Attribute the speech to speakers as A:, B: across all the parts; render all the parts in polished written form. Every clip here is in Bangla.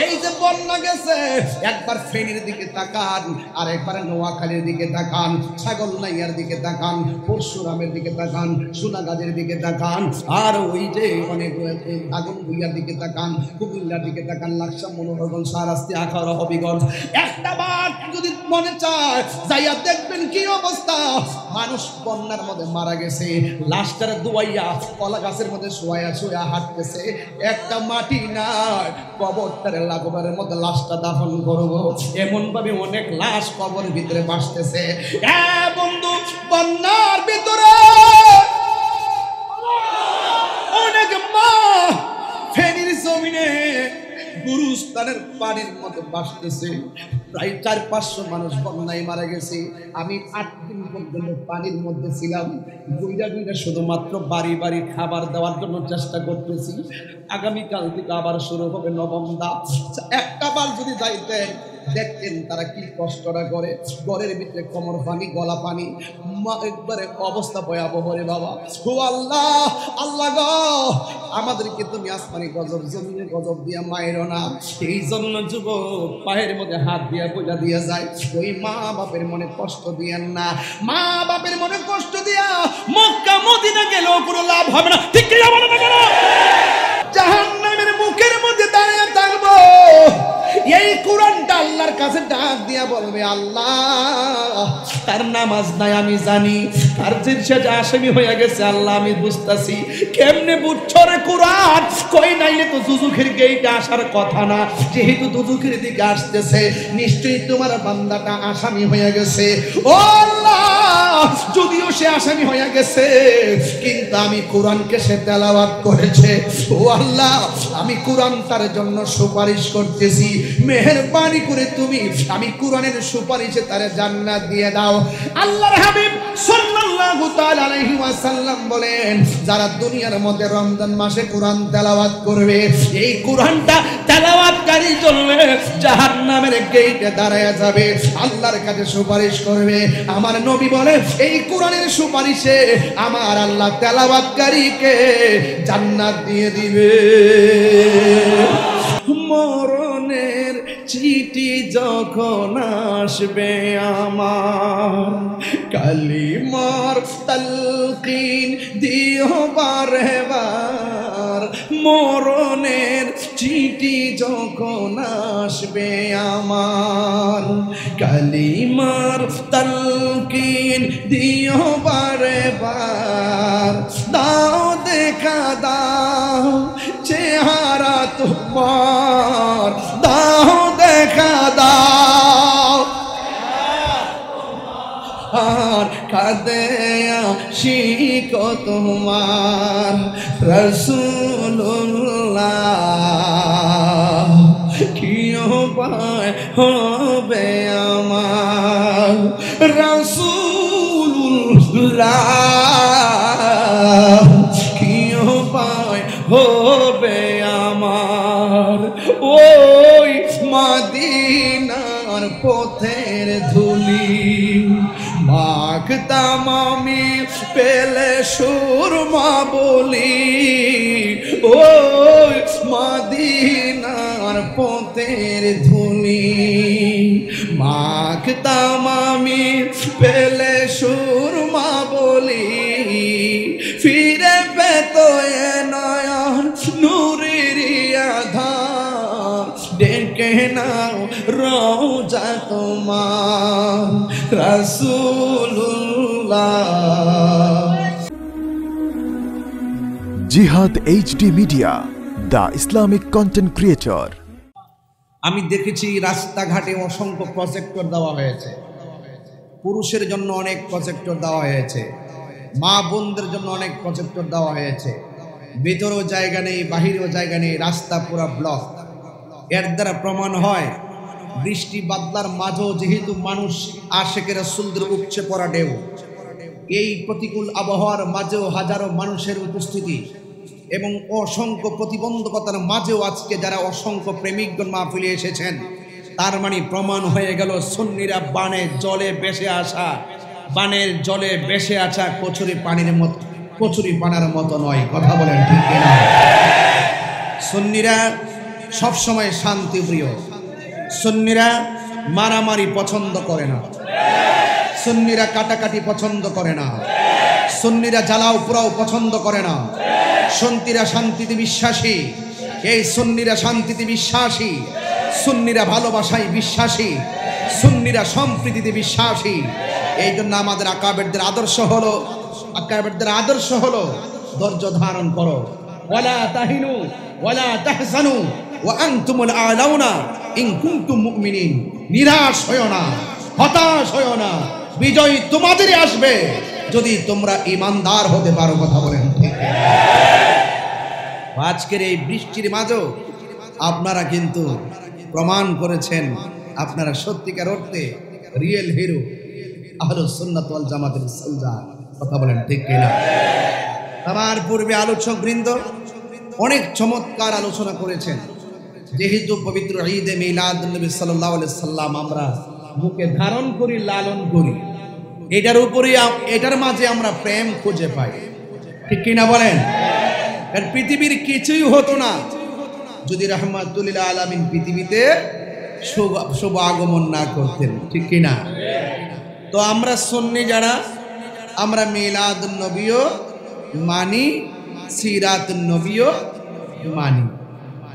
A: এই যে বন্যা গেছে, একবার ফেনীর দিকে তাকান, আর একবার নোয়াখালীর দিকে তাকান, ছাগলনাইয়ার দিকে তাকান, পরশুরামের দিকে তাকান, সোনাগাজীর দিকে তাকান, আর ওই যে অনেক আগুনগুইয়ার দিকে তাকান, কুমিল্লার দিকে তাকান, লাকসাম, মনোহরগঞ্জ, শাহরাস্তি, আখাউড়া, হবিগঞ্জ। একটা বার যদি মনে চায় যাইয়া দেখবেন কি অবস্থা। মানুষ বন্যার মধ্যে মারা গেছে, লাশটার দুয়াইয়া কলা গাছের মধ্যে শোয়া শোয়া হাঁটতেছে। একটা মাটি নাই, কবরটার লাগোবারের মধ্যে লাশটা দাফন করবো, এমন ভাবে অনেক লাশ কবরের ভিতরে ভাসতেছে। বন্ধু, বন্যার ভিতরে অনেক মা ফেনীর জমিনে গুরুস্থানের পানির মধ্যে ভাসতেছে। প্রায় 400-500 মানুষ বন্যায় মারা গেছে। আমি 8 দিন পর্যন্ত পানির মধ্যে ছিলাম, বুইড়া বুইড়া শুধুমাত্র বাড়ি বাড়ি খাবার দেওয়ার জন্য চেষ্টা করতেছি। আগামীকাল থেকে আবার শুরু হবে নবম ধাপ। একটা বার যদি যাইতেন দেখতেন তারা কি কষ্টটা করে। ঘরের ভিতরে কোমর পানি, গলা পানি, একবারে অবস্থা ভয়াবহ রে বাবা। ও আল্লাহ, আল্লাহ গো, আমাদেরকে তুমি আসমানি গজব, জমিনে গজব দিয়া মায়েরও না। এই জন্য যুবক পায়ের মধ্যে হাত দিয়া বোঝা দিয়ে যায়, ওই মা বাপের মনে কষ্ট দিয়েন না। মা বাপের মনে কষ্ট দিয়া মক্কা মদিনা গেলেও কোনো লাভ হবে না। ঠিক কি বলেন না কেন? জাহান্নামের মুখের মধ্যে দাঁড়িয়ে থাকবো। এই কোরআনটা আল্লাহর কাছে ডাক দিয়া বলবে, আল্লাহ তার নামাজ নাই আমি জানি, তার জিরশাদ আসামি হয়ে গেছে আল্লাহ আমি বুঝতাছি। কেমনে বুঝছো রে কোরআন? কই নাইলে তো দুজুখের গেইটে আসার কথা না। যেহেতু দুজুখের দিকে আসতেছে, নিশ্চয়ই তোমার বান্দাটা আসামি হয়ে গেছে। ও আল্লাহ, যদিও সে আসামি হয়ে গেছে, কিন্তু আমি কোরআনকে সে তেলাওয়াত করেছে। ও আল্লাহ, আমি কোরআন তার জন্য সুপারিশ করতেছি, মেহেরবানি করে তুমি আমি কোরআনের সুপারিশে তার জান্নাত দিয়ে দাও। আল্লাহর হাবিব সাল্লাল্লাহু তাআলা আলাইহি ওয়াসাল্লাম বলেন, যারা দুনিয়ার মধ্যে রমজান মাসে কোরআন তেলাওয়াত করবে, এই কোরআনটা তেলাওয়াতকারী জন্য জাহান্নামের গেটে দাঁড়ায়া যাবে, আল্লাহর কাছে সুপারিশ করবে। আমার নবী বলে, এই কোরআনের সুপারিশে আমার আল্লাহ তেলাওয়াতকারীকে জান্নাত দিয়ে দিবে। মরণের চিঠি যখন আসবে আমার, কালিমার তালকিন দিও বারে বার। মরণের চিঠি যখন আসবে আমার, কালিমার তালকিন দিও বারে বার। দাও দেখা দাও চেহারা তোমার, দাও দেখা দাও, আর কাঁদে আশিক তোমার রাসূলুল্লাহ। কি উপায় হবে আমার রাসূলুল্লাহ, কি উপায় হবে আমার। ওই মদিনার পথের ধুলি মাখতাম আমি, পেলে সুরমা বলি। ওই মদিনার পথের ধুলি মাখতাম আমি, পেলে সুরমা বলি। ফিরে পেত এ নয়ন নূরের আধার, ডেকে নাও রওজা তোমার রাসূলুল্লাহ।
B: জিহাদ HD media, the Islamic content creator.
A: আমি দেখেছি রাস্তাঘাটে অসংখ্য প্রজেক্টর দেওয়া হয়েছে, পুরুষের জন্য অনেক প্রজেক্টর দেওয়া হয়েছে, মা বোনদের জন্য অনেক প্রজেক্টর দেওয়া হয়েছে। ভিতরেও জায়গা নেই, বাহিরেও জায়গা নেই, রাস্তা পুরা ব্লক। এর দ্বারা প্রমাণ হয় বৃষ্টি বাদলার মাঝেও যেহেতু মানুষ আশিকে রাসূলদের উপচে পড়া ঢেউ, এই প্রতিকূল আবহাওয়ার মাঝেও হাজারো মানুষের উপস্থিতি এবং অসংখ্য প্রতিবন্ধকতার মাঝেও আজকে যারা অসংখ্য প্রেমিকগণ মাহফিলে এসেছেন, তার মানে প্রমাণ হয়ে গেল সুন্নিরা বানের জলে ভেসে আসা, বানের জলে ভেসে আসা কচুরি পানির মতো, কচুরি পানার মতো নয়। কথা বলেন ঠিক কিনা? সুন্নিরা সব সময় শান্তি প্রিয়। সুন্নিরা মারামারি পছন্দ করে না, সুন্নিরা কাটাকাটি পছন্দ করে না, সুন্নিরা জ্বালাও পোড়াও পছন্দ করে না। সুন্নিরা শান্তিতে বিশ্বাসী, এই সুন্নিরা শান্তিতে বিশ্বাসী, সুন্নিরা ভালোবাসায় বিশ্বাসী, সুন্নিরা সম্প্রীতিতে বিশ্বাসী। এই জন্য আমাদের আকাবেরদের আদর্শ হলো ধৈর্য ধারণ করো। ওয়ালা তাহিনু ওয়ালা তাহজানু ওয়া আনতুমুল আলাউনা ইন কুনতুম মুমিনিন। নিরাশ হয়ো না, হতাশ হয়ো না, বিজয় তোমাদেরই আসবে যদি তোমরা ঈমানদার হতে পারো। কথা বলেন ঠিক? আজকের এই বৃষ্টির মাঝেও আপনারা কিন্তু প্রমাণ করেছেন আপনারা সত্যিকার অর্থে রিয়েল হিরো আহলুস সুন্নাত ওয়াল জামাতের সোলজার। কথা বলেন ঠিক কিনা? আমার পূর্বে আলোচক বৃন্দ অনেক চমৎকার আলোচনা করেছেন। যেহেতু পবিত্র ঈদে মিলাদ নবী সাল্লাল্লাহু আলাইহি সাল্লাম আমরা মুখে ধারণ করি, লালন করি, এটার মাঝে আমরা প্রেম খুঁজে পাই। ঠিক কিনা বলেন? পৃথিবীর কিছুই হতো না যদি রাহমাতুল লিল আলামিন পৃথিবীতে শুভ আগমন না করতেন। ঠিক কিনা? তো আমরা সুন্নি যারা, আমরা মিলাদুন নবীও মানি, সিরাতুন নবীও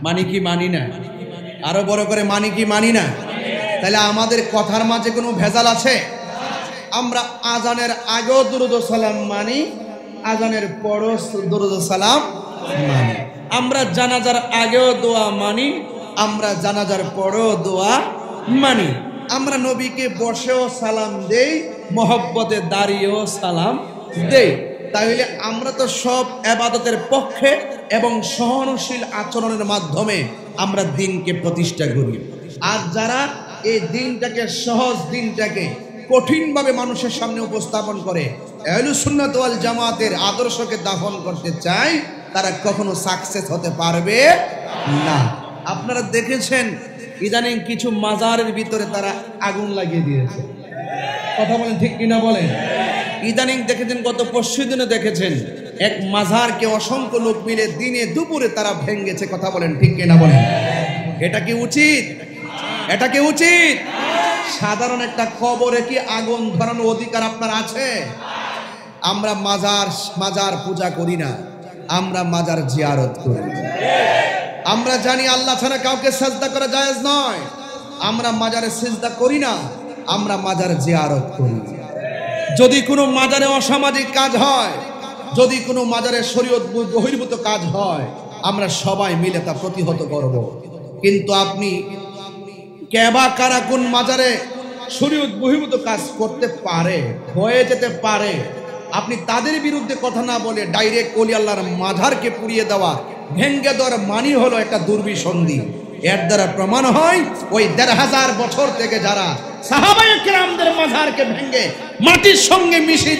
A: মানি কি মানি না? আরো বড় করে মানি কি মানি না? তাহলে আমাদের কথার মাঝে কোনো ভেজাল আছে? আমরা আজানের আগেও দুরূদ ও সালাম মানি, আজানের পরও দুরূদ ও সালাম মানি। আমরা জানাজার আগেও দোয়া মানি, আমরা জানাজার পরও দোয়া মানি। আমরা নবীকে বসেও সালাম দেই, মহব্বতে দাঁড়িয়েও সালাম দেই। তাহলে আমরা তো সব ইবাদতের পক্ষে এবং সহনশীল আচরণের মাধ্যমে আমরা দিনকে প্রতিষ্ঠা করি। আর যারা এই দিনটাকে, সহজ দিনটাকে কঠিনভাবে মানুষের সামনে উপস্থাপন করে, আহলুস সুন্নাত ওয়াল জামাতের আদর্শকে দাফন করতে চায়, তারা কখনো সাকসেস হতে পারবে না। আপনারা দেখেছেন ইদানিং কিছু মাজারের ভিতরে তারা আগুন লাগিয়ে দিয়েছে। কথা বলেন ঠিক কিনা বলেন? ইদানিং দেখেছেন, গত পরশু দিনে দেখেছেন এক মাজারকে অসংখ্য লোক মিলে দিনে দুপুরে তারা ভেঙেছে। কথা বলেন ঠিক কিনা বলেন? এটা কি উচিত? এটা কি উচিত? সাধারণ একটা কবরে কি আগুন ধরানোর অধিকার আপনার আছে? আমরা মাজার পূজা করি না, আমরা মাজার জিয়ারত করি। আমরা জানি আল্লাহ ছাড়া কাউকে সিজদা করা জায়েজ নয়, আমরা মাজারে সিজদা করি না, আমরা মাজার জিয়ারত করি। যদি কোনো মাজারে অসামাজিক কাজ হয়, যদি কোনো মাজারে শরীয়ত বহির্ভূত কাজ হয়, আমরা সবাই মিলে তা প্রতিহত করব। কিন্তু আপনি কেবা কারা কোন মাজারে শরীয়ত বহির্ভূত কাজ করতে পারে, হয়ে যেতে পারে, আপনি তাদের বিরুদ্ধে কথা না বলে ডাইরেক্ট ওলি আল্লাহর মাজারকে পুড়িয়ে দেওয়া, ভেঙ্গে দেওয়ার মানি হলো একটা দুর্বিসন্ধি। এর দ্বারা প্রমাণ হয় ওই ১৫০০ বছর থেকে যারা সাহাবায়ে কেরামদের মাজারকে ভেঙ্গে মাটির সঙ্গে মিশিয়ে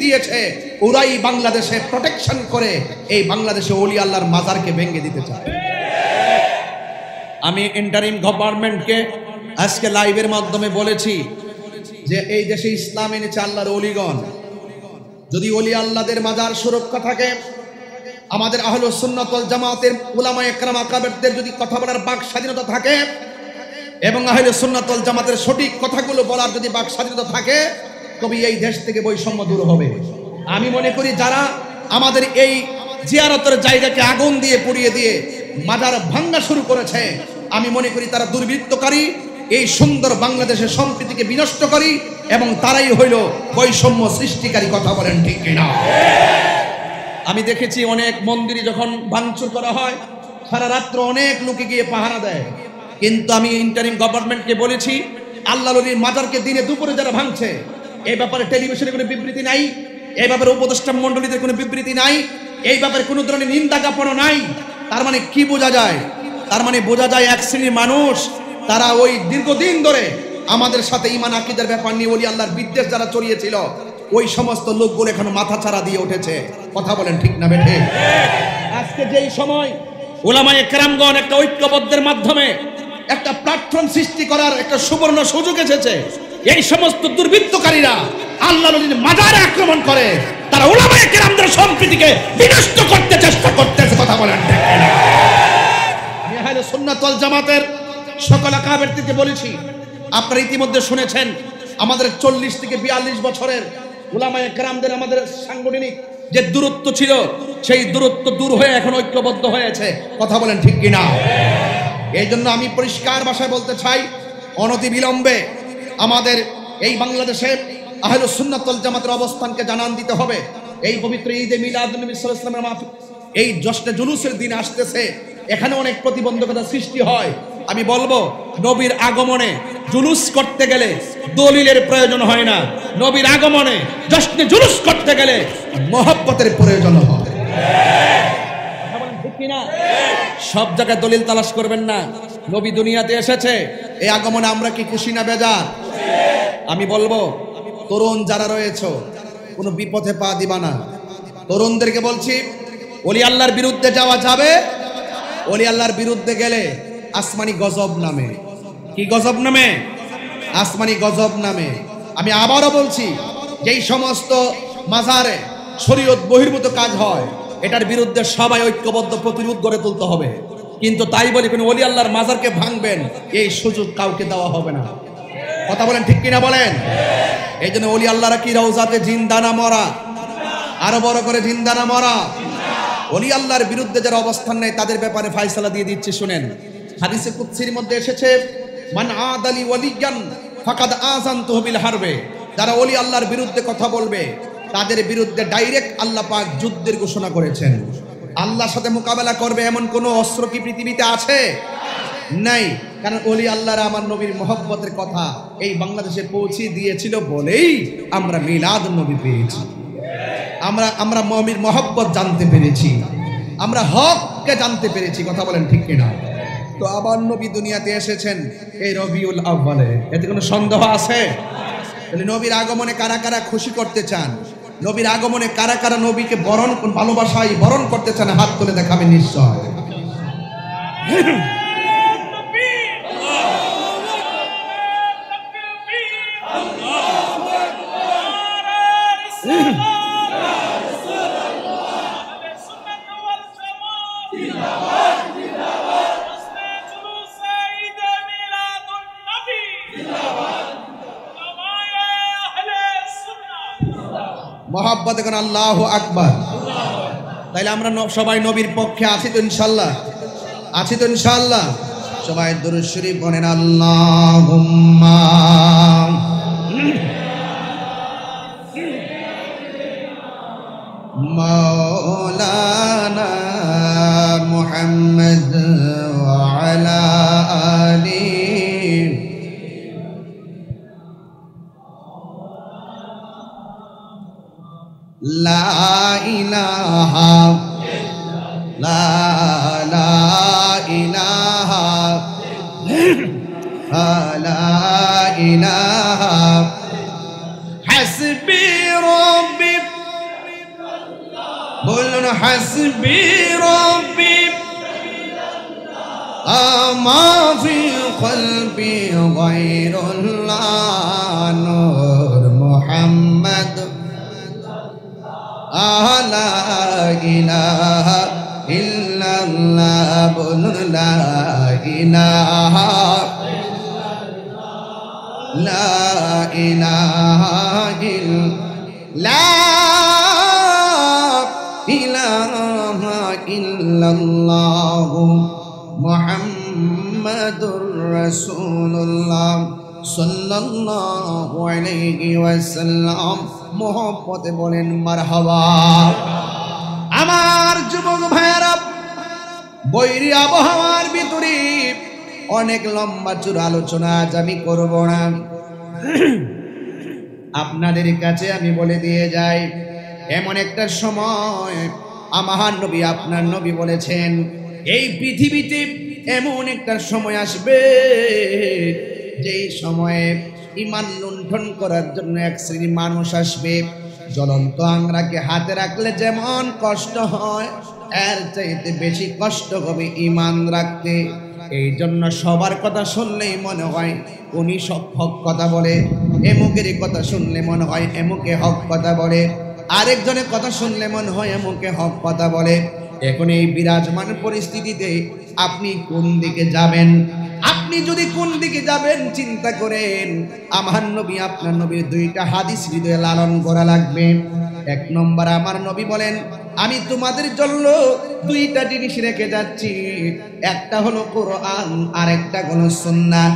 A: দিয়েছে, ওরাই বাংলাদেশে প্রোটেকশন করে এই বাংলাদেশে ওলি আল্লাহর মাজারকে ভেঙ্গে দিতে চায়। আমি ইন্টারিম গভর্নমেন্টকে আজকে লাইভের মাধ্যমে বলেছি যে এই দেশে ইসলাম এনেছে আল্লাহর ওলিগণ। যদি ওলি আল্লাহদের মাজার সুরক্ষা থাকে, আমাদের আহলুস সুন্নাত ওয়াল জামাতের উলামায়ে কেরাম আকাবেরদের যদি কথা বলার বাক স্বাধীনতা থাকে এবং আহলুস সুন্নাত ওয়াল জামাতের সঠিক কথাগুলো বলার যদি বাক স্বাধীনতা থাকে, তবে এই দেশ থেকে বৈষম্য দূর হবে। আমি মনে করি যারা আমাদের এই জিয়ারতের জায়গাকে আগুন দিয়ে পুড়িয়ে দিয়ে মাজার ভাঙা শুরু করেছে, আমি মনে করি তারা দুর্বৃত্তকারী, এই সুন্দর বাংলাদেশের সম্প্রীতিকে বিনষ্টকারী, এবং তারাই হইল বৈষম্য সৃষ্টিকারী। কথা বলেন ঠিক কিনা? আমি দেখেছি অনেক মন্দিরে যখন ভাঙচুর করা হয়, সারা রাত্র অনেক লোকে গিয়ে পাহারা দেয়। কিন্তু আমি ইন্টারিম গভর্নমেন্টকে বলেছি, আল্লাহর ওলির মাজারকে দিনে দুপুরে যারা ভাঙছে, এই ব্যাপারে টেলিভিশনে কোনো বিবৃতি নাই, এই ব্যাপারে উপদেষ্টা মণ্ডলীদের কোনো বিবৃতি নাই, এই ব্যাপারে কোনো ধরনের নিন্দা জ্ঞাপনও নাই। তার মানে কি বোঝা যায়? তার মানে বোঝা যায় এক শ্রেণীর মানুষ, তারা ওই দীর্ঘদিন ধরে আমাদের সাথে ঈমান আকীদার ব্যাপার নিয়ে ওলি আল্লাহর বিদ্বেষ যারা ছড়িয়েছিল, ওই সমস্ত লোকগুলো এখন মাথা ছাড়া দিয়ে উঠেছে। কথা বলেন ঠিক না বেঠে? আজকে যেই সময় উলামায়ে কেরামগণ একটা ঐক্যবদ্ধের মাধ্যমে একটা প্ল্যাটফর্ম সৃষ্টি করার একটা সুবর্ণ সুযোগ এসেছে, এই সমস্ত দুর্বৃত্তকারীরা আল্লাহর ওলির মাজারে আক্রমণ করে, তারা উলামায়ে কেরামদের সম্প্রীতিকে বিনষ্ট করতে চেষ্টা করতেছে। কথা বলেন ঠিক না? আমি আহলে সুন্নাত ওয়াল জামাতের সকল আকাবেরকে বলেছি, আপনারা ইতিমধ্যে শুনেছেন আমাদের 40 থেকে 42 বছরের উলামায়ে কেরামদের আমাদের সাংগঠনিক যে দূরত্ব ছিল, সেই দূরত্ব দূর হয়ে এখন ঐক্যবদ্ধ হয়েছে। কথা বলেন ঠিক কিনা? এই জন্য আমি পরিষ্কার ভাষায় বলতে চাই, অনতি বিলম্বে আমাদের এই বাংলাদেশে আহলুস সুন্নাত ওয়াল জামাতের অবস্থানকে জানান দিতে হবে। এই পবিত্র ঈদে মিলাদুন নবী সাল্লাল্লাহু আলাইহি ওয়াসাল্লামের এই জশ্নে জুলুসের দিন আসতেছে, এখানে অনেক প্রতিবন্ধকতা সৃষ্টি হয়। আমি বলবো, নবীর আগমনে জুলুস করতে গেলে দলিলের প্রয়োজন হয় না, নবীর আগমনে জশ্নে জুলুস করতে গেলে মহব্বতের প্রয়োজন হয়। ঠিক কিনা? সব জায়গায় দলিল তালাশ করবেন না। নবী দুনিয়াতে এসেছে, এই আগমনে আমরা কি খুশি না বেজার? আমি বলবো, তরুণ যারা রয়েছে কোনো বিপদে পা দিবা না। তরুণদেরকে বলছি, ওলি আল্লাহর বিরুদ্ধে যাওয়া যাবে, ওলি আল্লাহর বিরুদ্ধে গেলে আসমানি গজব নামে। কি গজব নামে? আসমানি গজব নামে। আমি আবারও বলছি, যেই সমস্ত মাজারে শরীয়ত বহির্ভূত কাজ হয়, এটার বিরুদ্ধে সবাই ঐক্যবদ্ধ প্রতিরোধ গড়ে তুলতে হবে। কিন্তু তাই বলি কোন ওলি আল্লাহর মাজারকে ভাঙবেন, এই সুযোগ কাউকে দেওয়া হবে না। কথা বলেন ঠিক কিনা বলেন? এই জন্য ওলি আল্লাহরা কি রওজাতে জিন্দা না মরা? আরো বড় করে জিন্দা না মরা? ওলি আল্লাহর বিরুদ্ধে যারা অবস্থান নেয় তাদের ব্যাপারে ফয়সালা দিয়ে দিচ্ছি, শুনেন। হাদিসে কুদসির মধ্যে এসেছে, মান আদালি ওয়ালিয়ান ফাকাদ আযানতুহু বিল হারবে। যারা ওলি আল্লাহর বিরুদ্ধে কথা বলবে তাদের বিরুদ্ধে ডাইরেক্ট আল্লাহ পাক যুদ্ধের ঘোষণা করেছেন। আল্লাহর সাথে মোকাবেলা করবে এমন কোন অস্ত্র কি পৃথিবীতে আছে? নাই। কারণ ওলি আল্লাহর আমার নবীর মহব্বতের কথা এই বাংলাদেশে পৌঁছে দিয়েছিল বলেই আমরা মিলাদুন নবী পেয়েছি। আমরা নবীর মহব্বত জানতে পেরেছি, আমরা হককে জানতে পেরেছি। কথা বলেন ঠিক কিনা? তো আবার নবী দুনিয়াতে এসেছেন এই রবিউল আউয়ালে, এতে কোনো সন্দেহ আছে? তাহলে নবীর আগমনে কারা কারা খুশি করতে চান? নবীর আগমনে কারা কারা নবীকে ভালোবাসায় বরণ করতে চান? হাত তুলে দেখাবেন নিশ্চয়। মহব্বত এখন আল্লাহু আকবার। তাইলে আমরা সবাই নবীর পক্ষে আছি তো ইনশাআল্লাহ? আছি তো ইনশাআল্লাহ? সবাই দুরূদ শরীফ পড়েন, আল্লাহুম্মা মাওলানা মুহাম্মদ ওয়া আলা আলিহি লা ইলাহা লা ইলাহা লা ইলাহা হাসবি রব্বি, বলুন হাসবি রব্বি আমা ফি কলবি গায়রুল্লাহ নূর মুহাম্মদ লা ইলাহা ইল্লাল্লাহ, বলুন লা ইলাহা লা ইলাহা ইল্লাল্লাহ মুহাম্মাদুর রাসূলুল্লাহ সাল্লাল্লাহু আলাইহি ওয়াসাল্লাম। মোহব্বতে বলেন মারহাবা। আমার যুবক ভাইয়েরা, বৈরী আবহাওয়ার ভিতরে অনেক লম্বা চূড়া আলোচনা আজ আমি করব না। আপনাদের কাছে আমি বলে দিয়ে যাই, এমন একটা সময় আমার নবী আপনার নবী বলেছেন, এই পৃথিবীতে এমন একটা সময় আসবে যেই সময়ে ঈমান লুণ্ঠন করার জন্য এক শ্রেণীর মানুষ আসবে। জ্বলন্ত আংরাকে হাতে রাখলে যেমন কষ্ট হয়, এর চাইতে বেশি কষ্ট হবে ঈমান রাখতে। এই জন্য সবার কথা শুনলেই মনে হয় উনি সব হক কথা বলে, এমুকের কথা শুনলে মনে হয় এমুকে হক কথা বলে, আরেকজনের কথা শুনলে মনে হয় এমুকে হক কথা বলে। এখন এই বিরাজমান পরিস্থিতিতে আপনি কোন দিকে যাবেন? আপনি যদি কোন দিকে যাবেন চিন্তা করেন। আমার নবী আপনার নবীর দুইটা হাদিস হৃদয়ে লালন করা লাগবে। এক নম্বর, আমার নবী বলেন, আমি তোমাদের জন্য দুইটা জিনিস রেখে যাচ্ছি, একটা হলো কোরআন আর একটা হলো সুন্নাহ।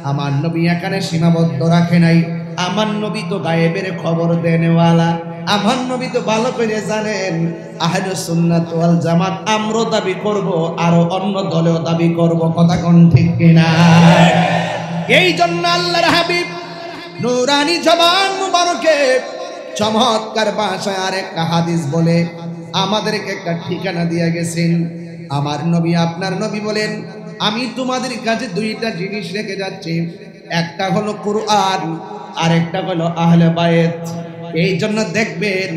A: আমার নবী এখানে সীমাবদ্ধ রাখে নাই। আমার নবী তো গায়েবের খবর দেনেওয়ালা। আমার নবী তো ভালো করে জানেন আহলে সুন্নাত ওয়াল জামাত আমরা দাবি করব, আর অন্য দলেও দাবি করব। কথা কোন ঠিক কিনা? এই জন্য আল্লাহর হাবিব নূরানি জবান মুবারকে চমৎকার ভাষায় আর একটা হাদিস বলে আমাদেরকে একটা ঠিকানা দিয়ে গেছেন। আমার নবী আপনার নবী বলেন, আমি তোমাদের কাছে দুইটা জিনিস রেখে যাচ্ছি, একটা হলো কোরআন আর একটা হলো আহলে বায়েত। এই জন্য দেখবেন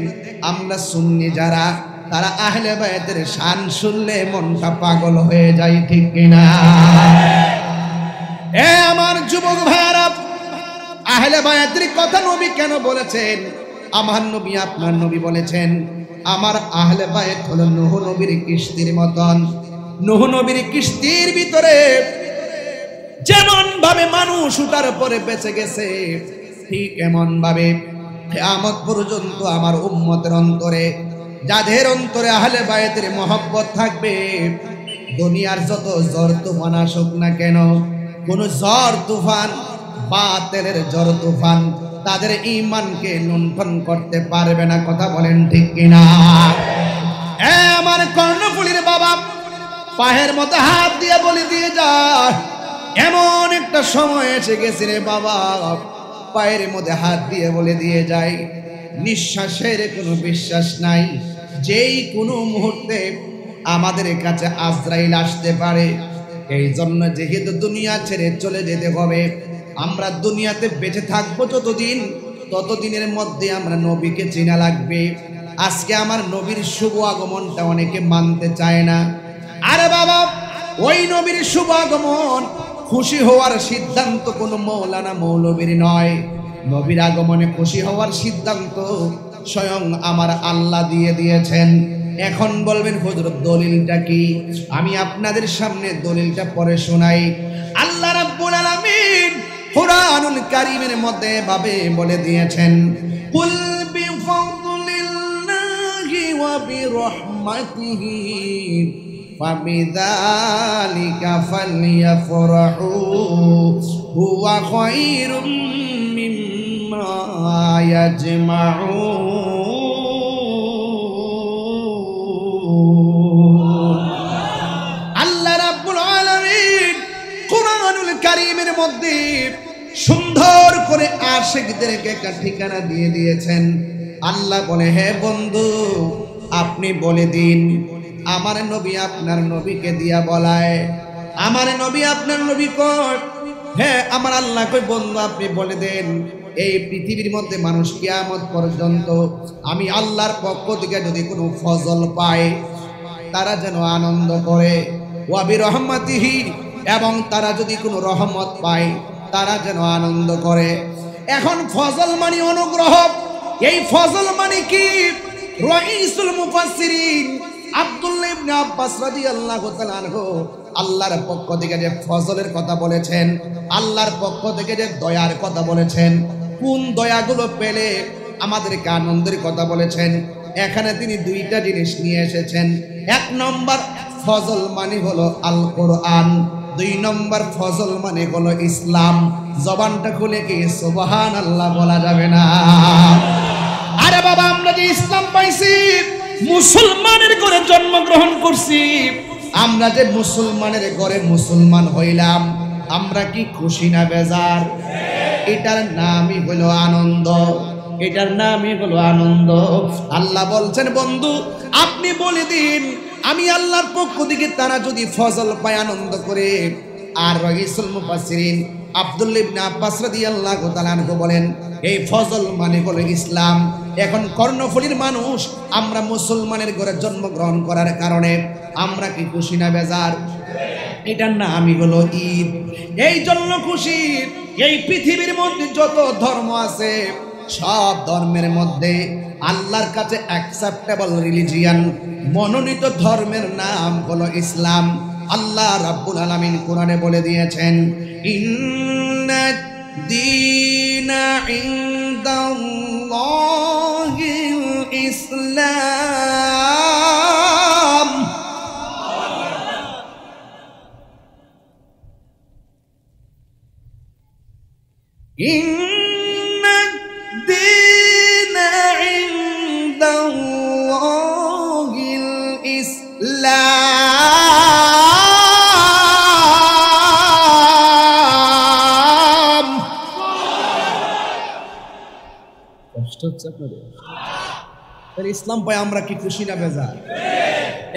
A: আমরা সুন্নি যারা, তারা আহলে বায়েতের শান শুনলে মনটা পাগল হয়ে যায়, ঠিক কিনা? এ আমার যুবক ভাইরা, আহলে বায়েতের কথা নবী কেন বলেছেন? আমার নবী আপনার নবী বলেছেন, আমার আহলে বায়েত হলো নূহ নবীর কিস্তির মতন। নূহ নবীর কিস্তির ভিতরে যেমন ভাবে মানুষ উঠার পরে বেঁচে গেছে, ঠিক এমন ভাবে কিয়ামত পর্যন্ত আমার উম্মতের অন্তরে, যাদের অন্তরে আহলে বায়েতের মহব্বত থাকবে, দুনিয়ার যত ঝড় তুফান আসুক না কেন, কোন ঝড় তুফান, বাতিলের ঝড় তুফান তাদের ঈমানকে লুণ্ঠন করতে পারবে না। কথা বলেন ঠিক কিনা? আমার কর্ণফুলীর বাবা পায়ের মতো হাত দিয়ে বলে দিয়ে যায়, এমন একটা সময় এসে গেছে রে বাবা, পায়ের মধ্যে হাত দিয়ে বলে দিয়ে যায়, নিঃশ্বাসের কোনো বিশ্বাস নাই, যেই কোনো মুহূর্তে আমাদের কাছে আজরাইল আসতে পারে। এই জন্য যেহেতু দুনিয়া ছেড়ে চলে যেতে হবে, আমরা দুনিয়াতে বেঁচে থাকবো যতদিন, ততদিনের মধ্যে আমরা নবীকে চেনা লাগবে। আজকে আমার নবীর শুভ আগমনটা অনেকে মানতে চায় না। আরে বাবা, ওই নবীর শুভ আগমন খুশি হওয়ার সিদ্ধান্ত কোনো মৌলানা মৌলবীর নয়। নবীর আগমনে খুশি হওয়ার সিদ্ধান্ত স্বয়ং আমার আল্লাহ দিয়ে দিয়েছেন। এখন বলবেন হুজুর দলিলটা কি? আমি আপনাদের সামনে দলিলটা পড়ে শোনাই। আল্লাহ রাব্বুল আলামিন কুরআনুল কারীমের মধ্যে ভাবে বলে দিয়েছেন, কুল বিফাদলিল্লাহি ওয়া বিরহমাতিহি ফাবিযালিকা ফালইফরাহু হুয়া খায়রুম মিম্মা ইয়াজমাউন। আল্লাহ রাব্বুল আলামিন কুরআনুল কারীমের মধ্যে সুন্দর করে আশিকদেরকে একটা ঠিকানা দিয়ে দিয়েছেন। আল্লাহ বলে, হে বন্ধু আপনি বলে দিন, আমার নবী আপনার নবীকে দিয়া বলায়, আমার নবী আপনার নবী কর। হ্যাঁ, আমার আল্লাহ কই, বন্ধু আপনি বলে দেন, এই পৃথিবীর মধ্যে মানুষ কিয়ামত পর্যন্ত আমি আল্লাহর পক্ষ থেকে যদি কোনো ফজল পায়, তারা যেন আনন্দ করে, ওয়া বিরহমাতিহি, এবং তারা যদি কোনো রহমত পায় তারা যেন আনন্দ করে। এখন ফজল মানে অনুগ্রহ। এই ফজল মানে কি? রাইসুল মুফাসসিরিন আব্দুল্লাহ ইবনে আব্বাস রাদিয়াল্লাহু তাআলা আনহু আল্লাহর পক্ষ থেকে যে ফজলের কথা বলেছেন, আল্লাহর পক্ষ থেকে যে দয়ার কথা বলেছেন, কোন দয়াগুলো পেলে আমাদেরকে আনন্দের কথা বলেছেন, এখানে তিনি দুইটা জিনিস নিয়ে এসেছেন। এক নম্বর ফজল মানে হলো আল কোরআন, দুই নম্বর ফজল মানে হলো ইসলাম। জবানটা খুলে কি সুবহানাল্লাহ বলা যাবে না? আরে বাবা, আমরা যে ইসলাম পাইছি, মুসলমানের ঘরে জন্মগ্রহণ করছি, আমরা যে মুসলমানের ঘরে মুসলমান হইলাম, আমরা কি খুশি না বেজার? এটার নামই হলো আনন্দ, এটার নামই হলো আনন্দ। আল্লাহ বলছেন, বন্ধু আপনি বলে দিন, আমি আল্লাহর পক্ষ থেকে তারা যদি ফজল পায় আনন্দ করে। আর রাইসুল মুফাসসিরিন আব্দুল্লাহ ইবনে আব্বাস রাদিয়াল্লাহু তাআলা আনহু বলেন, এই ফজল মানে হলো ইসলাম। এখন কর্ণফুলীর মানুষ আমরা মুসলমানের ঘরে জন্মগ্রহণ করার কারণে আমরা কি খুশি না বেজার? এটার নামই হলো ঈদ। এই জন্য খুশি, এই পৃথিবীর মধ্যে যত ধর্ম আছে সব ধর্মের মধ্যে আল্লাহর কাছে অ্যাকসেপ্টেবল রিলিজিয়ান, মনোনীত ধর্মের নাম হলো ইসলাম। আল্লাহ রাব্বুল আলামিন কোরআনে বলে দিয়েছেন, ইন্নাদ দীনা ইনদাল্লাহিল ইসলাম। ইন্নাদ দীনা ইনদাল্লাহিল ইসলাম। কষ্ট হচ্ছে আপনাদের? ইসলাম পাই আমরা কি খুশি না বেজার?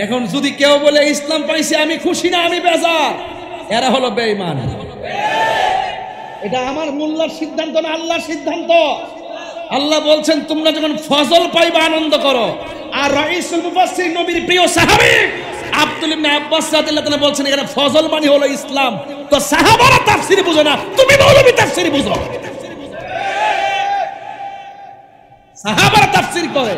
A: এখন যদি কেউ বলে ইসলাম পাইছি আমি খুশি না আমি বেজার, এরা হলো বেঈমান। এটা আমার মোল্লার সিদ্ধান্ত না, আল্লাহর সিদ্ধান্ত। আল্লাহ বলছেন তোমরা যখন ফজল পাইবা আনন্দ করো। আর রাইসুল মুফাসসির নবীর প্রিয় সাহাবী আব্দুল ইবনে আব্বাস রাদিয়াল্লাহু তাআলা বলছেন এখানে ফজল মানে হলো ইসলাম। তো সাহাবারা তাফসীর বুঝো না, তুমি মৌলবী তাফসীর বুঝো। সাহাবারা তাফসীর করে,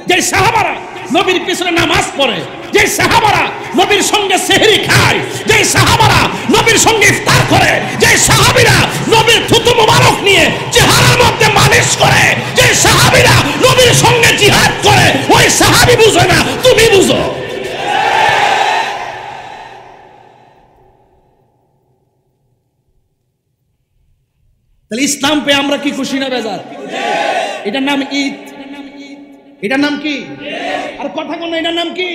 A: যে সাহাবারা নবীর পিছনে নামাজ পড়ে, যে সাহাবারা নবীর সঙ্গে সেহরি খায়, যে সাহাবারা নবীর সঙ্গে ইফতার করে, যে সাহাবীরা নবীর থুতু মুবারক নিয়ে চেহারার মধ্যে মালিশ করে, যে সাহাবীরা নবীর সঙ্গে জিহাদ করে, ওই সাহাবী বুঝে না, তুমি বুঝো। তাহলে ইসলাম পেয়ে আমরা কি খুশি না বেজার? এটার নাম ঈদ। এটার নাম কি? আর কথা কোন, এটার নাম কি?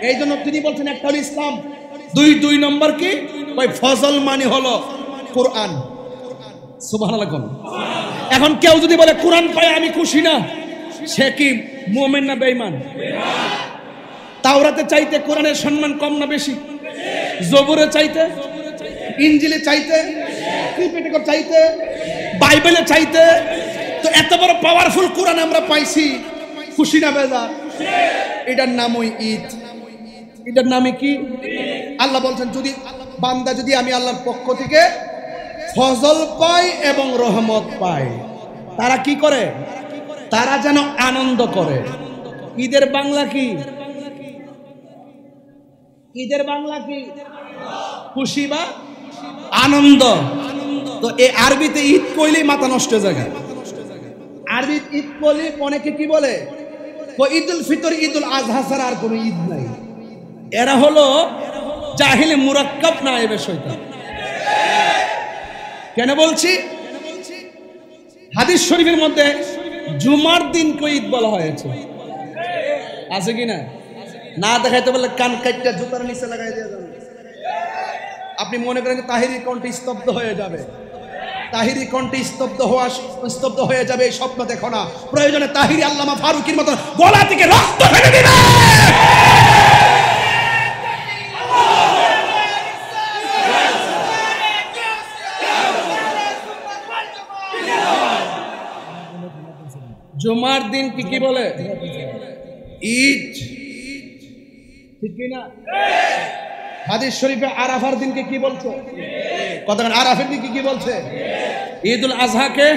A: এই জন্য তিনি বলছেন একটা হলো ইসলাম, দুই নম্বর কি? ওই ফজল মানে হলো কোরআন। সুবহানাল্লাহ। এখন কেউ যদি বলে কোরআন পায় আমি খুশি না, সে কি মুমিন না বেঈমান? তাওরাতে চাইতে কোরআনের সম্মান কম না বেশি? জবুরে চাইতে, ইনজিলে চাইতে, ত্রিপিটকে চাইতে, বাইবেলে চাইতে। তো এত বড় পাওয়ারফুল কোরআন আমরা পাইছি, খুশি না বেজার? এটার নাম ওই ঈদ। এটার নামে কি? আল্লাহ বলছেন যদি বান্দা যদি আমি আল্লাহর পক্ষ থেকে ফজল পাই এবং রহমত পাই, তারা কি করে? তারা যেন আনন্দ করে। ঈদের বাংলা কি? ঈদের বাংলা কি? খুশি বা আনন্দ। তো এই আরবিতে ঈদ কইলেই মাথা নষ্ট জায়গা। আরবি ঈদ কইলে অনেকে কি বলে ঈদুল ফিতর, ঈদুল আজহা ছাড়া আর কোনো ঈদ নাই। এরা হলো জাহিলে মুরাক্কাব নায়েবে শয়তান। কেন বলছি? হাদিস শরীফের মধ্যে জুমার দিনকে ঈদ বলা হয়েছে, আছে কি না? না দেখাইতে বললে কান কাটটা জুতার নিচে লাগাই দিয়ে যাবে। আপনি মনে করেন তাহিরি কণ্ঠে স্তব্ধ হয়ে যাবে, তাহিরি কণ্ঠে স্তব্ধ হয়ে যাবে, এই স্বপ্ন দেখো না। প্রয়োজনে তাহিরি আল্লামা ফারুকির মতো গলা থেকে রক্ত ফেলে দিবে। জুমার দিন কি বলে? ঈদ, ঠিক কি না? হাদিস শরীফে আরাফার দিনকে কি বলছে? কতক্ষণ আরাফের দিনকে কি বলছে? ঈদুল আজহাকে,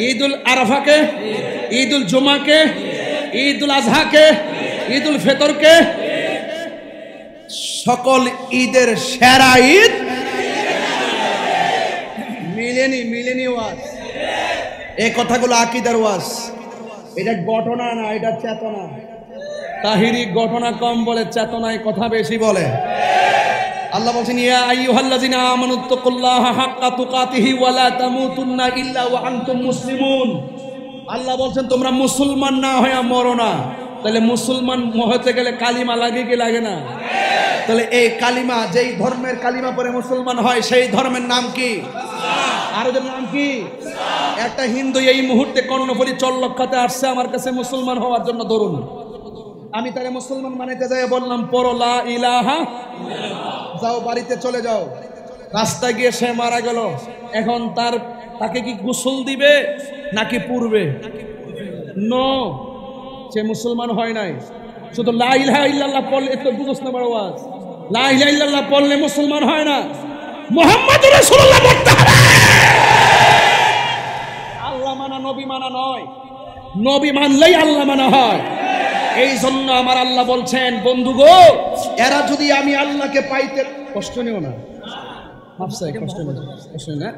A: ঈদুল আরাফাকে, ঈদুল জুমাকে, ঈদুল আজহাকে, ঈদুল ফিতরকে, সকল ঈদের সেরা ঈদ মিলেনি ওয়াজ। এই কথাগুলো আকীদার ওয়াজ, এটা ঘটনা না, এটা চেতনা। তাহিরি ঘটনা কম বলে, চেতনায় কথা বেশি বলে। আল্লাহ বলছেন ইয়া আইয়ুহাল্লাযিনা আমানুত্তাকুল্লাহা হাক্কা তুকাতিহি ওয়া লা তামুতুন্না ইল্লা ওয়া আনতুম মুসলিমুন। আল্লাহ বলছেন তোমরা মুসলমান না হয়ে মরো না। তাহলে মুসলমান হতে গেলে কালিমা লাগে কি লাগে না? তাহলে এই কালিমা, যেই ধর্মের কালিমা পরে মুসলমান হয় সেই ধর্মের নাম কি? আর ওদের নাম কি? একটা হিন্দু এই মুহূর্তে কর্ণফুলী চল্লক্ষাতে আসছে আমার কাছে মুসলমান হওয়ার জন্য, ধরুন আমি তারে মুসলমান বানাইতে যাই বললাম পড়ো লা ইলাহা, যাও বাড়িতে চলে যাও। রাস্তায় গিয়ে সে মারা গেল, এখন তাকে কি গোসল দিবে নাকি পূর্বে? নো, সে মুসলমান হয় নাই। শুধু লা ইলাহা ইল্লাল্লাহ পড়লে তো বুঝছ না, বড় ওয়াজ। লা ইলাহা ইল্লাল্লাহ পড়লে মুসলমান হয় না, মুহাম্মাদুর রাসূলুল্লাহ পড়তে হবে। আল্লাহ মানা নবী মানা নয়, নবী মানলেই আল্লাহ মানা হয়। এই জন্য আমার আল্লাহ বলছেন, বন্ধু গো, এরা যদি আমি আল্লাহকে পাইতে, কষ্ট নিও না, কষ্ট না,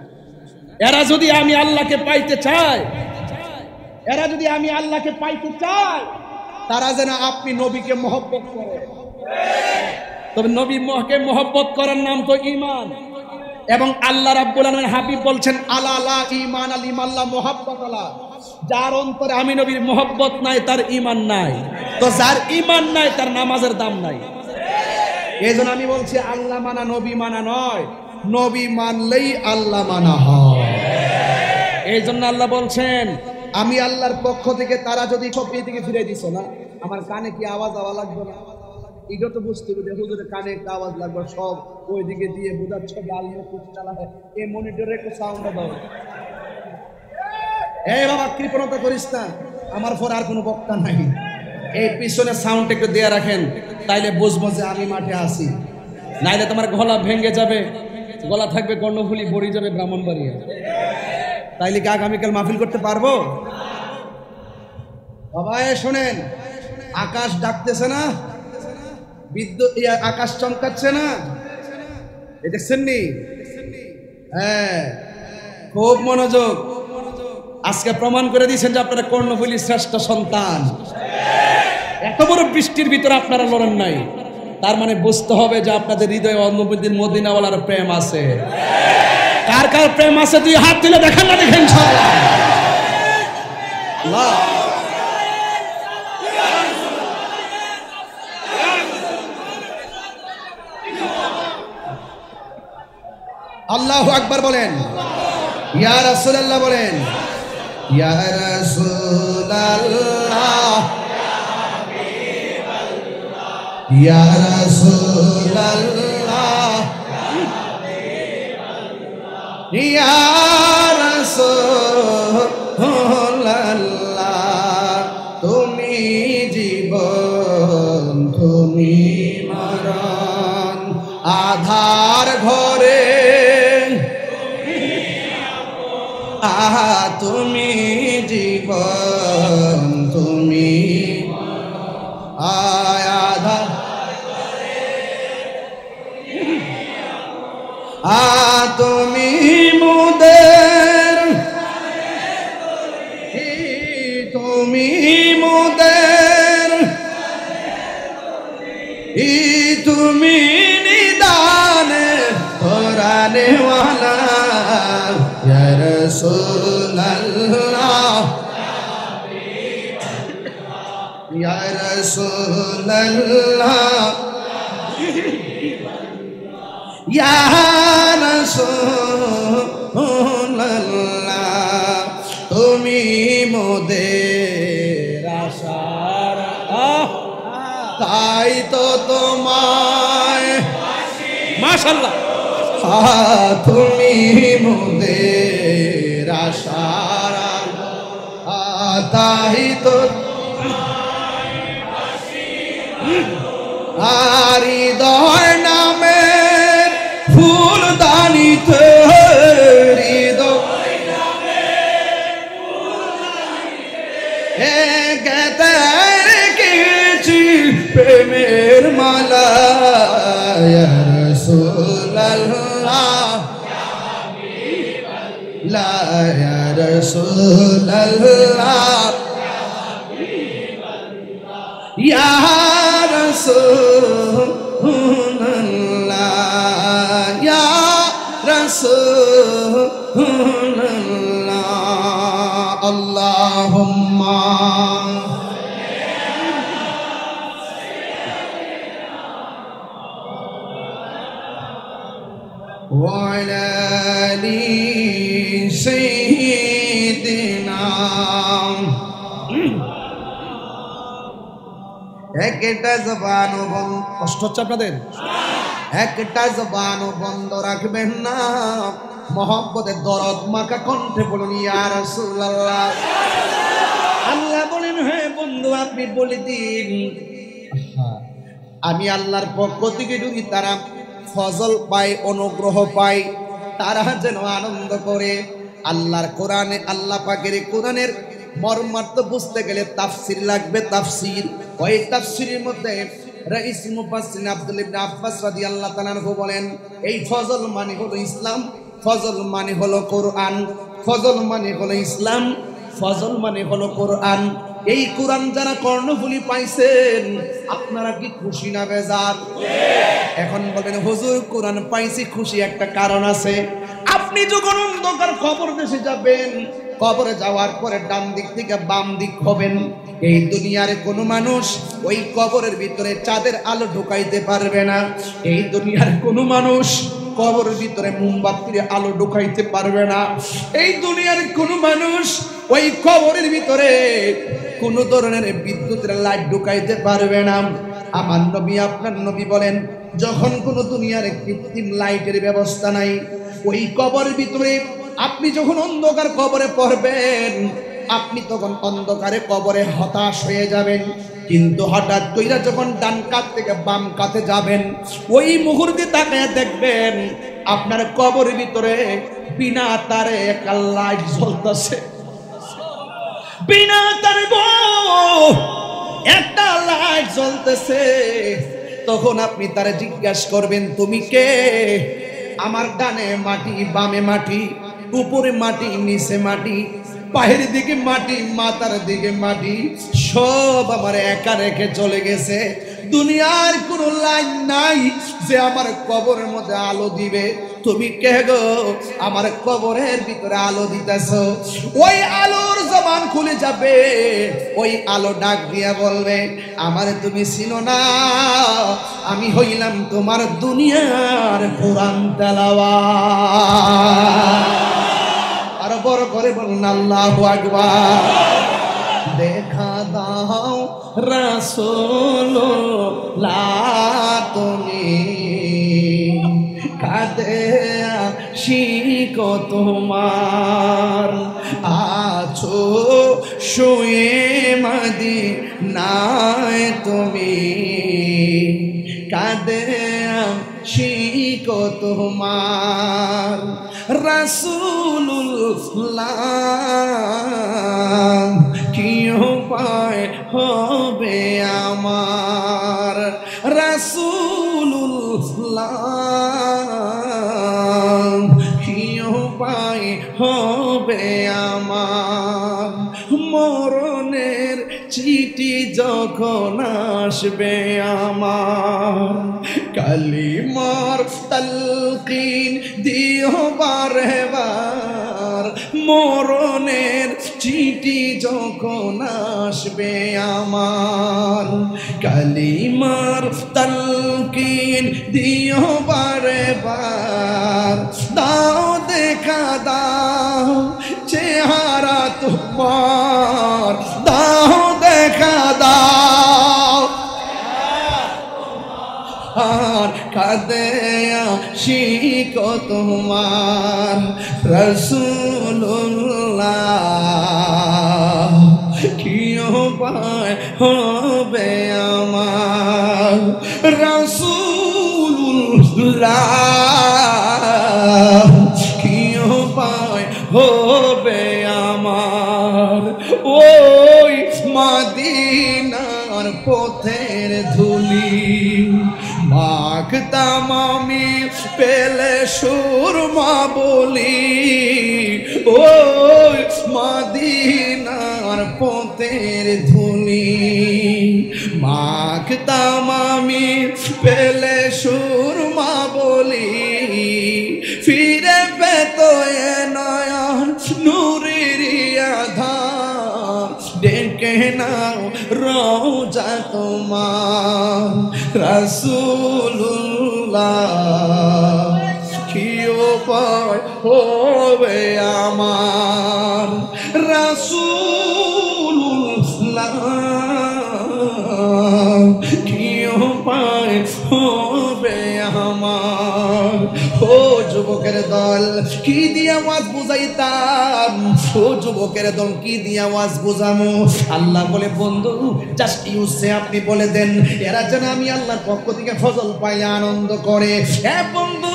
A: এরা যদি আমি আল্লাহকে পাইতে চাই, এরা যদি আমি আল্লাহকে পাইতে চাই, তারা যেন আপনি নবীকে মহব্বত করে। তবে নবীকে মহব্বত করার নাম তো ঈমান। এবং আল্লাহ রাব্বুল আলামিন হাবিব বলছেন, আলা লা ঈমান আল ইমাল্লাহ মুহাব্বত আলা, যার অন্তরে আমি নবীর মহব্বত নাই তার ঈমান নাই। তো যার ঈমান নাই তার নামাজের দাম নাই। এইজন্য আমি বলছি আল্লাহ মানা নবী মানা নয়, নবী মানলেই আল্লাহ মানা হয়। এই জন্য আল্লাহ বলছেন, আমি আল্লাহর পক্ষ থেকে তারা যদি সব দিকে ফিরে দিছ না, আমার কানে কি আওয়াজ লাগবে না? এটা তো বুঝতে হবে, হুজুরের কানে একটা আওয়াজ লাগবে, সব ওই দিকে দিয়ে বোঝাচ্ছে ডাল মুখ চালা হয়, এই মনিটরে একটু সাউন্ড দাও। এই বাবা কৃপণতা করিস না, আমার পর আর কোনো বক্তা নাই, এই পিছনে সাউন্ড একটু দিয়ে রাখেন, তাইলে বুঝবো যে আমি মাঠে আছি। নাইলে তোমার গলা ভেঙে যাবে, গলা থাকবে কর্ণফুলি, বড়ি যাবে ব্রাহ্মণবাড়িয়া। তাইলে কি আগামীকাল মাহফিল করতে পারবো? বাবা শোনেন, আকাশ ডাকতেছে না, বিদ্যুৎ আকাশ চমকাচ্ছে না, এই দেখছেন নি? হ্যাঁ, খুব মনোযোগ। আজকে প্রমাণ করে দিয়েছেন যে আপনারা কর্ণফুলির শ্রেষ্ঠ সন্তান। এত বড় বৃষ্টির ভিতরে আপনারা লড়েন নাই, তার মানে বুঝতে হবে যে আপনাদের হৃদয়ে নবীর মদিনাওয়ালার প্রেম আছে। কার কার প্রেম আছে তুই হাত তুলে দেখেন না, দেখেন ইনশাআল্লাহ। আল্লাহু আকবার বলেন, ইয়া রাসূলুল্লাহ বলেন, ইয়া রাসূলুল্লাহ, ইয়া রাসূলুল্লাহ, ইয়া রাসূলুল্লাহ, তুমি জীবন তুমি মরণ, আধার ঘরে তুমি জীবন তুমি আধার, তুমি মুদের, তুমি মুদের, তুমি নিদানে কোরআনে ওয়ালা, ইয়া রাসূলুল্লাহ, ইয়া রাসূলুল্লাহ, ইয়া রাসূলুল্লাহ, তুমি মোদের আশার, তাই তো তোমায় মাশাআল্লাহ, তুমি মোদের আশার, তাই তো হৃদয় নামের ফুল দানিতে, হৃদয় গেতে রেখেছি প্রেমের মালা, ইয়া রাসূলুল্লাহ, ইয়া রাসূলুল্লাহ, ইয়া রাসূলুল্লাহ, ইয়া রাসূলুল্লাহ। আল্লাহুম্মা ওয়া আলা আলি সাইয়্যিদিনা। একটা জবান কষ্ট হচ্ছে আপনাদের, একটা জবান বন্ধ রাখবেন না, মহব্বতের দরদ মাখা কণ্ঠে বলুন, ইয়া রাসূলুল্লাহ। আল্লাহ বলেন, হ্যাঁ বন্ধু আপনি বলে দিন, আমি আল্লাহর পক্ষ থেকে যদি তারা ফজল পায়, অনুগ্রহ পায়, তারা যেন আনন্দ করে আল্লাহর কোরআনে, আল্লাহ পাকের কোরআনের মর্মার্থ বুঝতে গেলে তাফসীর লাগবে, তাফসীর। ওই তাফসীরের মধ্যে রাইস মুফাসসির আব্দুল্লাহ ইবনে আব্বাস রাদিয়াল্লাহু তাআলা আনহু বলেন, এই ফজল মানে হলো ইসলাম, ফজল মানে হলো কোরআন, ফজল মানে হলো ইসলাম, ফজল মানে হলো কোরআন। এই কোরআন যারা কর্ণফুলি পাইছেন আপনারা কি খুশি না বেজার? এখন বলেন হুজুর কোরআন পাইছি খুশি, একটা কারণ আছে। আপনি যখন অন্ধকার কবর দেশে যাবেন, কবরে যাওয়ার পরে ডান দিক থেকে বাম দিক হবেন, এই দুনিয়ার কোনো মানুষ ওই কবরের ভিতরে চাঁদের আলো ঢুকাইতে পারবে না। এই দুনিয়ার কোনো মানুষ কবরের ভিতরে মোমবাতির আলো ঢুকাইতে পারবে না। এই দুনিয়ার কোনো মানুষ ওই কবরের ভিতরে কোনো ধরনের বিদ্যুতের লাইট ঢুকাইতে পারবে না। আমার নবী, আপনার নবী বলেন, যখন কোনো দুনিয়ার কৃত্রিম লাইটের ব্যবস্থা নাই, ওই কবরের ভিতরে আপনি যখন অন্ধকার কবরে পড়বেন, আপনি তখন অন্ধকারে কবরে হতাশ হয়ে যাবেন। কিন্তু হঠাৎ কইরা যখন ডান কাত থেকে বাম কাতে যাবেন, ওই মুহূর্তে তাকায় দেখবেন আপনার কবরের ভিতরে বিনা তারে একটা লাইট জ্বলতেছে, বিনা তারে একটা লাইট জ্বলতেছে। তখন আপনি তারে জিজ্ঞাসা করবেন, তুমি কে? আমার ডানে মাটি, বামে মাটি, উপরে মাটি, নিচে মাটি, পায়ের দিকে মাটি, মাথার দিকে মাটি, সব আমার একা রেখে চলে গেছে। দুনিয়ার কোনো লাইন নাই যে আমার কবরের মধ্যে আলো দিবে। তুমি কে গো? আমার কবরের ভিতরে আলো দিতেছো। ওই আলোর জবান খুলে যাবে, ওই আলো ডাক দিয়া বলবে, আমারে তুমি চিনো না, আমি হইলাম তোমার দুনিয়ার কোরআন তেলাওয়াত। আর বড় করে বলুন আল্লাহু আকবার। দেখা দাও রাসূলুল্লাহ তুমি, কাঁদে আশিক তোমার, আছো শুয়ে মদিনায় তুমি, কাঁদে আশিক তোমার। রাসূলুল্লাহ কি উপায় হবে আমার, রাসূলুল্লাহ কি উপায় হবে আমার। মরণের চিঠি যখন আসবে আমার, কালিমার তালকিন দিও বারে বার। মরণের চিঠি যখন আসবে আমার, কালিমার তালকিন দিও বারে বার। দাও দেখা দাও চেহারা তোমার, দাও দেখা দাও, আর কাঁদে আশিক তোমার। রাসূলুল্লাহ কি উপায় হবে আমার, রাসূলুল্লাহ কি উপায় হবে আমার। ওই মদিনার পথের ধুলি মাখতাম আমি, পেলে সুরমা বলি। ওই মদিনার পথের ধুলি মাখতাম আমি, পেলে সুরমা বলি। ফিরে পেত এ নয়ন নূরের আধার, ডেকে নাও রওজা তোমার। রাসূলুল্লাহ কি উপায় হবে আমার, রাসূলুল্লাহ কি উপায় হবে আমার। ও যুবকের দল কি দিয়া ওয়াজ বুঝাইতাম, ও যুবকের দল কি দিয়া ওয়াজ বুঝামু? আল্লাহ বলে বন্ধু জাস্ট ইউসে আপনি বলে দেন এরা যেন আমি আল্লাহর পক্ষ থেকে ফজল পাইলে আনন্দ করে। হ্যাঁ বন্ধু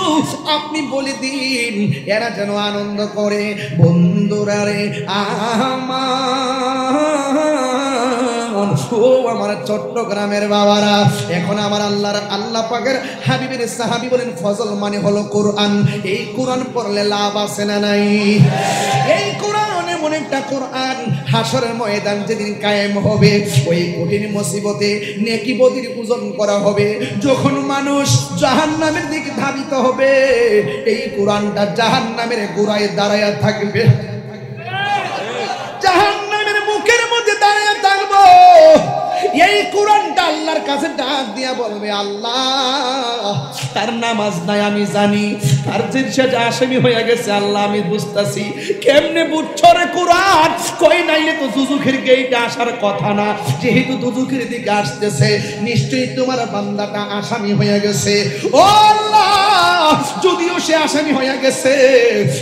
A: আপনি বলে দিন এরা যেন আনন্দ করে। বন্ধুরা রে ও আমার চট্টগ্রামের বাবারা, এখন আমার আল্লাহ পাকের হাবিবের সাহাবী বলেন ফজল মানে হলো কোরআন। এই কোরআন পড়লে লাভ আছে না নাই? এই কোরআন এমন একটা কোরআন হাসরের ময়দান যেদিন কায়েম হবে ওই কঠিন মুসিবতে নেকি বদির ওজন করা হবে। যখন মানুষ জাহান্নামের দিকে ধাবিত হবে এই কোরআনটা জাহান্নামের গোড়ায় দাঁড়ায়া থাকবে, জাহান্নামের মুখের মধ্যে দাঁড়ায়া থাকবো। এই কোরআনটা আল্লাহর কাছে ডাক দিয়া বলবে আল্লাহ তার নামাজ নাই আমি জানি, তার যে আসামি হয়ে গেছে আল্লাহ আমি বুঝতাছি। কেমনে বুঝছো রে কোরআন? কই নাইলে তো দুজুখের গেইটে আসার কথা না, যেহেতু দুজুখের দিকে আসতেছে নিশ্চয়ই তোমার বান্দাটা আসামি হয়ে গেছে। ও আল্লাহ যদিও সে আসামি হয়ে গেছে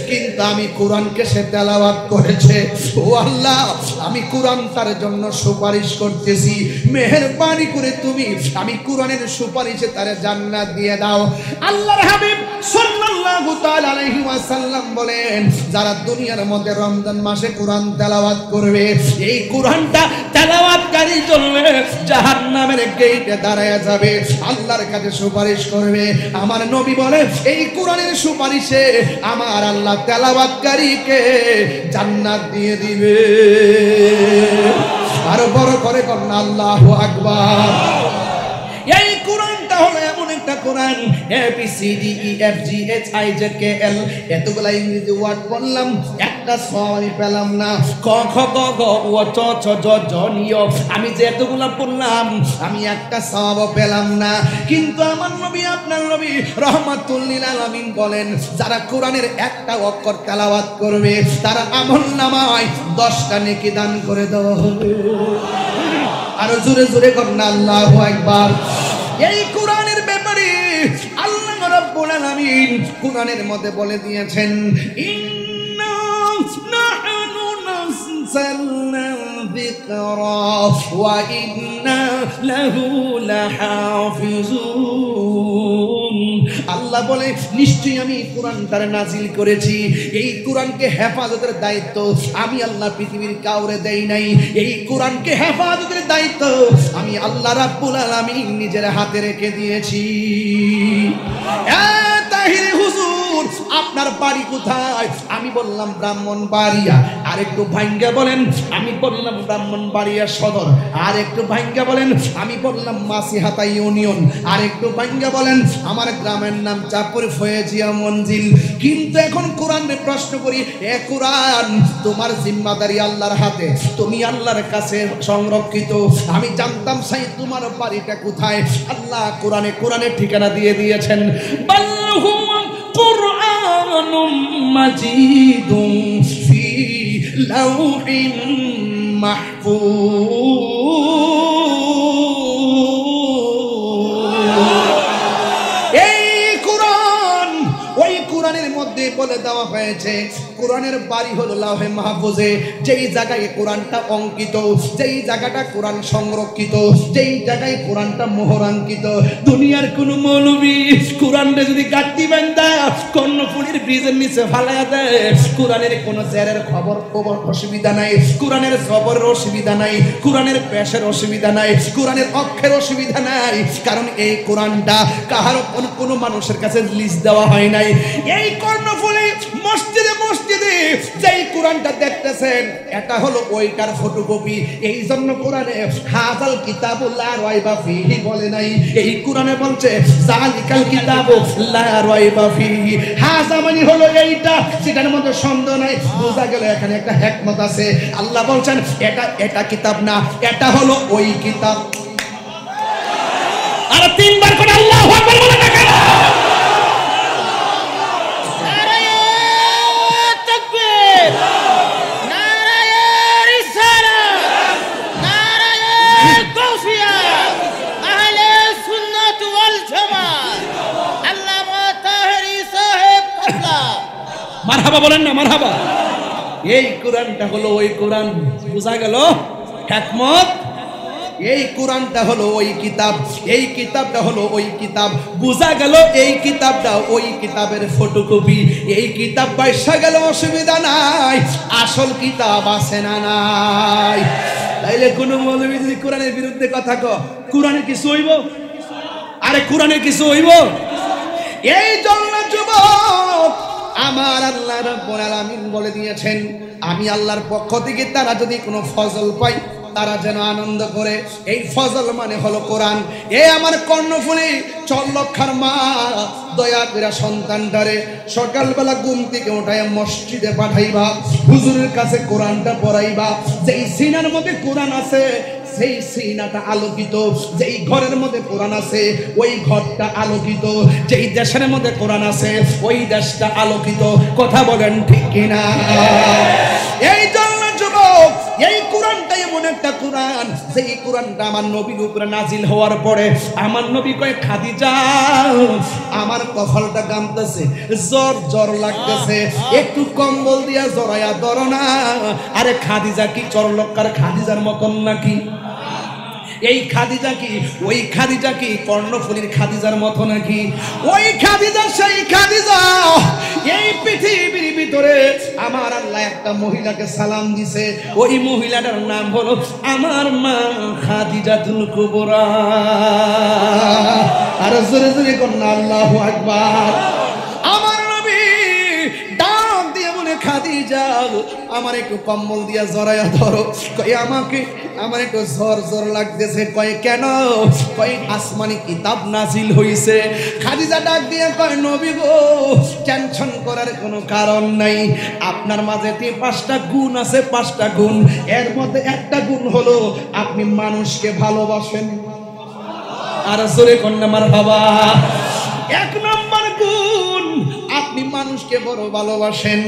A: কিন্তু আমি কোরআনকে সে তেলাওয়াত করেছে। ও আল্লাহ আমি কোরআন তার জন্য সুপারিশ করতেছি, মেহেরবানি করে তুমি আমি কোরআনের সুপারিশে তার জান্নাত দিয়ে দাও। আল্লাহর হাবিব সাল্লাল্লাহু তাআলা আলাইহি ওয়াসাল্লাম বলেন যারা দুনিয়ার মধ্যে রমজান মাসে কোরআন তেলাওয়াত করবে এই কোরআনটা তেলাওয়াতকারী জন্য জাহান্নামের গেটে দাঁড়ায়া যাবে, আল্লাহর কাছে সুপারিশ করবে। আমার নবী বলে এই কোরআনের সুপারিশে আমার আল্লাহ তেলাওয়াতকারীকে জান্নাত দিয়ে দিবে। আরো বড় করে করেন আল্লাহু আকবার। এই কোরআনটা হলো এমন একটা কোরআন ABCDEFGHIJKL এতগুলা ইংরেজি ওয়ার্ড বললাম একটা সওয়ালই পেলাম না। ক খ গ ঘ ও চ ছ জ ঝ ঞ আমি যে এতগুলা পড়লাম আমি একটা সওয়াবও পেলাম না। কিন্তু আমার নবী আপনার নবী রাহমাতুল লিল আলামিন বলেন যারা কোরআনের একটা অক্ষর তেলাওয়াত করবে তার আমলনামায় 10টা নেকি দান করে দেওয়া হবে। আরো জোরে জোরে করেন আল্লাহু আকবার। এই কোরআনের ব্যাপারে আল্লাহ রাব্বুল আলামিন কোরআনের মধ্যে বলে দিয়েছেন ইন্না নাহনু নাযালনা যিকরা ওয়া ইন্না লাহু লাহাফিজুন। আল্লাহ বলে নিশ্চয়ই আমি কোরআনটারে নাজিল করেছি, এই কোরআনকে হেফাজতের দায়িত্ব আমি আল্লাহ পৃথিবীর কাউরে দেই নাই। এই কোরআনকে হেফাজতের দায়িত্ব আমি আল্লাহ রাব্বুল আলামিন নিজের হাতে রেখে দিয়েছি। তাহির হুজুর আপনার বাড়ি কোথায়? আমি বললাম ব্রাহ্মণবাড়িয়া। আর একটু ভাঙ্গা বলেন আমি বললাম ব্রাহ্মণবাড়িয়া সদর। আর একটু ভাঙ্গা বলেন আমি বললাম মাসিহাতা ইউনিয়ন। আর একটু ভাঙ্গা বলেন আমার গ্রামের নাম চাপুর ফয়েজিয়া মঞ্জিল। কিন্তু এখন কোরআনের প্রশ্ন করি এ কোরআন তোমার জিম্মাদারি আল্লাহর হাতে, তুমি আল্লাহর কাছে সংরক্ষিত। আমি জানতাম সাই তোমার বাড়িটা কোথায়। আল্লাহ কোরআনের ঠিকানা দিয়ে দিয়েছেন বাল হুয়া কুরআনুম মাজিদুম ফি লাউহিন মাহফুজ। এই কোরআন ওই কোরআনের মধ্যে বলে দেওয়া হয়েছে কোরআনের বাড়ি হলো লাউহে মাহফুজে। যেই জায়গায় কোরআনটা অঙ্কিত, যেই জায়গাটা কোরআন সংরক্ষিত, যেই জায়গায় কোরআনটা মোহরাঙ্কিত। দুনিয়ার কোন মৌলবী কোরআনটা যদি গাঁটটি বান্ধা কর্ণফুলীর ব্রিজের নিচে ফালাইয়া দেয় কোরআনের কোন জেরের খবর অসুবিধা নাই, কোরআনের জবরের অসুবিধা নাই, কোরআনের পেশের অসুবিধা নাই, কোরআনের অক্ষরের অসুবিধা নাই। কারণ এই কোরআনটা কাহার কোনো মানুষের কাছে লিস্ট দেওয়া হয় নাই। এই কর্ণফুলী মসজিদে মসজিদে যেই কোরআনটা দেখতেছেন এটা হলো ওইটার ফটোকপি। এই জন্য কোরআনে হাযাল কিতাবুল্লাহ রাইবা ফিহি বলে নাই, এই কোরআনে বলছে যালিকাল কিতাবু লা রাইবা ফিহি। হাযা মানে হলো এইটা যেটার মধ্যে সন্দেহ নাই। বোঝা গেল এখানে একটা হিকমত আছে। আল্লাহ বলছেন এটা কিতাব না, এটা হলো ওই কিতাব। আর তিনবার করে আল্লাহু আকবার বলে দেখেন।
C: আহলে সুন্নাত ওয়াল জামাত আল্লামা তাহের
A: মারহাবা বলেন না, মারহাবা। এই কোরআনটা হলো ওই কোরআন, বোঝা গেল? হিকমত। এই কোরআনটা হলো ওই কিতাব, এই কিতাবটা হলো ওই কিতাব, বোঝা গেল? এই কিতাবটা ওই কিতাবের ফটোকপি। এই কিতাব বাইসা গেল, অসুবিধা নাই, আসল কিতাব আছে না নাই? তাইলে কোন মৌলবী যদি কোরআনের বিরুদ্ধে কথা কয়, কোরআনের কিছু হইব? আরে কোরআনের কিছু হইব? এই জন্য যুবক, আমার আল্লাহ রাব্বুল আলামিন বলে দিয়েছেন, আমি আল্লাহর পক্ষ থেকে তারা যদি কোনো ফজল পায় তারা যেন আনন্দ করে। এই ফজল মানে হলো কোরআন। এ আমার কর্ণফুলী চল্লক্ষার মা, দয়া করে সন্তানটারে সকালবেলা ঘুম থেকে উঠায় মসজিদে পাঠাইবা, হুজুরের কাছে কোরআনটা পড়াইবা। যেই সিনার মধ্যে কোরআন আছে সেই সিনাটা আলোকিত, যেই ঘরের মধ্যে কোরআন আছে ওই ঘরটা আলোকিত, যেই দেশের মধ্যে কোরআন আছে ওই দেশটা আলোকিত। কথা বলেন ঠিক কিনা? এই জন্য যুবক, এই কোরআনটা এমন একটা কোরআন, সেই কোরআনটা আমার নবীর উপরে নাজিল হওয়ার পরে আমার নবী কয়, খাদিজা আমার কপালটা গামতেছে, জ্বর জ্বর লাগতেছে, একটু কম্বল দিয়া জড়াইয়া ধরো না। আরে খাদিজা কি চরলক্কার খাদিজার মতন নাকি? এই খাদিজা কি ওই খাদিজা কি কর্ণফুলীর খাদিজার মতো নাকি? ওই খাদিজা সেই খাদিজা। এই পৃথিবীর ভিতরে আমার আল্লাহ একটা মহিলাকে সালাম দিছে, ওই মহিলাটার নাম হলো আমার মা খাদিজাতুল কুবরা। আর জোরে জোরে কন্যা আল্লাহু আকবার। আমার নবী ডাক দিয়ে বলে, খাদিজা আমার একটু কম্বল দিয়া জড়াইয়া ধরো। কই আমাকে আমার একটু জ্বর জ্বর লাগতেছে। কয় কেন? কয় আসমানি কিতাব নাজিল হইছে। খাদিজা ডাক দিয়ে কয়, নবী গো টেনশন করার কোনো কারণ নাই, আপনার মাঝে 5টা গুণ আছে, 5টা গুণ। এর মধ্যে একটা গুণ হলো আপনি মানুষকে ভালোবাসেন। আর জোরে কন্যা মারহাবা। 1 নম্বর গুণ, আপনি মানুষকে বড় ভালোবাসেন।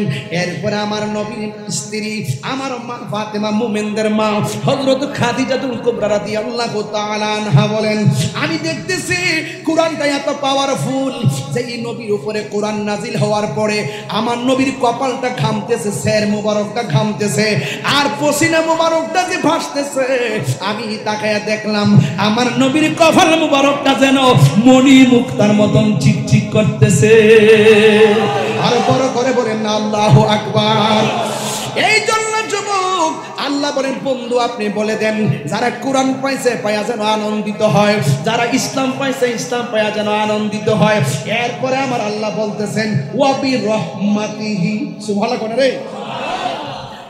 A: এরপরে আমার নবীর স্ত্রী আমার মা ফাতেমা মুমিনদের মা হযরত খাদিজাতুল কুবরা রাদিয়াল্লাহু তাআলা আনহা বলেন, আমি দেখতেছি কোরআনটা এত পাওয়ারফুল, যেই নবীর উপরে কোরআন নাজিল হওয়ার পরে আমার নবীর কপালটা ঘামতেছে, সের মুবারকটা ঘামতেছে, আর পসিনা মুবারকটা যে ভাসতেছে। আমি তাকায়া দেখলাম আমার নবীর কপাল মুবারকটা যেন মণি মুক্তার মতন চিকচিক করতেছে। আর বড় করে বলেন না আল্লাহু আকবার। এই জন্য যুবক আল্লাহ বলেন, বন্ধু আপনি বলে দেন, যারা কোরআন পাইছে পায়া যেন আনন্দিত হয়, যারা ইসলাম পাইছে ইসলাম পায়া যেন আনন্দিত হয়। এরপরে আমার আল্লাহ বলতেছেন, ওয়া বি রহমাতিহি, সুবহানাল্লাহ কোন রে,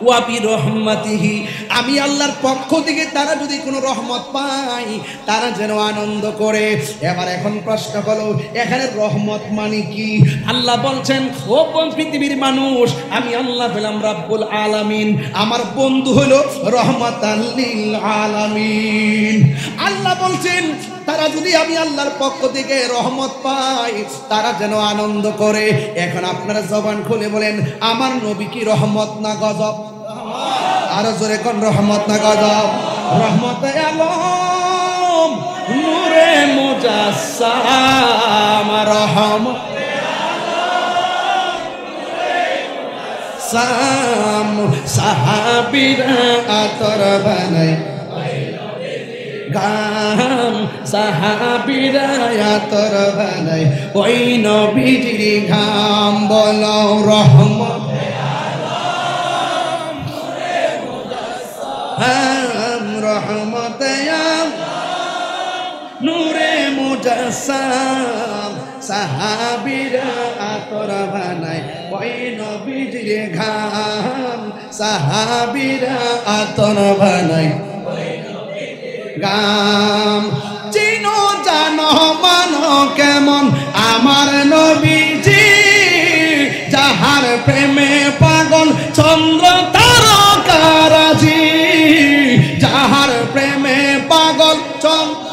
A: ওয়া বি রহমাতিহি, আমি আল্লাহর পক্ষ থেকে তারা যদি কোনো রহমত পায় তারা যেন আনন্দ করে। এবার এখন প্রশ্ন হলো, এখানে রহমত মানে কি? আল্লাহ বলছেন, ও পৃথিবীর মানুষ, আমি আল্লাহ পেলাম রাব্বুল আলামিন, আমার বন্ধু হলো রহমাতাল লিল আলামিন। আল্লাহ বলছেন তারা যদি আমি আল্লাহর পক্ষ থেকে রহমত পায় তারা যেন আনন্দ করে। এখন আপনারা জবান খুলে বলেন, আমার নবী কি রহমত না গজব? আরো জোরে কোন রহমত না গজব? রহমতে আলম নূরে মুজাসসাম, রহমতে আলম নূরে মুজাসসাম, সাহাবীরা আতর বানায় গাম, সাহাবীরা আতর বানায় ওই নবীজির ঘাম। বলো রহমতে আলম নূরে মুজাসসাম, রহমতে আলম নূরে মুজাসসাম, সাহাবীরা আতর বানায় ওই নবীজির ঘাম, সাহাবীরা আতর বানায় গাম। চিনো জানো মানো কেমন আমার নবীজি, যাহার প্রেমে পাগল চন্দ্র তারকারাজি, যাহার প্রেমে পাগল চন্দ্র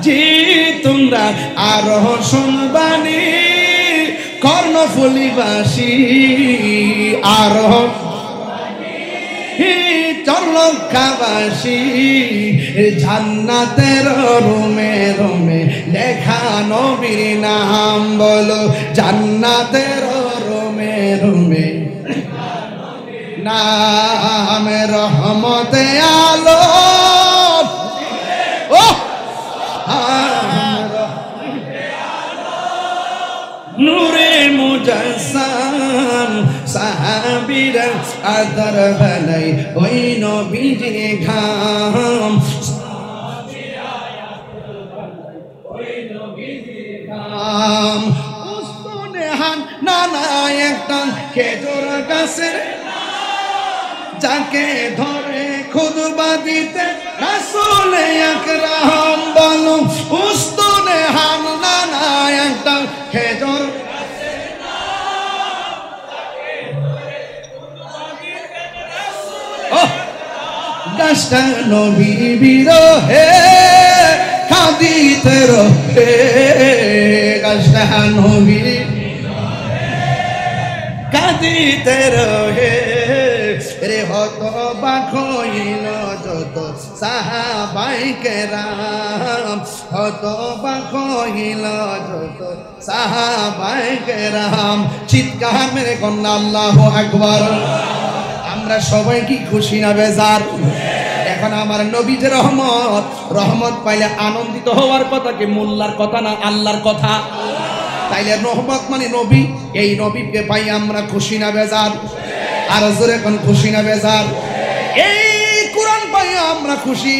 A: জি। তোমরা আরো শুনবানি কর্ণফুলীবাসী, আরো চরলক্কাবাসী, জান্নাতের রুমে রুমে লেখা নবীর নাম। বলো জান্নাতের নাম রহমতে আলম ও নূরে মুজাসসাম সাহাবীরা আদর বানাই ওই নবীজির ঘাম উস্তনেহান নানা একটা খেজুর গাছের যাকে ধরে খুতবা দিতে রাসূল আকরাম বলো উস্তনেহান নানা একটা খেজুর গাছটা নবী বিরহে কাঁদিতে রহে গাছটা নবী কাঁদিতে রহে রে হত বাখইল যত সাহাবাই কেরাম হত বাখইল যত সাহাবাই কেরাম চিৎকার মেরে কন্যা আল্লাহু আকবার। আমরা সবাই কি খুশি না বেজার? এখন আমার নবীর রহমত রহমত পাইলে আনন্দিত হওয়ার কথা কি মোল্লার কথা না আল্লাহর কথা? তাইলে রহমত মানে নবী, এই নবীকে পাই আমরা খুশি না বেজার? আর জোরে কোন খুশি না বেজার? এই কোরআন পাই আমরা খুশি,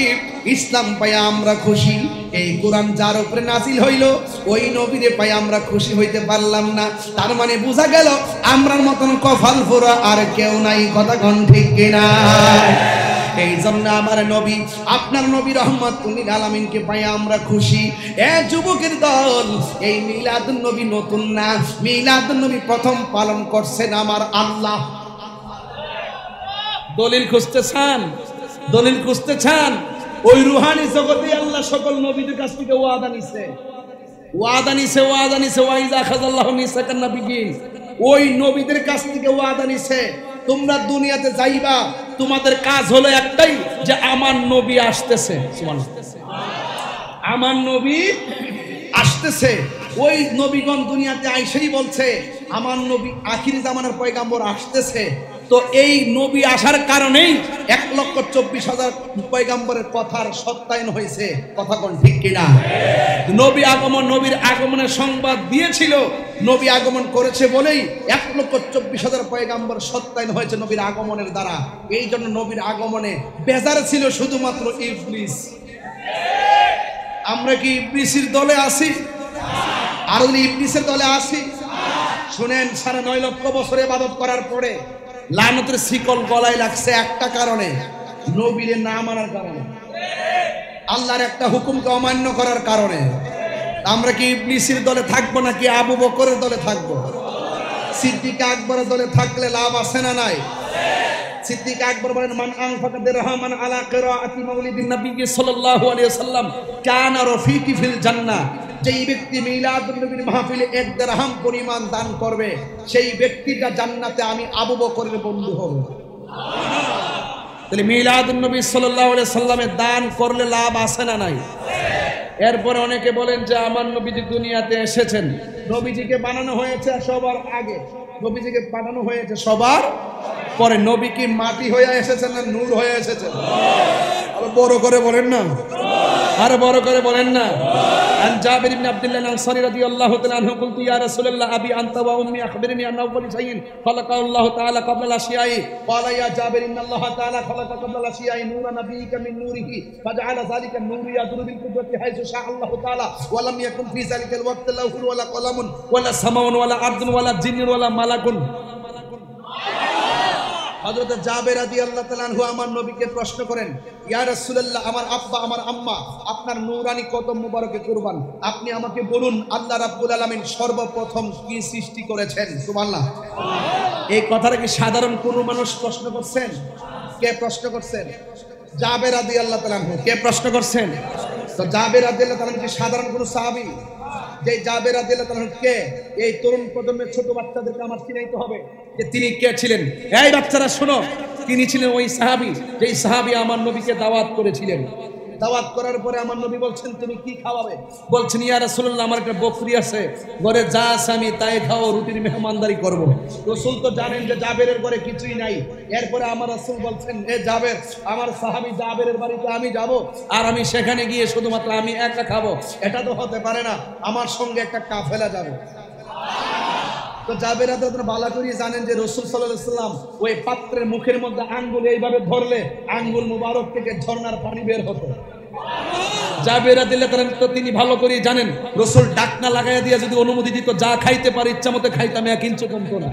A: ইসলাম পাই আমরা খুশি। এই কোরআন যার উপরে নাজিল হইল ওই নবীরে পাই আমরা খুশি হইতে পারলাম না, তার মানে বোঝা গেল আমরার মতন কপাল পোড়া আর কেউ নাই। কথা কোন ঠিক কিনা? এই জন্য আমার নবী আপনার নবী রহমাতুল লিল আলামিনকে পাই আমরা খুশি। এ যুবকের দল, এই মিলাদুন নবী নতুন না, মিলাদুন নবী প্রথম পালন করছেন আমার আল্লাহ। দলিল খুঁজতে চান? দলিল খুঁজতে চান? ওই রুহানি জগতে আল্লাহ সকল নবীদের কাছ থেকে ওয়াদা নিছে, ওয়াদা নিছে, ওয়াদা নিছে। ওয়াইজা খাযাল্লাহু মিসাকান নাবিয়্যিন, ওই নবীদের কাছ থেকে ওয়াদা নিছে তোমরা দুনিয়াতে যাইবা, তোমাদের কাজ হলো একটাই যে আমার নবী আসতেছে। আমার নবী আসতেছে। ওই নবীগণ দুনিয়াতে আইসেই বলছে আমার নবী আখির জামানার পয়গাম্বর আসতেছে। তো এই নবী আসার কারণেই 1,24,000 পয়গাম্বরের কথার সত্যায়ন হয়েছে। কথা কোন ঠিক কিনা? নবী আগমন, নবীর আগমনের সংবাদ দিয়েছিল, নবী আগমন করেছে বলেই 1,24,000 পয়গাম্বর সত্যায়ন হয়েছে নবীর আগমনের দ্বারা। এই জন্য নবীর আগমনে বেজার ছিল শুধুমাত্র ইবলিস। আমরা কি ইবলিসের দলে আছি? আর যদি ইবলিসের দলে আসি, শুনেন 9.5 লক্ষ বছর ইবাদত করার পরে লানতের শিকল গলায় লাগছে একটা কারণে, নবীর না মানার কারণে, আল্লাহর একটা হুকুমকে অমান্য করার কারণে। আমরা কি ইবলিসের দলে থাকবো নাকি আবু বকরের দলে থাকবো? সিদ্দিক আকবরের দলে থাকলে লাভ আছে না নাই? সিদ্দিক আকবর বলেন মান আনফাকা দিরহামান আলা কিরাআতি মাউলিদিন নবী সাল্লাল্লাহু আলাইহি ওয়াসাল্লাম কানা রফিকি ফিল জান্নাহ। যেই ব্যক্তি মিলাদুন নবীর মাহফিলে 1 দিরহাম পরিমাণ দান করবে সেই ব্যক্তিটা জান্নাতে আমি আবু বকরের বন্ধু হব। তাহলে মিলাদুন নবী সাল্লাল্লাহু আলাইহি সাল্লামে দান করলে লাভ আছে না নাই? এরপরে অনেকে বলেন যে আমার নবীজি দুনিয়াতে এসেছেন, নবীজিকে বানানো হয়েছে সবার আগে, নবীজিকে পাঠানো হয়েছে সবার পরে। নবী কি মাটি হয়ে এসেছেন না নূর হয়ে এসেছেন? আরো বড় করে বলেন না, আরো বড় করে বলেন না। আন জাবির ইবনে আব্দুল্লাহ আল-আনসারী রাদিয়াল্লাহু তাআলা আনহু কুলতু ইয়া রাসূলুল্লাহ আবি আনতা ওয়া উম্মি আখবিরনি আন আউওয়ালি শাইইন খালাকাহু আল্লাহু তাআলা ক্বাবলা আল-আশিয়াই ক্বালা ইয়া জাবির ইন্নাল্লাহ তাআলা খালাকা ক্বাবলা আল-আশিয়াই নূরা নাবিয়্যিকা মিন নূরিহি ফাজআলা যালিকা নূর ইয়াদুরু বিল কুদরতি হাইসু শা আল্লাহু তাআলা ওয়া লাম ইয়াকুন ফি যালিকাল ওয়াক্তি লাহুন ওয়ালা কলামুন ওয়ালা সামাউন ওয়ালা আরদুন ওয়ালা জিন্নুন ওয়ালা মালাকুন। হযরত জাবের রাদিয়াল্লাহু তাআলা আনহু আমার নবীকে প্রশ্ন করেন, ইয়া রাসূলুল্লাহ আমার আব্বা আমার আম্মা আপনার নূরানি কদম মোবারকে কুরবান, আপনি আমাকে বলুন আল্লাহ রাব্বুল আলামিন সর্বপ্রথম কি সৃষ্টি করেছেন? সুবহানাল্লাহ। এই কথাটা কি সাধারণ কোনো মানুষ প্রশ্ন করছেন? কে প্রশ্ন করছেন? জাবের রাদিয়াল্লাহু তাআলা আনহু। কে প্রশ্ন করছেন? তো জাবের রাদিয়াল্লাহু তাআলা কি সাধারণ কোনো সাহাবী? যে জাবের রাদিয়াল্লাহু তাআলা কে? এই তরুণ প্রজন্মের ছোট বাচ্চাদেরকে আমার চিনাইতে হবে যে তিনি কে ছিলেন। এই বাচ্চারা শোনো, তিনি ছিলেন ওই সাহাবী যেই সাহাবী আমার নবীকে দাওয়াত করেছিলেন। দাওয়াত করার পরে আমার নবী বলছেন তুমি কি খাওয়াবে? বলছেন ইয়া রাসূলুল্লাহ আমার একটা বকরি আছে, ঘরে যা আছে আমি তাই খাও, রুটির মেহমানদারি করব। রাসূল তো জানেন যে জাবেরের ঘরে কিছুই নাই। এরপরে আমার রাসূল বলছেন এ জাবের, আমার সাহাবী জাবেরের বাড়িতে আমি যাব আর আমি সেখানে গিয়ে শুধুমাত্র আমি একা খাবো, এটা তো হতে পারে না, আমার সঙ্গে একটা কাফেলা যাবে। তো জাবের রাদিয়াল্লাহু ভালো করে জানেন যে রাসূল সাল্লাল্লাহু আলাইহি ওয়াসাল্লাম ওই পাত্রের মুখের মধ্যে আঙ্গুল এইভাবে ধরলে আঙ্গুল মুবারক থেকে ঝর্ণার পানি বের হতো। জাবের রাদিয়াল্লাহু তো তিনি ভালো করে জানেন রাসূল ডাকনা লাগাইয়া দিয়ে যদি অনুমতি দিত যা খাইতে পারে ইচ্ছা মতো খাইতাম, এক ইঞ্চি কমতো না।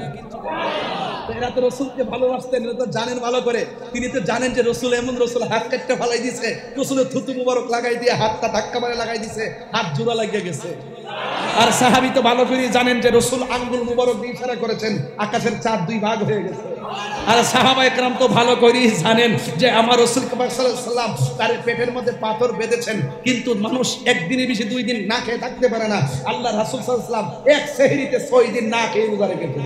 A: এরা তো রসুলকে ভালোবাসতেন, এরা তো জানেন ভালো করে। তিনি তো জানেন যে রসুল এমন, রসুল হাত কাটতে ফালাই দিছে, রসুলের থুতু মুবারক লাগাই দিয়ে হাতটা ধাক্কা মারে লাগাই দিছে, হাত জোড়া লাগিয়ে গেছে। আর সাহাবী তো ভালো করে জানেন যে রসুল আঙ্গুল মুবারক দিয়ে ইশারা করেছেন, আকাশের চাঁদ দুই ভাগ হয়ে গেছে। আর সাহাবা একরাম তো ভালো করেই জানেন যে আমার রাসূল সাল্লাল্লাহু আলাইহি ওয়াসাল্লাম তার পেটের মধ্যে পাথর বেঁধেছেন, কিন্তু মানুষ একদিনের বেশি 2 দিন না খেয়ে থাকতে পারে না। আল্লাহ রাসূল সাল্লাল্লাহু আলাইহি ওয়াসাল্লাম এক সেহরিতে 6 দিন না খেয়ে রোজা রেখেছেন।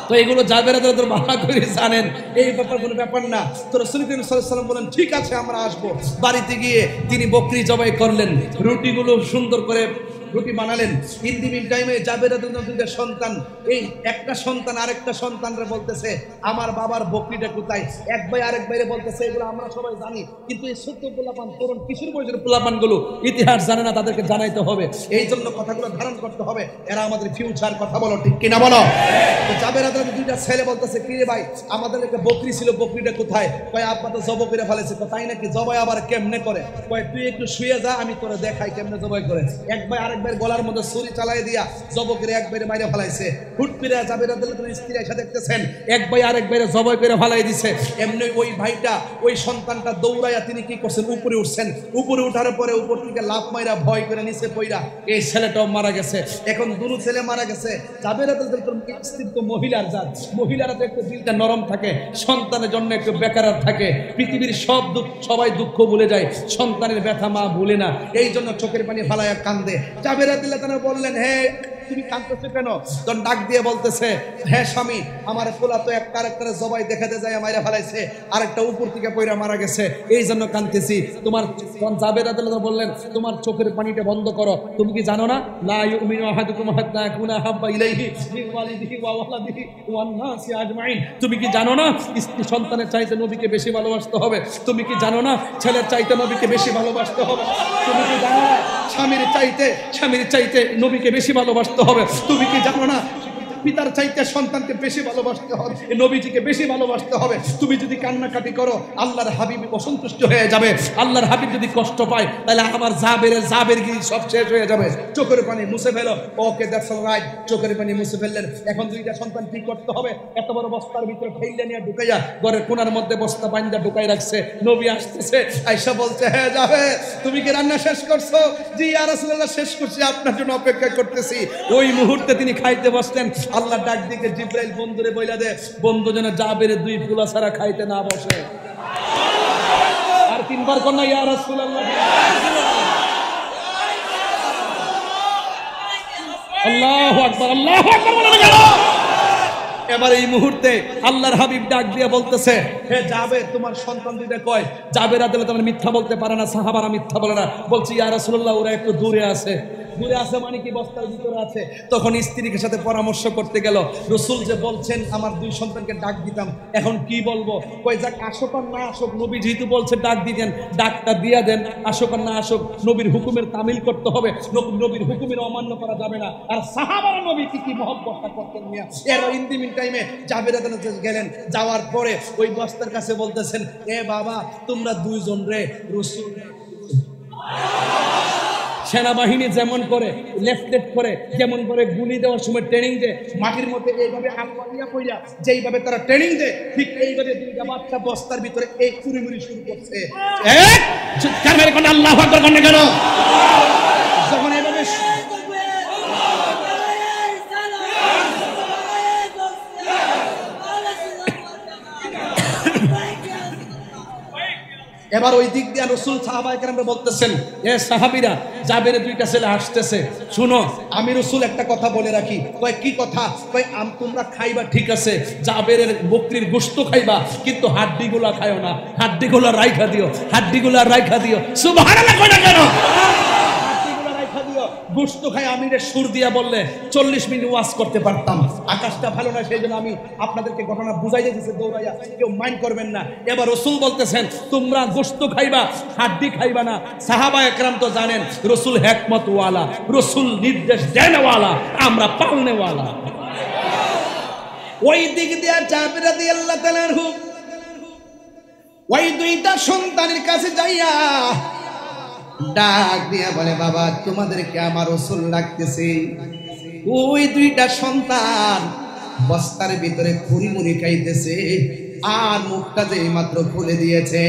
A: তো এগুলো জাবের রাদিয়াল্লাহু ভালো করে জানেন, এই ব্যাপার কোনো ব্যাপার না। তো রাসূল করিম সাল্লাল্লাহু আলাইহি ওয়াসাল্লাম বলেন ঠিক আছে আমরা আসবো। বাড়িতে গিয়ে তিনি বকরি জবাই করলেন, রুটিগুলো সুন্দর করে রুটি বানালেন। ইন দি মিন টাইমে জাবের রাদিয়াল্লাহু দুইটা সন্তান, এই একটা সন্তান আরেকটা সন্তানরে বলতেছে আমার বাবার বকরিটা কোথায়? এক ভাই আরেক ভাইরে বলতেছে এগুলো আমরা সবাই জানি, কিন্তু এই ছোট্ট পোলাপান তরুণ কিশোর বয়সের পোলাপানগুলো ইতিহাস জানে না, তাদেরকে জানাইতে হবে। এই জন্য কথাগুলো ধারণ করতে হবে, এরা আমাদের ফিউচার। কথা বলো ঠিক কিনা বলো? তো জাবের রাদিয়াল্লাহু দুইটা ছেলে বলতেছে কি রে ভাই আমাদের একটা বকরি ছিল, বকরিটা কোথায়? কয় আব্বা তো জবাই করে ফেলেছে। তাই নাকি? জবাই আবার কেমনে করে? কয় তুই একটু শুয়ে যা, আমি তোরে দেখাই কেমনে জবাই করে। এক ভাই আরেক ভাইয়ের গলার মধ্যে ছুরি চালাই দিয়া জবাই করে এক ভাইরে মাইরে ফেলাইছে। হুট করে জাবের রাদিয়াল্লাহু স্ত্রী এসে দেখতেছেন এক ভাই আরেক ভাইরে জবাই করে ফেলাই দিছে। এমনি ওই ভাইটা, ওই সন্তানটা দৌড়াইয়া তিনি কি করছেন উপরে উঠছেন। উপরে উঠার পরে উপর থেকে লাফ মাইরা ভয় করে নিচে পইরা এই ছেলেটাও মারা গেছে। এখন দুটো ছেলে মারা গেছে। জাবের রাদিয়াল্লাহু স্ত্রী তো মহিলার জাত, মহিলারা তো একটু দিলটা নরম থাকে, সন্তানের জন্য একটু বেকারার থাকে। পৃথিবীর সব দুঃখ সবাই দুঃখ ভুলে যায়, সন্তানের ব্যথা মা ভুলে না, এই জন্য চোখের পানি ফালাইয়া কান্দে। জাবের রাদিয়াল্লাহু তাআলা বললেন হে তুমি কাঁদতেছো কেন? তখন ডাক দিয়ে বলতেছে হ্যাঁ স্বামী আমার পোলা তো এক কারেক্টারে জবাই দেখাতে যায় মাইরা ফেলাইছে, আরেকটা উপর থেকে পয়রা মারা গেছে, এই জন্য কাঁদতেছি। তোমার জাবের রাদিয়াল্লাহু বললেন তোমার চোখের পানিটা বন্ধ করো। তুমি কি জানো না লা ইউমিনু আহাদুকুম হাত্তা ইয়াকুনা হাব্বা ইলাইহি মিন ওয়ালিদিহি ওয়া ওয়ালাদিহি ওয়ান নাসি আজমাইন। তুমি কি জানো না স্ত্রী সন্তানের চাইতে নবীকে বেশি ভালোবাসতে হবে? তুমি কি জানো না ছেলের চাইতে নবীকে বেশি ভালোবাসতে হবে? তুমি কি জানো না স্বামীর চাইতে নবীকে বেশি ভালোবাসতে হবে? তুমি কি জানো না পিতার চাইতে সন্তানকে বেশি ভালোবাসতে হবে, নবীজিকে বেশি ভালোবাসতে হবে? তুমি যদি কান্নাকাটি করো আল্লাহর হাবিব অসন্তুষ্ট হয়ে যাবে। আল্লাহর হাবিব যদি কষ্ট পায় তাহলে আমার জাবেরগিরি সব শেষ হয়ে যাবে। চোখের পানি মুছে ফেলো। ওকে দ্যাটস অলরাইট, চোখের পানি মুছে ফেললেন। এখন দুইটা সন্তান কি করতে হবে? এত বড় বস্তার ভিতরে ঠেইলে নিয়ে ঢুকাইয়া ঘরের কোনার মধ্যে বস্তা বাইন্দা ঢুকাই রাখছে। নবী আসতেছে, আয়েশা বলছে হ্যাঁ যাবে, তুমি কি রান্না শেষ করছো? জি ইয়া রাসূলুল্লাহ শেষ করছি, আপনার জন্য অপেক্ষা করতেছি। ওই মুহূর্তে তিনি খাইতে বসতেন। আল্লাহ ডাক দিকে জিবরাইল বন্ধুরে বইলা দে বন্ধু যেন জাবের 2 পোলা ছাড়া খাইতে না বসে। আর 3 বার কন্যা ইয়া রাসূলুল্লাহ, আল্লাহু আকবার, আল্লাহু আকবার বলে গেল। এবার এই মুহূর্তে আল্লাহর হাবিব ডাক দিয়ে বলতেছে হে জাবের তোমার সন্তান দুইটা কয়? জাবের রাদিয়াল্লাহু তাআলা মিথ্যা বলতে পারে না, সাহাবারা মিথ্যা বলে না। বলছি ইয়া রাসূলুল্লাহ ওরা একটু দূরে আছে। দূরে আছে মানে কি বস্তার ভিতরে আছে। তখন স্ত্রীর সাথে পরামর্শ করতে গেল। রাসূল যে বলছেন আমার 2 সন্তানকে ডাক দিতাম, এখন কি বলবো? কই যাক আসুক আর না আসুক, নবী যেহেতু বলছে ডাক দিতেন, ডাকটা দিয়া দেন। আসুক আর না আসুক নবীর হুকুমের তামিল করতে হবে, নবীর হুকুমের অমান্য করা যাবে না। আর সাহাবারা নবী কি মহব্বতটা করতেন মিয়া। এর ইন দি মিন টাইমে জাবের রাদিয়াল্লাহু গেলেন, যাওয়ার পরে ওই বস্তার কাছে বলতেছেন এ বাবা তোমরা 2 জন রে রাসূল সেনাবাহিনী যেমন করে লেফটেট করে, যেমন করে গুলি দেওয়ার সময় ট্রেনিং দেয়, মাটির মধ্যে এইভাবে আলমারিয়া কইরা যেইভাবে তারা ট্রেনিং দেয়, ঠিক এইভাবে 2টা বাচ্চা বস্তার ভিতরে এই কুড়িমুড়ি শুরু করছে। চিৎকার মেরে কোন আল্লাহু আকবার কোন কেন? যখন এইভাবে এবার ওই দিক দিয়ে রাসূল সাহাবায়ে কেরামরা বলতেছেন, এ সাহাবীরা, জাবেরের দুইটা ছেলে আসতেছে, শুনো আমি রাসূল একটা কথা বলে রাখি। কয় কি কথা? কয় তোমরা খাইবা ঠিক আছে, জাবেরের বকরির গোশত খাইবা, কিন্তু হাড্ডিগুলা খায়ো না, হাড্ডিগুলা রাইখা দিও, হাড্ডিগুলা রাইখা দিও। সুবহানাল্লাহ কয় না কেন? হাড্ডিগুলা রাইখা দিও। গোশত খাই আমিরের সুর দিয়া বললে 40 মিনিট ওয়াজ করতে পারতাম। আকাশটা ভালো না, সেই জন্য আমি আপনাদেরকে ঘটনা বুঝাই দিতেছি দৌড়াইয়া, কেউ মাইন্ড করবেন না। এবার রাসূল বলতেছেন তোমরা গোশত খাইবা, হাড্ডি খাইবা না। সাহাবায়ে কেরাম তো জানেন রাসূল হিকমত ওয়ালা, রাসূল নির্দেশ দেনওয়ালা, আমরা পালনেওয়ালা। ওই দিক দিয়ে জাবের রাদিয়াল্লাহু তাআলা আনহু ওই দুইটা সন্তানের কাছে যাইয়া ডাক দিয়া বলে, বাবা তোমাদেরকে আমার রাসূল ডাকতেছে। ওই দুইটা সন্তান বস্তার ভিতরে খুরিমুড়ি খাইতেছে, আর মুখটা যে মাত্র খুলে দিয়েছে,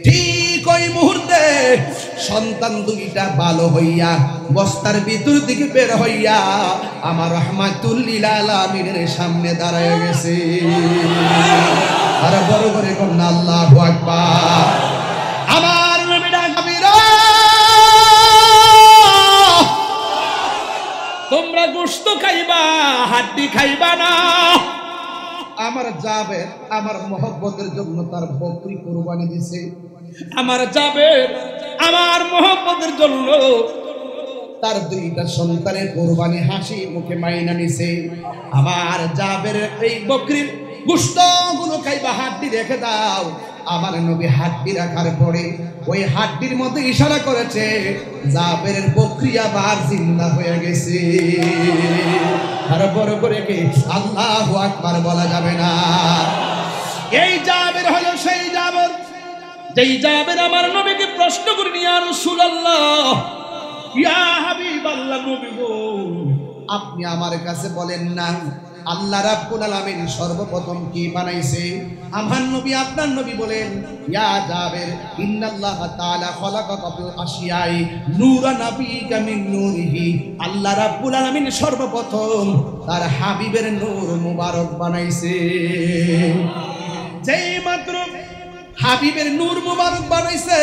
A: ঠিক ওই মুহূর্তে সন্তান দুইটা ভালো হইয়া বস্তার ভিতর দিকে বের হইয়া আমার রাহমাতুল লিল আলামিনের সামনে দাঁড়ায় গেছে। আর বড় করে কোন আল্লাহু আকবার। আমার নবী ডাকবিরা, তোমরা গোশত খাইবা, হাড্ডি খাইবা না। আমার জাবের আমার মহব্বতের জন্য তার বকরি কুরবানি দিছে। আমার জাবের আমার মহব্বতের জন্য তার দুইটা সন্তানের কুরবানি হাসি মুখে মাইনা নিছে। আমার জাবের এই বকরির গোশতগুলো খাইবা, হাড্ডি রেখে দাও। আমার নবী হাড্ডি রাখার পরে ওই হাড্ডির মধ্যে ইশারা করেছে, জাবেরের বকরি আবার জিন্দা হয়ে গেছে। আর বড় করে কি আল্লাহু আকবার বলা যাবে না? এই জাবের হলো সেই জাবের, যেই জাবের আমার নবীকে প্রশ্ন করে, ইয়া রাসূলুল্লাহ, ইয়া হাবিবাল্লাহ, নবী গো আপনি আমার কাছে বলেন না আল্লাহ রাব্বুল আলামিন সর্বপ্রথম কি বানাইছে? আমার নবী আপনার নবী বলেন, ইয়া জাবের, ইন্নাল্লাহ তাআলা খালাকা বিল আশিয়াই নূরা নাবিকা মিন নূরিহি। আল্লাহ রাব্বুল আলামিন সর্বপ্রথম তার হাবিবের নূর মুবারক বানাইছে। যেই মাত্র হাবিবের নূর মুবারক বানাইছে,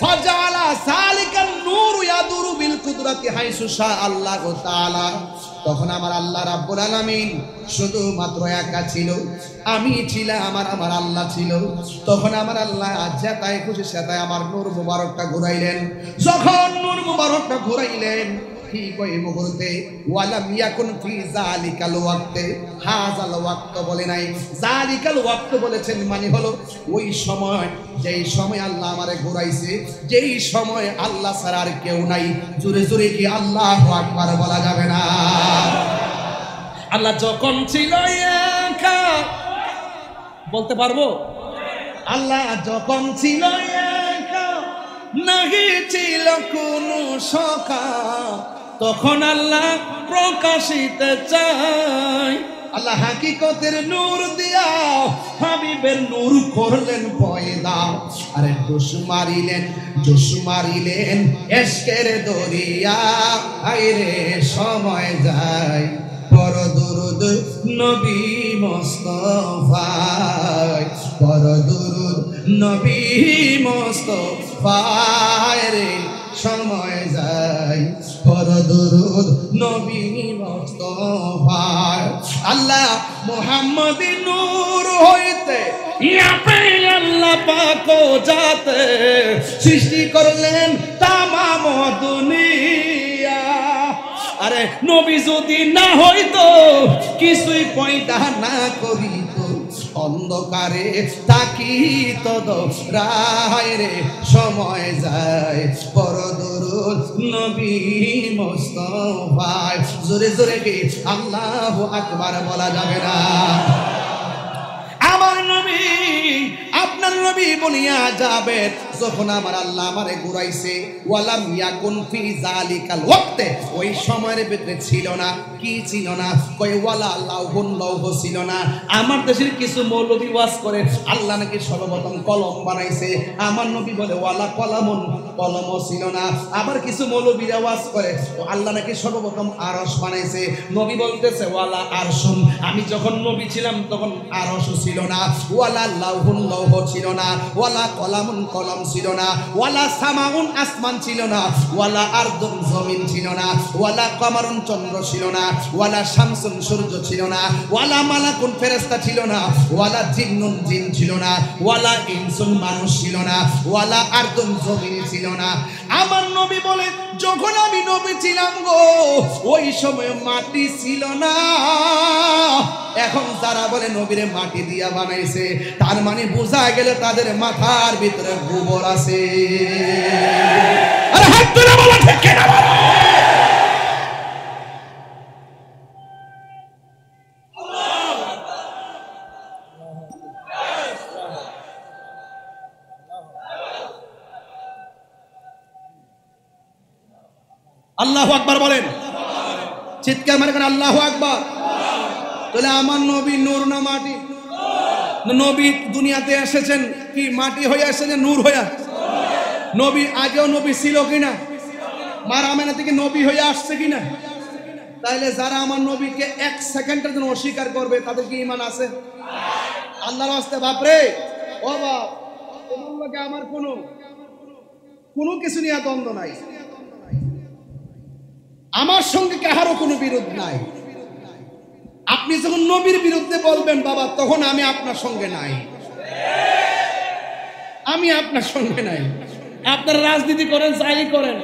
A: ফাজালা সালিকান নূর ইয়াদুরু বিল কুদরাতি হাইসু শা আল্লাহু তাআলা। তখন আমার আল্লাহ রাব্বুল আলামিন শুধুমাত্র একা ছিল, আমি ছিলাম, আমার আল্লাহ ছিল। তখন আমার আল্লাহ যেটাই খুশি সেটাই আমার নূর মুবারকটা ঘুরাইলেন। যখন নূর মুবারকটা ঘুরাইলেন, ঠিক ওই মুহূর্তে ওয়ালাম ইয়াকুন ফি যালিকাল ওয়াক্তে, হাযাল ওয়াক্ত বলে নাই, যালিকাল ওয়াক্ত বলেছেন, মানে হলো ওই সময়, যেই সময় আল্লাহ আমারে ঘুরাইছে, যেই সময় আল্লাহ ছাড়া আর কেউ নাই। জোরে জোরে কি আল্লাহু আকবার বলা যাবে না? আল্লাহ যখন ছিল একা, বলতে পারবো? আল্লাহ যখন ছিল একা, নাহি ছিল কোনো সখা, তখন আল্লাহ প্রকাশিতে চায়। আল্লাহ হাকিকতের নূর দিয়া হাবিবের নূর করলেন পয়দা। আরে জোশ মারিলেন এশকের দরিয়া, আইরে সময় যায় পর দুরুদ নবী মুস্তাফায়, পর দুরুদ নবী মুস্তাফায়, রে সময় যায় পর দুরুদ নবী মুস্তাফায়। আল্লাহ মুহাম্মদি নূর হইতে ইয়াপে আল্লাহ পাক জাতে সৃষ্টি করলেন তামাম দুনিয়া। আরে নবী যদি না হইতো, কিছুই পয়দা না করিত, অন্ধকারে তাকিত রায়, রে সময় যায় পর দুরুদ নবী মুস্তাফায়। জোরে জোরে কি আল্লাহু আকবার বলা যাবে না? আমার নবী আপনার নবী বলিয়া যাবে, যখন আমার আল্লাহ আমারে ঘুরাইছে, ওয়ালাম ইয়াকুন ফি যালিকাল ওয়াক্তে, ওই সময়ের ভিতরে ছিল না, কি ছিল না? কই ওয়ালা লাউহুন, লৌহ ছিল না। আমার দেশের কিছু মৌলবী ওয়াজ করে আল্লাহ নাকি সর্বপ্রথম কলম বানাইছে, আমার নবী বলে ওয়ালা কলামুন, কলমও ছিল না। আবার কিছু মৌলবীরা ওয়াজ করে আল্লাহ নাকি সর্বপ্রথম আরশ বানাইছে, নবী বলতেছে ওয়ালা আরশুন, আমি যখন নবী ছিলাম তখন আরশও ছিল না, ওয়ালা লাউহুন, লৌহ ছিল ছিল না, ওয়ালা কলামুন কলম ছিল না, ওয়ালা সামাউন আসমান ছিল না, ওয়ালা আরদুন জমিন ছিল না, ওয়ালা কমারুন চন্দ্র ছিল না, ওয়ালা শামসুন সূর্য ছিল না, ওয়ালা মালাকুন ফেরেশতা ছিল না, ওয়ালা জিন্নুন জিন ছিল না, ওয়ালা ইনসুন মানুষ ছিল না, ওয়ালা আরদুন জমিন ছিল না। আমার নবী বলে যখন আমি নবী ছিলাম গো ওই সময় মাটি ছিল না। এখন যারা বলে নবীরে মাটি দিয়া বানাইছে তার মানে বোঝা গেল তাদের মাথার ভিতরে গোবর আছে। আরে হাত তুলে বলো ঠিক কিনা বলো। আল্লাহু আকবার বলেন, চিৎকার মারে কেন আল্লাহু আকবার। তাহলে আমার নবী নূর না মাটি? নবী দুনিয়াতে এসেছেন কি মাটি হয়ে এসেছেন নূর হয়ে? নবী আগেও নবী ছিল কিনা? মা আমেনা থেকে নবী হয়ে আসছে কিনা? তাইলে যারা আমার নবীকে এক সেকেন্ডের জন্য অস্বীকার করবে তাদের কি ঈমান আছে? আল্লাহর রাস্তায় বাপরে ও বাপ, তোমার লোকে আমার কোনো কিছু নিয়ে দ্বন্দ্ব নাই, আমার সঙ্গে কাহারও কোনো বিরোধ নাই। আপনি যখন নবীর বিরুদ্ধে বলবেন বাবা তখন আমি আপনার সঙ্গে নাই, আমি আপনার সঙ্গে নাই। আপনারা রাজনীতি করেন যাই করেন,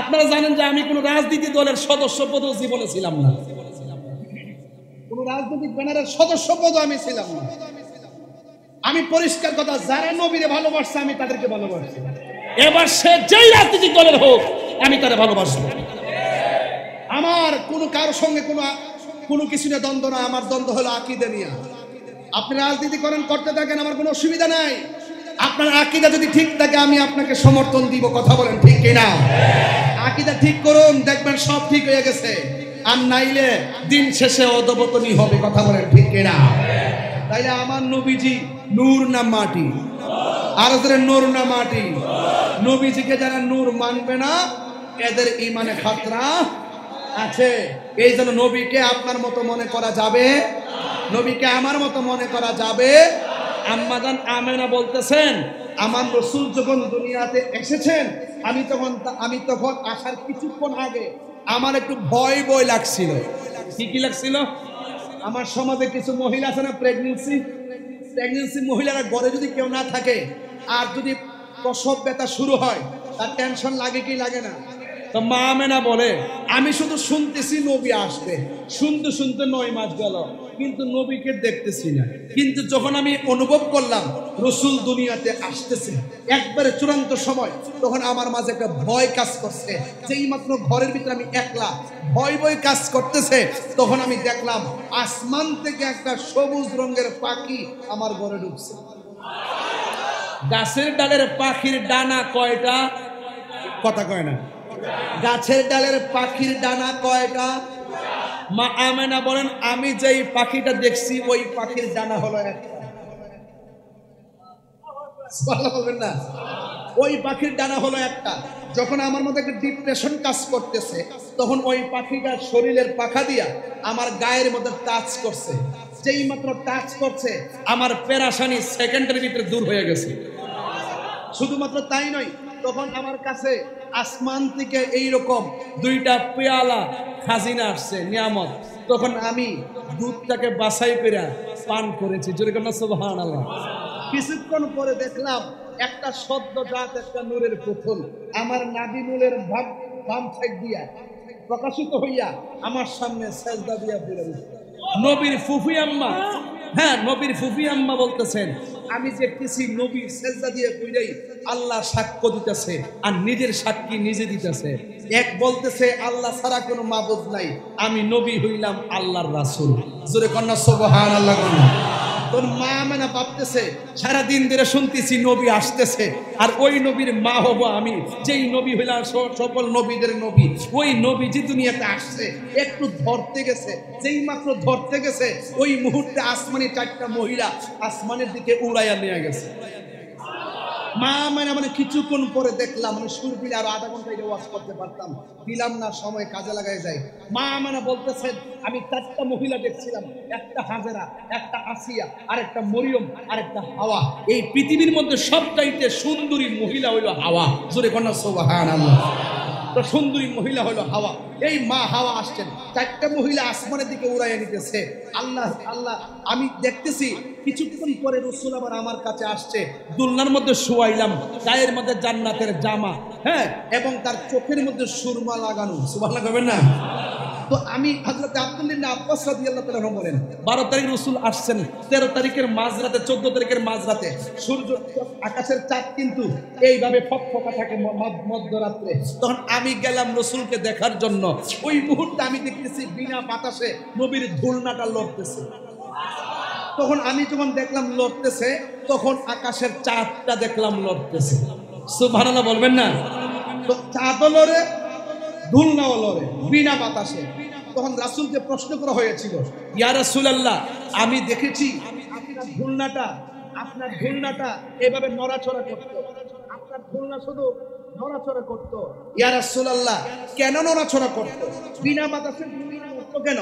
A: আপনারা জানেন যে আমি কোন রাজনীতি দলের সদস্য পদও জীবনে ছিলাম না, কোন রাজনৈতিক ব্যানারের সদস্য পদও আমি ছিলাম না। আমি পরিষ্কার কথা, যারা নবীরে ভালোবাসছে আমি তাদেরকে ভালোবাসি। এবার সে যেই রাজনৈতিক দলের হোক আমি তাদের ভালোবাসবো। আমার কোনো কারোর সঙ্গে কোনো কিছু নিয়ে দ্বন্দ্ব না, আমার দ্বন্দ্ব হলো আকীদা নিয়ে। আপনি রাজনীতি করেন, করতে থাকেন, আমার কোনো অসুবিধা নাই। আপনার আকীদা যদি ঠিক থাকে আমি আপনাকে সমর্থন দিব। কথা বলেন ঠিক কিনা? আকীদা ঠিক করুন, দেখবেন সব ঠিক হয়ে গেছে। আর নাইলে দিন শেষে অধপতনী হবে। কথা বলেন ঠিক কিনা? তাইলে আমার নবীজি নূর না মাটি? আর যারা নূর না মাটি, নবীজিকে যারা নূর মানবে না এদের ঈমানে খাতরা আছে। এই জন্য নবীকে আপনার মতো মনে করা যাবে, নবীকে আমার মতো মনে করা যাবে। আম্মাজান আমেনা বলতেছেন আমার রাসূল যখন দুনিয়াতে এসেছেন আমি তখন আসার কিছুক্ষণ আগে আমার একটু ভয় লাগছিল। কি লাগছিল? আমার সমাজে কিছু মহিলা আছে না, প্রেগন্যান্সি মহিলারা ঘরে যদি কেউ না থাকে আর যদি প্রসব ব্যথা শুরু হয় তার টেনশন লাগে কি লাগে না? তো মা আমেনা বলে আমি শুধু শুনতেছি নবী আসবে, শুনতে 9 মাস গেল কিন্তু নবীকে দেখতেছি না। কিন্তু যখন আমি অনুভব করলাম রাসূল দুনিয়াতে আসতেছে একবারে চূড়ান্ত সময়, তখন আমার মাঝে একটা ভয় কাজ করছে। যেই মাত্র ঘরের ভিতরে আমি একলা, ভয় কাজ করতেছে, তখন আমি দেখলাম আসমান থেকে একটা সবুজ রঙের পাখি আমার ঘরে ঢুকছে। গাছের ডালের পাখির ডানা কয়টা? কথা কয় না। গাছের ডালের পাখির ডানা কয়টা? মা আমেনা বলেন আমি যেই পাখিটা দেখছি ওই পাখির ডানা হলো একটা। বলবেন না? ওই পাখির ডানা হলো একটা। যখন আমার মধ্যে একটা ডিপ্রেশন কাজ করতেছে তখন ওই পাখিটার শরীরের পাখা দিয়া আমার গায়ের মধ্যে টাচ করছে। যেই মাত্র টাচ করছে আমার পেরেশানি সেকেন্ডের ভিতরে দূর হয়ে গেছে। শুধুমাত্র তাই নয়, তখন আমার কাছে আসমান থেকে এইরকম 2টা পেয়ালা খাজিনা আসছে, নিয়ামত। তখন আমি দুধটাকে বাছাই করে পান করেছি। জোরে কন্যা সুবহানাল্লাহ। কিছুক্ষণ পরে দেখলাম একটা সদ্যজাত একটা নূরের পুতুল আমার নাভি মূলের বাম সাইড দিয়া প্রকাশিত হইয়া আমার সামনে সেজদা দিয়া পড়ে গেছে। নবীর ফুফি আম্মা, হ্যাঁ নবীর ফুফি আম্মা বলতেছেন আমি দেখতেছি নবী সেজদা দিয়ে পড়েই আল্লাহ সাক্ষ্য দিতেছে আর নিজের সাক্ষী নিজে দিতেছে। এক বলতেছে আল্লাহ ছাড়া কোনো মাবুদ নাই, আমি নবী হইলাম আল্লাহর রাসূল। জোরে কন্যা সুবহানাল্লাহ। তোর মা আমেনা ভাবতেছে সারাদিন ধরে শুনতেছি নবী আসতেছে আর ওই নবীর মা হব আমি, যেই নবী হইলাম সকল নবীদের নবী। ওই নবী যে দুনিয়াতে আসছে একটু ধরতে গেছে, যেই মাত্র ধরতে গেছে ওই মুহূর্তে আসমানি 4টা মহিলা আসমানের দিকে উড়াইয়া নিয়ে গেছে। মা মানে কিছুক্ষণ পরে দেখলাম সুর দিলে আরো আধা ঘন্টা এটা ওয়াজ করতে পারতাম, দিলাম না, সময় কাজে লাগাই যায়। মা বলতেছেন আমি 4টা মহিলা দেখছিলাম, একটা হাজেরা, একটা আসিয়া, আর একটা মরিয়ম, আর একটা হাওয়া। এই পৃথিবীর মধ্যে সবচাইতে সুন্দরী মহিলা হইল হাওয়া। জোরে কন্যা সুবহানাল্লাহ। তো সুন্দরী মহিলা হলো হাওয়া। এই মা হাওয়া আসছেন, 4টা মহিলা আসমানের দিকে উড়াইয়া নিতেছে। আল্লাহ আল্লাহ, আমি দেখতেছি কিছুক্ষণ পরে রাসূল আবার আমার কাছে আসছে। দুলনার মধ্যে শুয়াইলাম, গায়ের মধ্যে জান্নাতের জামা, হ্যাঁ, এবং তার চোখের মধ্যে সুরমা লাগানো। সুবহানাল্লাহ কইবেন না? তো আমি হযরত আব্দুল্লাহ ইবনে আব্বাস রাদিয়াল্লাহু তাআলা বলেন 12 তারিখ রাসূল আসছেন, 13 তারিখের মাঝরাতে, 14 তারিখের মাঝরাতে সূর্য, আকাশের চাঁদ কিন্তু এইভাবে ফকফকা থাকে মধ্যরাত্রে। তখন আমি গেলাম রাসূলকে দেখার জন্য। ওই মুহূর্তে আমি দেখতেছি বিনা বাতাসে নবীর দুলনাটা লড়তেছে। তখন আমি যখন দেখলাম লড়তেছে, তখন আকাশের চাঁদটা দেখলাম লড়তেছে। সুবহানাল্লাহ বলবেন না? তো চাঁদও লড়ে, দুলনাও লড়ে বিনা বাতাসে। তখন রাসূলকে প্রশ্ন করা হয়েছিল, ইয়া রাসূলুল্লাহ, আমি দেখেছি আপনার দুলনাটা এভাবে নড়াচড়া করতো, আপনার দুলনা শুধু নড়াচড়া করতো। ইয়া রাসূলুল্লাহ, কেন নড়াচড়া করতো? বিনা বাতাসে দুলনা লড়তো কেন?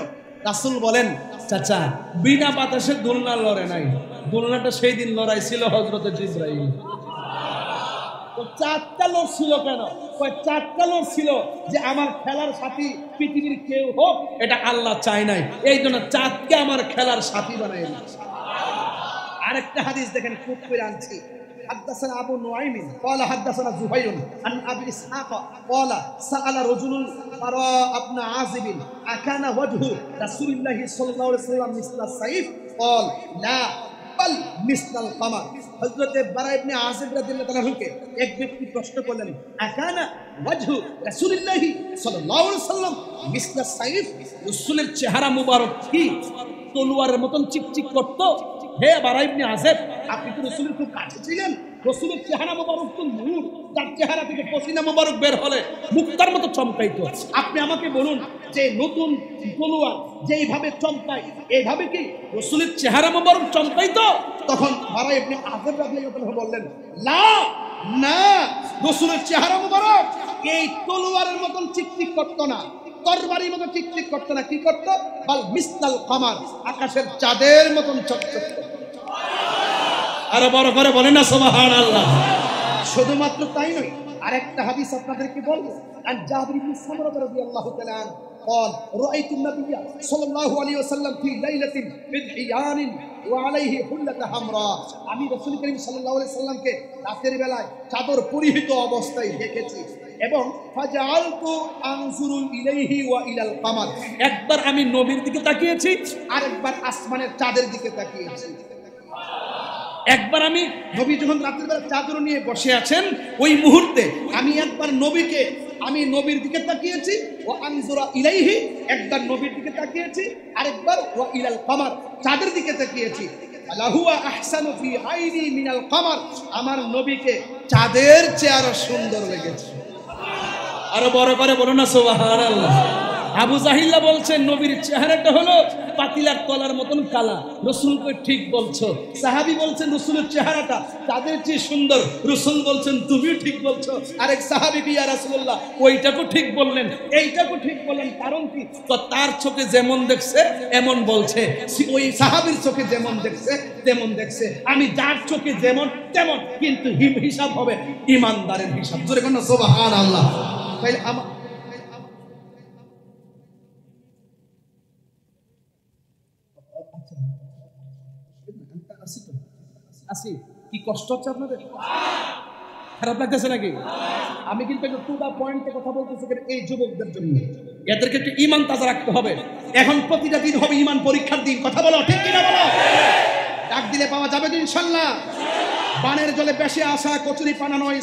A: রাসূল বলেন, চাচা, বিনা বাতাসে দুলনা লড়ে নাই, দুলনাটা সেই দিন লড়াইছিল হযরত জিবরাইল। তো 4টা লোক ছিল কেন? 4টা লোক ছিল যে আমার খেলার সাথী পৃথিবীর কেউ হোক, এটা আল্লাহ চায় নাই, এই জন্য 4কে আমার খেলার সাথী বানাই। আরেকটা হাদিস দেখেন, খুব করে আনছি। حدثنا أبو نعيم قال حدثنا زهير عن أبي إسحاق قال سأل رجل براء بن عازب أكان وجه رسول الله صلى الله عليه وسلم مثل السيف قال لا بل مثل القمر। হযরত বারা ইবনে আজিব রাদিয়াল্লাহু তাআলা কে এক ব্যক্তি প্রশ্ন করলেন, আকানা ওয়াজহু রাসূলুল্লাহ সাল্লাল্লাহু আলাইহি ওয়াসাল্লাম মিসলা সাইফ, রাসূলের চেহারা মুবারক কি তলোয়ারের মতন চিকচিক করত? হে বারা ইবনে আজিব, আপনি তো রাসূলের খুব কাছে ছিলেন, রাসূলের চেহারা মুবারক তো নূর, তার চেহারা থেকে পসিনা মুবারক বের হলে মুক্তার মতো চমকাইতো। আপনি আমাকে বলুন যে নতুন তলোয়ার যেইভাবে চমকায়, এইভাবে কি রাসূলের চেহারা মুবারক চমকাইতো? তখন বারা ইবনে আজিব রাদিয়াল্লাহু তাআলা বললেন, না না, রাসূলের চেহারা মুবারক এই তলোয়ারের মতন চিকচিক করতো না, তরবারির মতো চিকচিক করতো না। কি করতো? বাল মিসলাল কমার, আকাশের চাঁদের মতন চকচক করতো। আরে বড় করে বলেন না সুবহানাল্লাহ। শুধুমাত্র তাই নয়, আরেকটা হাদিস আপনাদেরকে বলবো। আন জাবির ইবনে সামরা রাদিয়াল্লাহু তাআলা قال رأيت النبي صلى الله عليه وسلم في ليلة بضحيان وعليه حلة حمراء। আমি রাসূল করিম সাল্লাল্লাহু আলাইহি সাল্লামকে রাতের বেলায় চাদর পরিহিত অবস্থায় দেখেছি এবং ফাজআলতু আনজুরু ইলাইহি ওয়া ইলাল কামার, একবার আমি নবীর দিকে তাকিয়েছি, আরেকবার আসমানের চাঁদের দিকে তাকিয়েছি। একবার আমি নবী যখন রাতের বেলা চাদর নিয়ে বসে আছেন, ওই মুহূর্তে আমি একবার নবীর দিকে তাকিয়েছি, ও আনজুরা ইলাইহি, একবার নবীর দিকে তাকিয়েছি, আরেকবার ওয়া ইলাল কামার, চাঁদের দিকে তাকিয়েছি। আলাহুয়া আহসানু ফি আইনি মিনাল কামার, আমার নবীকে চাঁদের চেয়ে আরো সুন্দর লেগেছে। আরো বড় করে বলো না সুবহানাল্লাহ। আবু জাহিল্লা বলছেন নবীর চেহারাটা হলো পাতিলার তলার মতন কালা। রাসূলকে ঠিক বলছো। সাহাবী বলছেন রাসূলের চেহারাটা তাদের চেয়ে সুন্দর। রাসূল বলছেন তুমিও ঠিক বলছো। আরেক সাহাবী ইয়া রাসূলুল্লাহ ওইটাকে ঠিক বললেন, এইটাকে ঠিক বললেন, কারণ কি? তো তার চোখে যেমন দেখছে এমন বলছে, ওই সাহাবীর চোখে যেমন দেখছে তেমন দেখছে। আমি যার চোখে যেমন তেমন, কিন্তু হিসাব হবে ঈমানদারের হিসাব। জোরে কোন সুবহানাল্লাহ। তাইলে আসি কি কষ্ট হচ্ছে আপনাদের? খারাপ লাগতেছে নাকি? আমি কিন্তু একটু টু দা পয়েন্টে কথা বলতেছি এই যুবকদের জন্য। এদেরকে একটু ঈমান তাজা রাখতে হবে। এখন প্রতিটা দিন হবে ঈমান পরীক্ষার দিন। কথা বলো, ঠিক কিনা বলো? ডাক দিলে পাওয়া যাবে তো ইনশাআল্লাহ। বানের জলে বেশি আসা কচুরি পানা নয়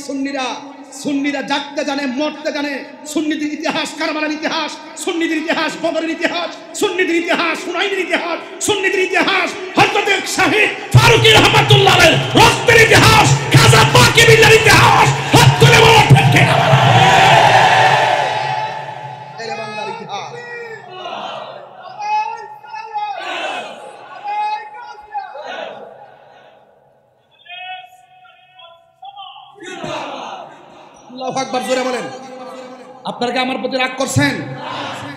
A: সুন্নিরা জাগতে জানে, মরতে জানে। সুন্নিদের ইতিহাস কারবালার ইতিহাস, সুন্নিদের ইতিহাস বদরের ইতিহাস, সুন্নিদের ইতিহাস হুনাইনের ইতিহাস, সুন্নিদের ইতিহাস হযরত শহীদ ফারুকী রাহমাতুল্লাহ আলাইহির রক্তের ইতিহাস, খাজা বাকি বিল্লাহর ইতিহাস। হাত তুলে বলো ঠিক কিনা বলো? এর বাংলার ইতিহাস। আকবার জোরে বলেন। আপনারা কি আমার প্রতি রাগ করছেন?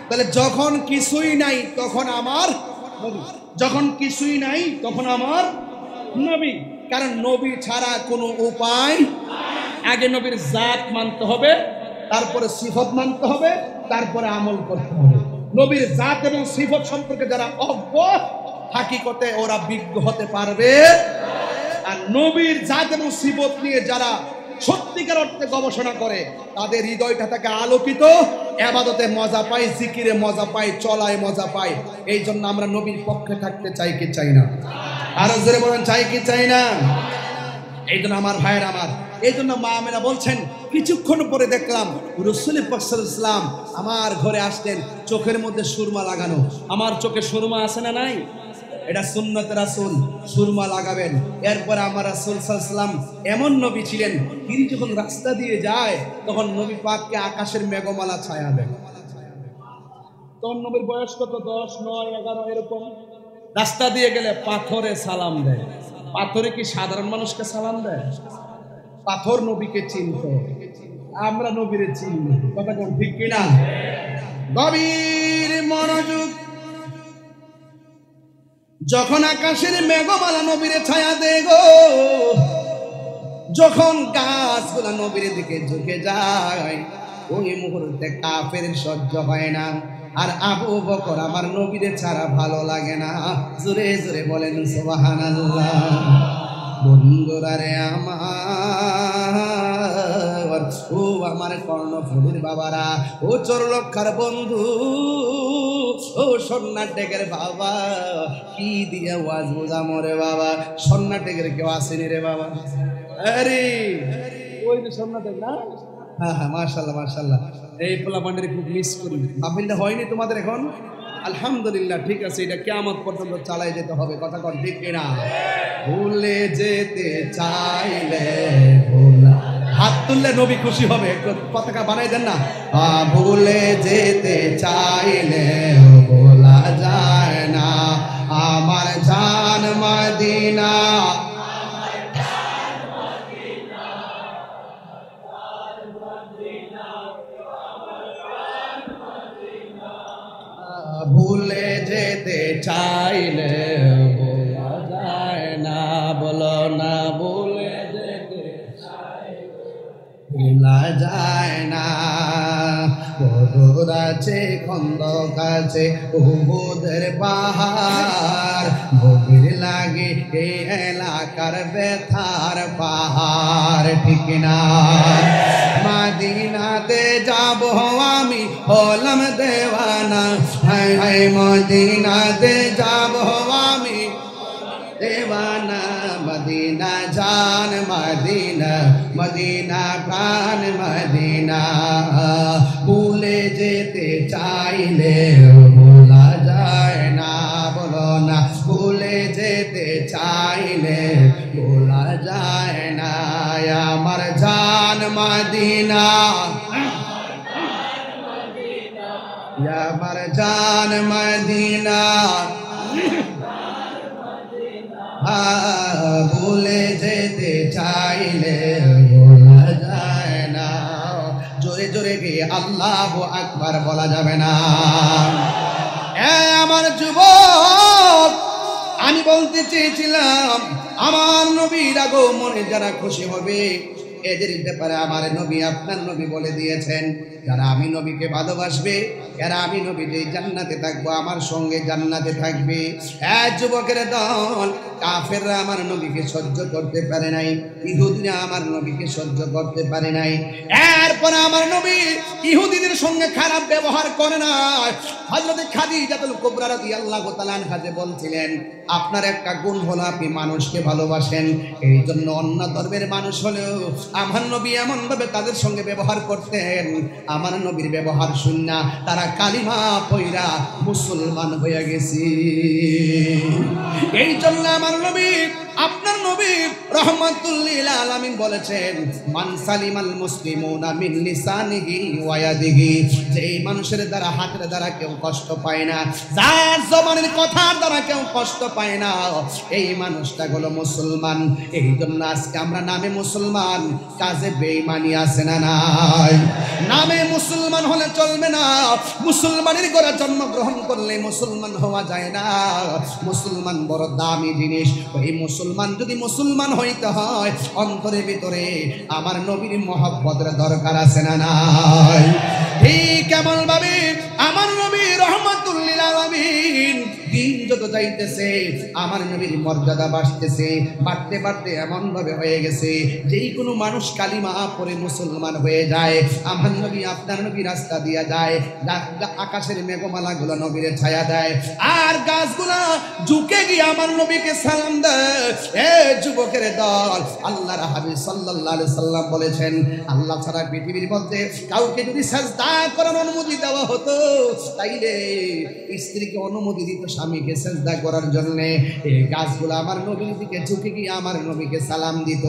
A: তাহলে যখন কিছুই নাই তখন আমার নবী, যখন কিছুই নাই তখন আমার নবী। কারণ নবী ছাড়া কোনো উপায়, আগে নবীর জাত মানতে হবে, তারপরে সিফত মানতে হবে, তারপরে আমল করতে হবে। নবীর জাত এবং সিফত সম্পর্কে যারা অজ্ঞ, হাকিকতে ওরা বিজ্ঞ হতে পারবে। আর নবীর জাত এবং সিফত নিয়ে যারা সত্যিকার অর্থে গবেষণা করে তাদের হৃদয়টা থেকে আলোকিত, ইবাদতে মজা পায়, জিকিরে মজা পায়, চলায় মজা পায়। এই জন্য আমরা নবীর পক্ষে থাকতে চাই কি চাই না? আরো জোরে বলেন, চাই কি চাই না? এই জন্য আমার ভাইয়ের আমার, এই জন্য মা আমেনা বলছেন, কিছুক্ষণ পরে দেখলাম রাসূল পাক সাল্লাল্লাহু আলাইহি ওয়াসাল্লাম আমার ঘরে আসলেন, চোখের মধ্যে সুরমা লাগানো। আমার চোখে সুরমা আছে না নাই? এটা সুন্নতে রাসূল, সুরমা লাগাবেন। এরপরে আমার রাসূল সাল্লাল্লাহু আলাইহি ওয়াসাল্লাম এমন নবী ছিলেন, তিনি যখন রাস্তা দিয়ে যায় তখন নবী পাককে আকাশের মেঘমালা ছায়া দেয়। তখন নবীর বয়স কত? 10, 9, 11 এরকম। রাস্তা দিয়ে গেলে পাথরে সালাম দেয়। পাথরে কি সাধারণ মানুষকে সালাম দেয়? পাথর নবীকে চিনত, আমরা নবীরে চিনি। কথা কোন ঠিক কিনা? গভীর মনোযোগ। যখন আকাশের মেঘমালা নবীরে ছায়া দেয় গো, যখন গাছগুলা নবীর দিকে ঝুঁকে যায়, ওই মুহূর্তে কাফের সহ্য হয় না। আর আবু বকর আমার নবীরে ছাড়া ভালো লাগে না। জোরে জোরে বলেন সুবহানাল্লাহ। বন্ধুরা রে আমার, ও আমার কর্ণফুলীর বাবারা, ও চোরলক্ষার বন্ধু, ও সন্ন্যাটেকের বাবা, কি দিয়ে ওয়াজ বোঝামো রে বাবা? সন্ন্যাটেকের কেউ আসেনি রে বাবা? আরে ওই যে সন্ন্যাটেক না? হ্যাঁ হ্যাঁ, মাশাআল্লাহ মাশাআল্লাহ। এই পোলাপান্ডের খুব মিস করি। মাহফিলটা হয়নি তোমাদের এখন? আলহামদুলিল্লাহ, ঠিক আছে। এটা কিয়ামত পর্যন্ত চালাই যেতে হবে। কথা কন ঠিক কিনা? ভুলে যেতে চাইলে ভোলা, হাত তুললে নবী খুশি হবে। একটু পতাকা বানাই দেন না। ভুলে যেতে চাইলে ভোলা যায় না আমার জান মদিনা। ভুলে যেতে চাইলে ভোলা যায় না, বলো না, ভুলে যেতে ভোলা যায় না। বদর আছে, খন্দক আছে, উহুদের পাহাড়, গভীর লাগে এই এলাকার ব্যথার পাহাড়, ঠিক না? মদিনাতে যাব আমি হলাম দেওয়ানা, হায় হায় মদিনাতে যাব আমি দেওয়ানা। মদিনা জান মদিনা, মদিনা প্রাণ মদিনা। ভুলে যেতে চাইলে ভোলা যায় না, বলো না, ভুলে যেতে চাইলে ভোলা যায় না আমার জান মদিনা, আমার জান মদিনা। ভুলে যেতে চাইলে ভোলা যায় না। জোরে জোরে গিয়ে আল্লাহু আকবার বলা যাবে না? আমার যুবক, আমি বলতে চেয়েছিলাম আমার নবীর আগমনে যারা খুশি হবে এদের ব্যাপারে আমার নবী আপনার নবী বলে দিয়েছেন, যারা আমি নবীকে ভালোবাসবে এরা আমি নবী যে জান্নাতে থাকবো, আমার সঙ্গে জান্নাতে থাকবে। এক যুবকের দল, কাফেররা আমার নবীকে সহ্য করতে পারে নাই, ইহুদিরা আমার নবীকে সহ্য করতে পারে নাই। এরপর আমার নবী ইহুদিদের সঙ্গে খারাপ ব্যবহার করে না। হযরত খাদিজাতুল কুবরা রাদিয়াল্লাহু তাআলা আনহা বলছিলেন, আপনার একটা গুণ হলো আপনি মানুষকে ভালোবাসেন, এই জন্য অন্য ধর্মের মানুষ হলেও আমার নবী এমন ভাবে তাদের সঙ্গে ব্যবহার করতেন, আমার নবীর ব্যবহার শুননা তারা কালিমা পয়রা মুসলমান হয়ে গেছে। এই জন্য আমার নবী আপনার নবী রাহমাতুল লিল আলামিন বলেছেন, মান সালিমাল মুসলিমুনা মিন লিসানিহি ওয়া ইয়াদিহি, যেই মানুষের দ্বারা হাতের দ্বারা কেউ কষ্ট পায় না, যার জবানের কথার দ্বারা কেউ কষ্ট পায় না, এই মানুষটা হলো মুসলমান। এই জন্য আজকে আমরা নামে মুসলমান, কাজে বেঈমানি আছে না নাই? নামে মুসলমান হলে চলবে না, মুসলমানের ঘরে জন্মগ্রহণ করলে মুসলমান হওয়া যায় না। মুসলমান বড় দামি জিনিস। ওই মুসলমান যদি মুসলমান হইতে হয়, অন্তরের ভিতরে আমার নবীর মহব্বতের দরকার আছে না নাই? ঠিক কেমন ভাবে আমার নবী রাহমাতুল লিল আলামিন দিন যত যাইতেছে আমার নবীর মর্যাদা বাড়তেছে, বাড়তে বাড়তে এমন ভাবে হয়ে গেছে যেই কোনো মানুষ কালিমা পড়ে মুসলমান হয়ে যায়। আমার নবী আপনার নবী রাস্তা দিয়া যায়, আকাশের মেঘমালা গুলো নবীর ছায়া দেয়, আর গাছগুলা ঝুঁকে গিয়ে আমার নবীকে সালাম দেয়। এ যুবকের দল, আল্লাহর হাবিব সাল্লাল্লাহু আলাইহি সাল্লাম বলেছেন, আল্লাহ ছাড়া পৃথিবীর মধ্যে কাউকে যদি সাজদা করার অনুমতি দেওয়া হতো, তাইলে স্ত্রীকে অনুমতি দিত স্বামীকে সাজদা করার জন্য। এই গাছগুলো আমার নবীর দিকে ঝুঁকে গিয়ে আমার নবীকে সালাম দিত।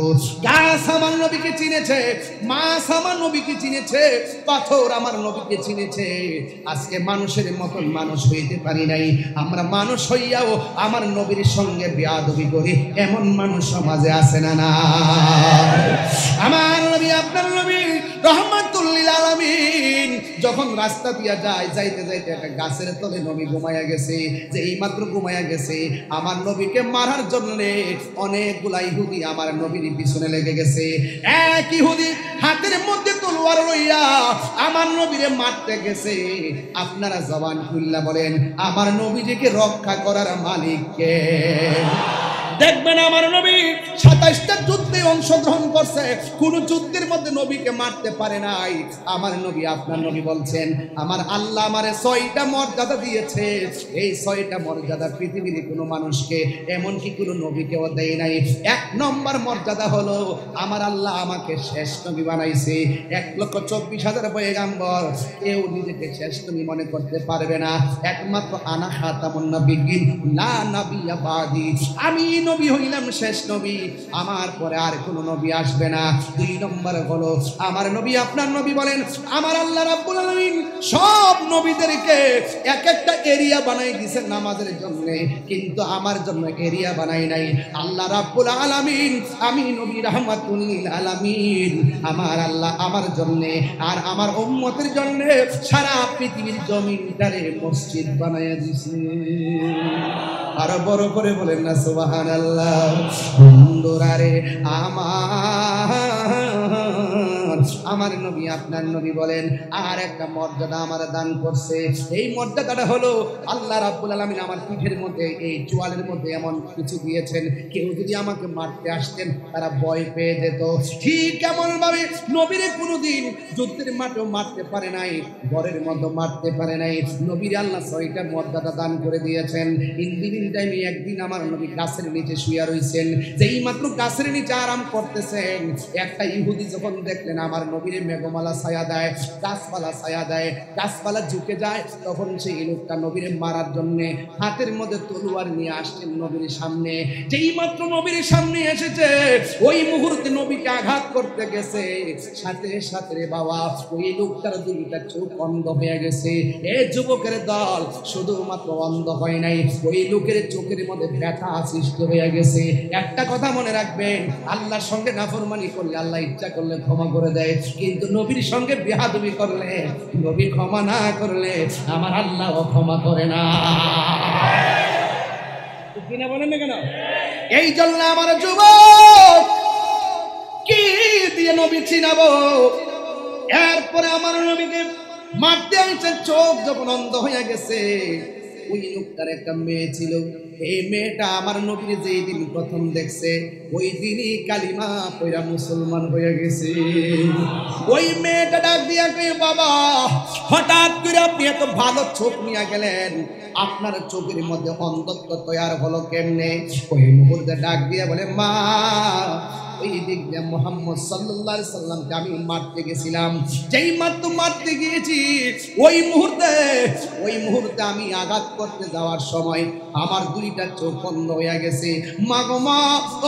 A: গাছ আমার নবীকে চিনেছে, মাছ আমার নবীকে চিনেছে, পাথর আমার নবীকে চিনেছে। আজকে মানুষের মতন মানুষ হইতে পারি নাই, আমরা মানুষ হইয়াও আমার নবীর সঙ্গে বেয়াদবি করি, এমন মানুষ সমাজে আছে না না? আমার নবী আপনার নবী রাহমাতুল লিল আলামিন যখন রাস্তা দিয়া যায়, যাইতে যাইতে একটা গাছের তলে নবী ঘুমায়া গেছে। যে এই মাত্র ঘুমায়া গেছে, আমার নবীকে মারার জন্য অনেকগুলা ইহুদি আমার নবীর পিছনে লেগে গেছে। এক ইহুদি হাতের মধ্যে তলোয়ার লইয়া আমার নবীরে মারতে গেছে। আপনারা জবান খুললা বলেন, আমার নবীজিকে রক্ষা করার মালিক কে? দেখবেন আমার নবী 27টা যুদ্ধে অংশগ্রহণ করছে, কোন যুদ্ধের মধ্যে নবীকে মারতে পারে নাই। আমার নবী আপনার নবী বলছেন, আমার আল্লাহ আমারে 6টা মর্যাদা দিয়েছে, এই 6টা মর্যাদা পৃথিবীর কোনো মানুষকে, এমনকি কোনো নবীকেও দেয় নাই। 1 নম্বর মর্যাদা হলো আমার আল্লাহ আমাকে শেষ নবী বানাইছে। 1,24,000 পয়গাম্বর, কেউ নিজেকে শেষ নবী মনে করতে পারবে না। একমাত্র আনা খাতামুন নবিয়্যিন লা নাবিয়্যা বাদি, আমি নবী হইলাম শেষ নবী, আমার পরে আর কোন নবী আসবে না। 2 নম্বর হলো আমার নবী আপনার নবী বলেন, আমার আল্লাহ রাব্বুল আলামিন সব নবীদেরকে এক একটা এরিয়া বানাই দিয়েছেন নামাজের জন্য, কিন্তু আমার জন্য এরিয়া বানাই নাই। আল্লাহ রাব্বুল আলামিন, আমি নবী রাহমাতুল লিল আলামিন, আমার আল্লাহ আমার জন্য আর আমার উম্মতের জন্য সারা পৃথিবীর জমিনটারে মসজিদ বানায়া দিয়েছে। আরো বড় করে বলেন না সুবহানাল্লাহ। বন্ধুরারে আমার নবী আপনার নবী বলেন, আর একটা মর্যাদা আমার দান করছে। এই মর্যাদাটা হলো আল্লাহ রাব্বুল আলামিন আমার পিঠের মধ্যে, এই চোয়ালের মধ্যে এমন কিছু দিয়েছেন, কেউ যদি আমাকে মারতে আসতেন তারা ভয় পেয়ে যেত। ঠিক এমন ভাবে নবীরে কোনোদিন যুদ্ধের মাঠেও মারতে পারে নাই, ঘরের মধ্যে মারতে পারে নাই। নবীর আল্লাহ 6টা মর্যাদা দান করে দিয়েছেন। ইন টাইমে একদিন আমার নবী গাছের নিচে শুয়ে রইছেন, যেই মাত্র গাছের নিচে আরাম করতেছেন, একটা ইহুদি যখন দেখলেন আমার নবীর মেঘমালা ছায়া দেয়, গাছপালা ছায়া দেয়, গাছপালা ঝুঁকে যায়, তখন সেই লোকটা নবীর মারার জন্য হাতের মধ্যে তলোয়ার নিয়ে আসছেন নবীর সামনে। যেই মাত্র নবীর সামনে এসেছে, ওই মুহূর্তে নবীকে আঘাত করতে গেছে, সাথে সাথে রে বাবা ওই লোকটার 2টা চোখ অন্ধ হয়ে গেছে। এ যুবকের দল, শুধুমাত্র অন্ধ হয় নাই, ওই লোকের চোখের মধ্যে ব্যথা সৃষ্টি হয়ে গেছে। একটা কথা মনে রাখবেন, আল্লাহর সঙ্গে নাফরমানি করলে আল্লাহ ইচ্ছা করলে ক্ষমা করে দেয়, কিন্তু নবীর সঙ্গে বেয়াদবি করলে, নবী ক্ষমা না করলে আমার আল্লাহ ক্ষমা করে না। কিনা বলেন না কেন? এই জন্য আমার যুবক, কি দিয়ে নবী চিনাবো? এরপরে আমার নবীকে মারতে আইছেন, চোখ যখন অন্ধ হয়ে গেছে। ওই লোকটার একটা মেয়ে ছিল, এই মেয়েটা আমার নবীর যেই দিন প্রথম দেখছে, ওই দিনই কালিমা পড়া মুসলমান হয়ে গেছে। ওই মেয়েটা ডাক দিয়া কই, বাবা হঠাৎ করে আপনি এত ভালো চোখ নিয়ে গেলেন, আপনার চোখের মধ্যে অন্ধত্ব তৈরি হলো কেমনে? ওই মুহূর্তে ডাক দিয়া বলে, মা ওই দিক দিয়ে মুহাম্মদ সাল্লাল্লাহু আলাইহি সাল্লামকে আমি মারতে গেছিলাম, যেই মাত্র মারতে গিয়েছি ওই মুহূর্তে আমি আঘাত করতে যাওয়ার সময় আমার 2 দুইটা চোখ অন্ধ হয়ে গেছে। মা গো মা,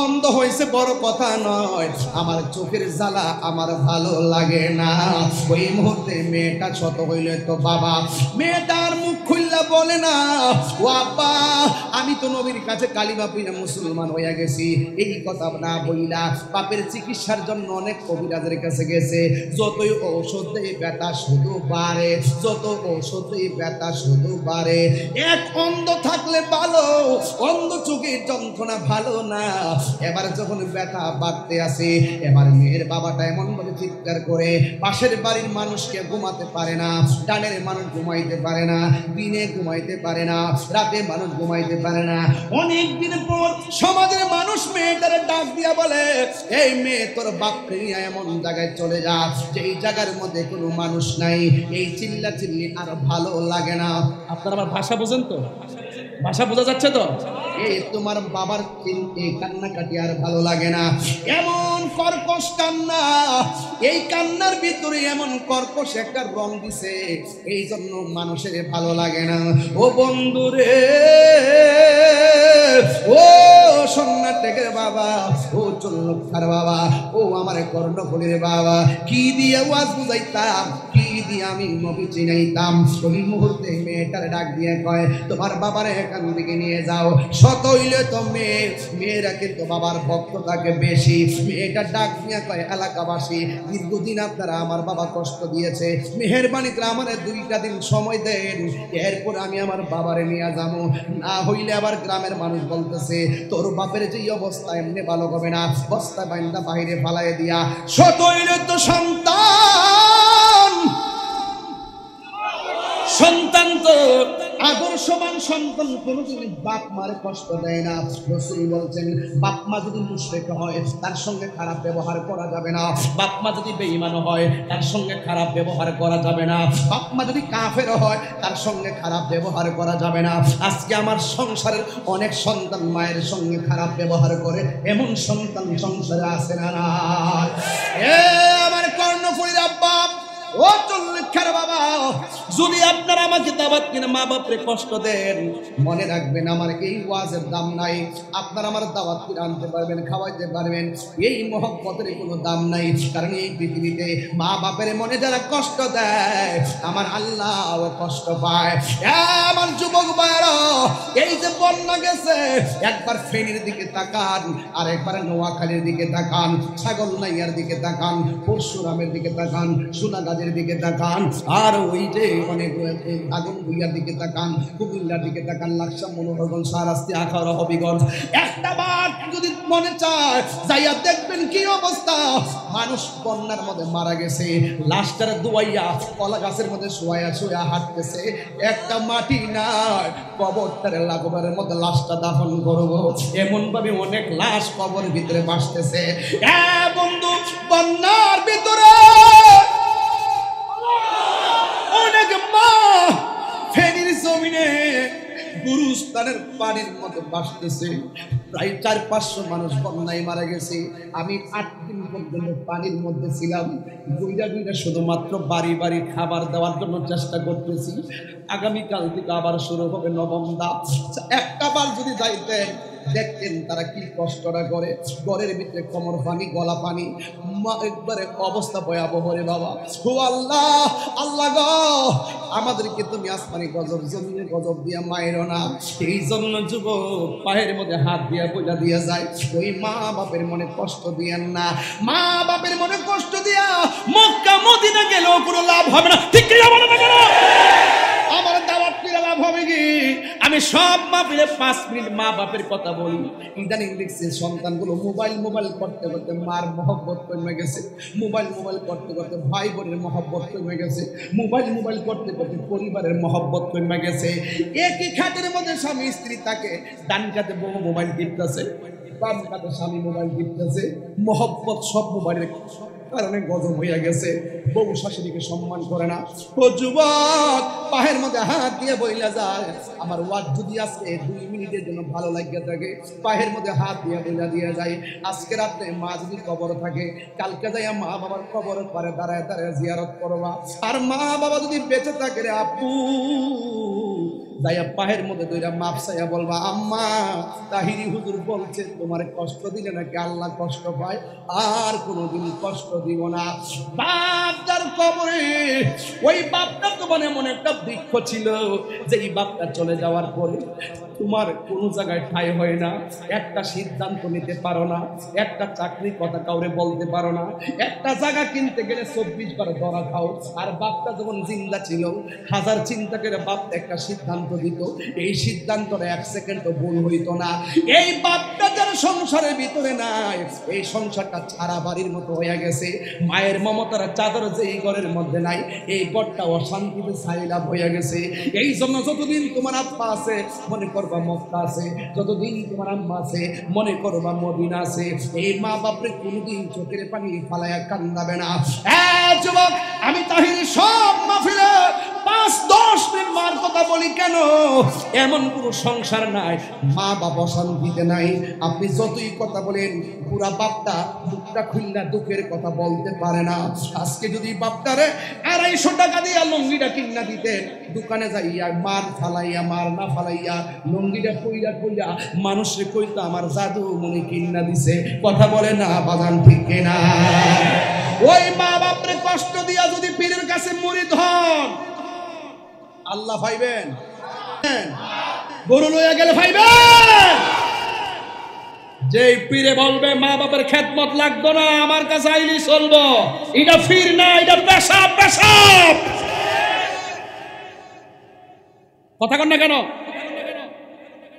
A: অন্ধ হয়েছে বড় কথা নয়, আমার চোখের জ্বালা আমার ভালো লাগে না। ওই মুহূর্তে মেয়েটা ছোট হইলে তো বাবা, মেয়েটার মুখ খুললা বলে না, ও আব্বা আমি তো নবীর কাছে কালিমা পড়ে মুসলমান হয়ে গেছি। এই কথা না বইলা বাপের চিকিৎসার জন্য অনেক কবিরাজের কাছে গেছে। যতই ঔষধ দেই ব্যথা শুধু বাড়ে, যত ঔষধ দেই ব্যথা শুধু বাড়ে। এক অন্ধ থাকলে ভালো, অন্ধ চোখের যন্ত্রণা ভালো না। এবার যখন ব্যথা বাড়তে আসে, এবার মেয়ের বাবাটা এমন ভাবে চিৎকার করে, পাশের বাড়ির মানুষকে ঘুমাতে পারে না, ডানের মানুষ ঘুমাইতে পারে না, দিনে ঘুমাইতে পারে না, রাতে মানুষ ঘুমাইতে পারে না। অনেক দিন পর সমাজের মানুষ মেয়েটারে ডাক দিয়া বলে, এই মেয়ে তোর বাপরে নিয়ে এমন জায়গায় চলে যা, যেই জায়গার মধ্যে কোনো মানুষ নাই। এই চিল্লা চিল্লি আর ভালো লাগে না।
C: আপনারা আমার ভাষা বোঝেন তো? ভাষা বোঝা যাচ্ছে তো?
A: এই তোমার বাবার এই কান্নাকাটি আর ভালো লাগে না। এমন কর্কশ কান্না, এই কান্নার ভিতরে এমন কর্কশ একটা রং দিছে, এই জন্য মানুষের ভালো লাগে না। ও বন্ধুরে, ও সন্ন্যাটেকের বাবা, ও চল্লক্ষার বাবা, ও আমার কর্ণফুলির বাবা, কি দিয়ে ওয়াজ বুঝাইতাম, কি দিয়ে আমি নবী চিনাইতাম। ওই মুহূর্তে মেয়েটার ডাক দিয়ে কয়, তোমার বাবার এখান থেকে নিয়ে যাও। শত হইলে তো মেয়ে, মেয়েরা কিন্তু বাবার ভক্ত থাকে বেশি। মেয়েটা ডাক নিয়ে কয়, এলাকাবাসী দীর্ঘদিন আপনারা আমার বাবা কষ্ট দিয়েছে, মেহেরবানি করে আমার 2টা দিন সময় দেন, এরপর আমি আমার বাবারে নিয়ে যাবো। না হইলে আবার গ্রামের মানুষ বলতেছে, তোর বাপের যে অবস্থা এমনি ভালো হবে না, বস্তা বাইন্দা বাইরে ফালাই দিয়া। শত হইলে তো সন্তান, সন্তান তো আদর্শবান সন্তান কোনোদিন বাপ মারে কষ্ট দেয় না। রাসূল বলছেন, বাপ মা যদি মুশরিক হয় তার সঙ্গে খারাপ ব্যবহার করা যাবে না, বাপ মা যদি বেঈমান হয় তার সঙ্গে খারাপ ব্যবহার করা যাবে না, বাপ মা যদি কাফের হয় তার সঙ্গে খারাপ ব্যবহার করা যাবে না। আজকে আমার সংসারের অনেক সন্তান মায়ের সঙ্গে খারাপ ব্যবহার করে, এমন সন্তান সংসারে আছে না? এ আমার কর্ণফুলীর আব্বা, ও চল্লিখার বাবা, যদি আপনারা আমাকে দাওয়াত কিনে মা বাপরে কষ্ট দেন, মনে রাখবেন আমার এই ওয়াজের দাম নাই। আপনারা আমার দাওয়াত কিনে আনতে পারবেন, খাওয়াইতে পারবেন, এই মহব্বতের কোনো দাম নাই। কারণ এই পৃথিবীতে মা বাপের মনে যারা কষ্ট দেয়, আমার আল্লাহ কষ্ট পায়। আমার যুবক ভাইরা, এই যে বন্যা গেছে, একবার ফেনীর দিকে তাকান, আর একবার নোয়াখালীর দিকে তাকান, ছাগলনাইয়ার দিকে তাকান, পরশুরামের দিকে তাকান, সোনাগাজীর দিকে তাকান, আর ওই যে অনেক আগুন ভুইয়ার দিকে তাকান, কুমিল্লার দিকে তাকান, লাকসাম, মনোহরগঞ্জ, শাহরাস্তি, আখাউড়া, হবিগঞ্জ। একটা বার যদি মনে চায় যাইয়া দেখবেন কি অবস্থা। মানুষ বন্যার মধ্যে মারা গেছে, লাশটার দুয়াইয়া কলা গাছের মধ্যে শোয়া শোয়া হাঁটতেছে, একটা মাটি নাই, কবরটারে লাগোবারের মধ্যে লাশটা দাফন করবো, এমন ভাবে অনেক লাশ কবরের ভিতরে ভাসতেছে। বন্ধু, বন্যার ভিতরে অনেক মা ফেনীর জমিনে গুরুস্থানের পানির মধ্যে ভাসতেছে। প্রায় 400-500 মানুষ বন্যায় মারা গেছে। আমি 8 দিন পর্যন্ত পানির মধ্যে ছিলাম। দুইটা শুধুমাত্র বাড়ি বাড়ি খাবার দেওয়ার জন্য চেষ্টা করতেছি। আগামীকাল থেকে আবার শুরু হবে 9ম ধাপ। একটা বার যদি যাইতেন, দেখতেন তারা কি কষ্টটা করে। ঘরের ভিতরে কোমর পানি, গলা পানি, একবারে অবস্থা ভয়াবহ রে বাবা। ও আল্লাহ, আল্লাহ গো, আমাদেরকে তুমি আসমানি গজব, জমিনে গজব দিয়া মায়েরও না। এই জন্য যুবক পায়ের মধ্যে হাত দিয়া পয়লা দিয়া যায়, ওই মা বাপের মনে কষ্ট দিয়েন না। মা বাপের মনে কষ্ট দিয়া মক্কা মদিনা গেলেও কোনো লাভ হবে না। ঠিক কি বলো না কেন? আমার দাওয়াত করে লাভ হবে কি? আমি সব মাহফিলে 5 মিনিট মা বাপের কথা বলি। ইদানিং দেখছি সন্তানগুলো মোবাইল করতে করতে মার মহব্বত কমে গেছে, মোবাইল করতে করতে ভাই বোনের মহব্বত কমে গেছে, মোবাইল করতে করতে পরিবারের মহব্বত কমে গেছে। একই খাটের মধ্যে স্বামী স্ত্রী থাকে, ডান কাতে বউ মোবাইল টিপতেছে, বাম কাতে স্বামী মোবাইল টিপতেছে, মহব্বত সব মোবাইলের কারণে গজব হয়ে গেছে। বউ শাশুড়িকে সম্মান করে না। ও যুবক, পায়ের মধ্যে হাত দিয়ে বইলা যায়, আমার ওয়াজ যদি আজকে 2 মিনিটের জন্য ভালো লাগে থাকে, পায়ের মধ্যে হাত দিয়ে বইলা দিয়ে যায়। আজকে রাত্রে মা যদি কবর থাকে, কালকে যাইয়া মা বাবার কবরের পারে দাঁড়ায় দাঁড়ায় জিয়ারত করবা। আর মা বাবা যদি বেঁচে থাকে রে আপু, যাইয়া পায়ের মধ্যে দইরা মাপ চাইয়া বলবা, আম্মা তাহিরি হুজুর বলছে তোমার কষ্ট দিলে নাকি আল্লাহ কষ্ট পায়, আর কোনোদিন কষ্ট দিব না। বাপটার কবরে ওই বাপটার তো মনে মনে একটা বৃক্ষ ছিল, যে এই বাপটা চলে যাওয়ার পরে তোমার কোনো জায়গায় ঠাঁই হয় না, একটা সিদ্ধান্ত নিতে পারো না, একটা চাকরির কথা কাউরে বলতে পারো না, একটা জায়গা কিনতে গেলে 24 বার ধরা খাও। আর বাপটা যখন জিন্দা ছিল হাজার চিন্তা করে বাপ একটা সিদ্ধান্ত দিত, এই সিদ্ধান্তটা 1 সেকেন্ডও ভুল হইতো না। এই বাপটা যার সংসারের ভিতরে নাই, এই সংসারটা ছাড়া বাড়ির মতো হয়ে গেছে। মায়ের মমতার চাদর যে এই ঘরের মধ্যে নাই, এই ঘরটা অশান্তিতে সাইলাভ হয়ে গেছে। এই জন্য যতদিন তোমার আব্বা আছে মনে করবা মক্কা আছে, যতদিন তোমার আম্মা আছে মনে করবা মদিনা আছে। এই মা বাপরে কোনোদিন চোখের পানি ফালায়া কান্দাবে না। যুবক, আমি তাহিরি সব মাহফিলে 5-10 মিনিট মার কথা বলি কেন? এমন কোনো সংসার নাই মা বাবা শান্তিতে নাই। আপনি যতই কথা বলেন, পুরা বাপটা মুখটা খুলনা দুঃখের কথা বলতে পারে না। আজকে যদি বাপটারে 250 টাকা দিয়ে লুঙ্গিটা কিনা দিতেন, দোকানে যাইয়া মার ফালাইয়া মার না ফালাইয়া লুঙ্গিটা কইরা কইরা মানুষে কইতো আমার জাদু মনে কিনা দিছে। কথা বলে না বাজান, ঠিক কিনা? ওই মা বাপরে কষ্ট দিয়া যদি পীরের কাছে মুরিদ হন, আল্লাহ পাইবেন? গরু লইয়া গেলে পাইবেন? যেই পীরে বলবে মা বাপের খেদমত লাগতো না, আমার কাছে আইলি চলবো, এটা ফির না, এটা পেশাব পেশাব। কথা কন না কেন?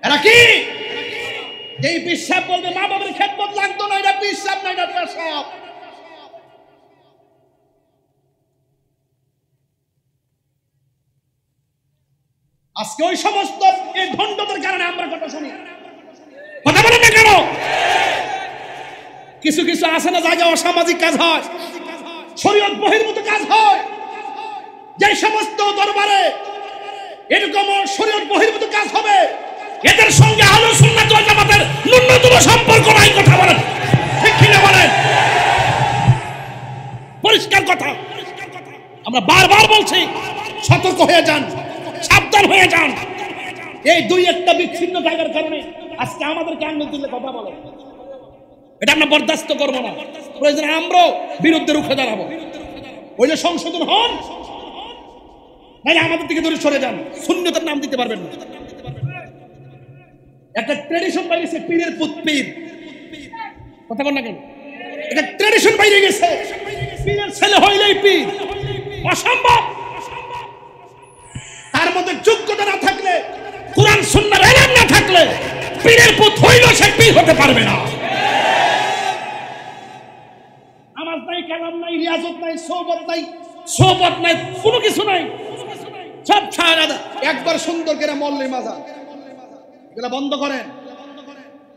A: এরা কি? যেই পেশাব বলবে মা বাপের খেদমত লাগতো না, এটা পেশাব না, এটা পেশাব। আজকে ওই সমস্ত এই ভণ্ডদের কারণে আমরা কথা শুনি। কথা বলেন না কেন? কিছু কিছু আছে না জায়গায় অসামাজিক কাজ হয়, শরীয়ত বহির্ভূত কাজ হয়। যে সমস্ত দরবারে এরকম শরীয়ত বহির্ভূত কাজ হবে, এদের সঙ্গে আহলে সুন্নাত ওয়াল জামাতের ন্যূনতম সম্পর্ক নাই। কথা বলেন, ঠিক কি না বলেন? পরিষ্কার কথা। আমরা বারবার বলছি, সতর্ক হয়ে যান, সাবধান হয়ে যান। এই 2-1টা বিচ্ছিন্ন জায়গার কারণে আজকে আমাদেরকে আঙ্গুল তুলে কথা বলে, এটা আমরা বরদাস্ত করবো না। প্রয়োজনে আমরাও বিরুদ্ধে রুখে দাঁড়াবো। ওইলে সংশোধন হন, নাহলে আমাদের দিকে দূরে সরে যান। সুন্নতের নাম দিতে পারবেন না। একটা ট্রেডিশন বাইরে গেছে, পীরের পুত পীর। কথা বল না কেন? একটা ট্রেডিশন বাইরে গেছে, পীরের ছেলে হইলেই পীর। অসম্ভব। তার মধ্যে যোগ্যতা না থাকলে, কুরআন সুন্নাহর ইলম না থাকলে, পীরের পুত হইলেও সে পীর হতে পারবে না। নামাজ নাই, কালাম নাই, রিয়াজত নাই, সোহবত নাই, কোনো কিছু নাই, সব ছাড়া। একবার সুন্দর করে মল্লে মাজা, এগুলা বন্ধ করেন।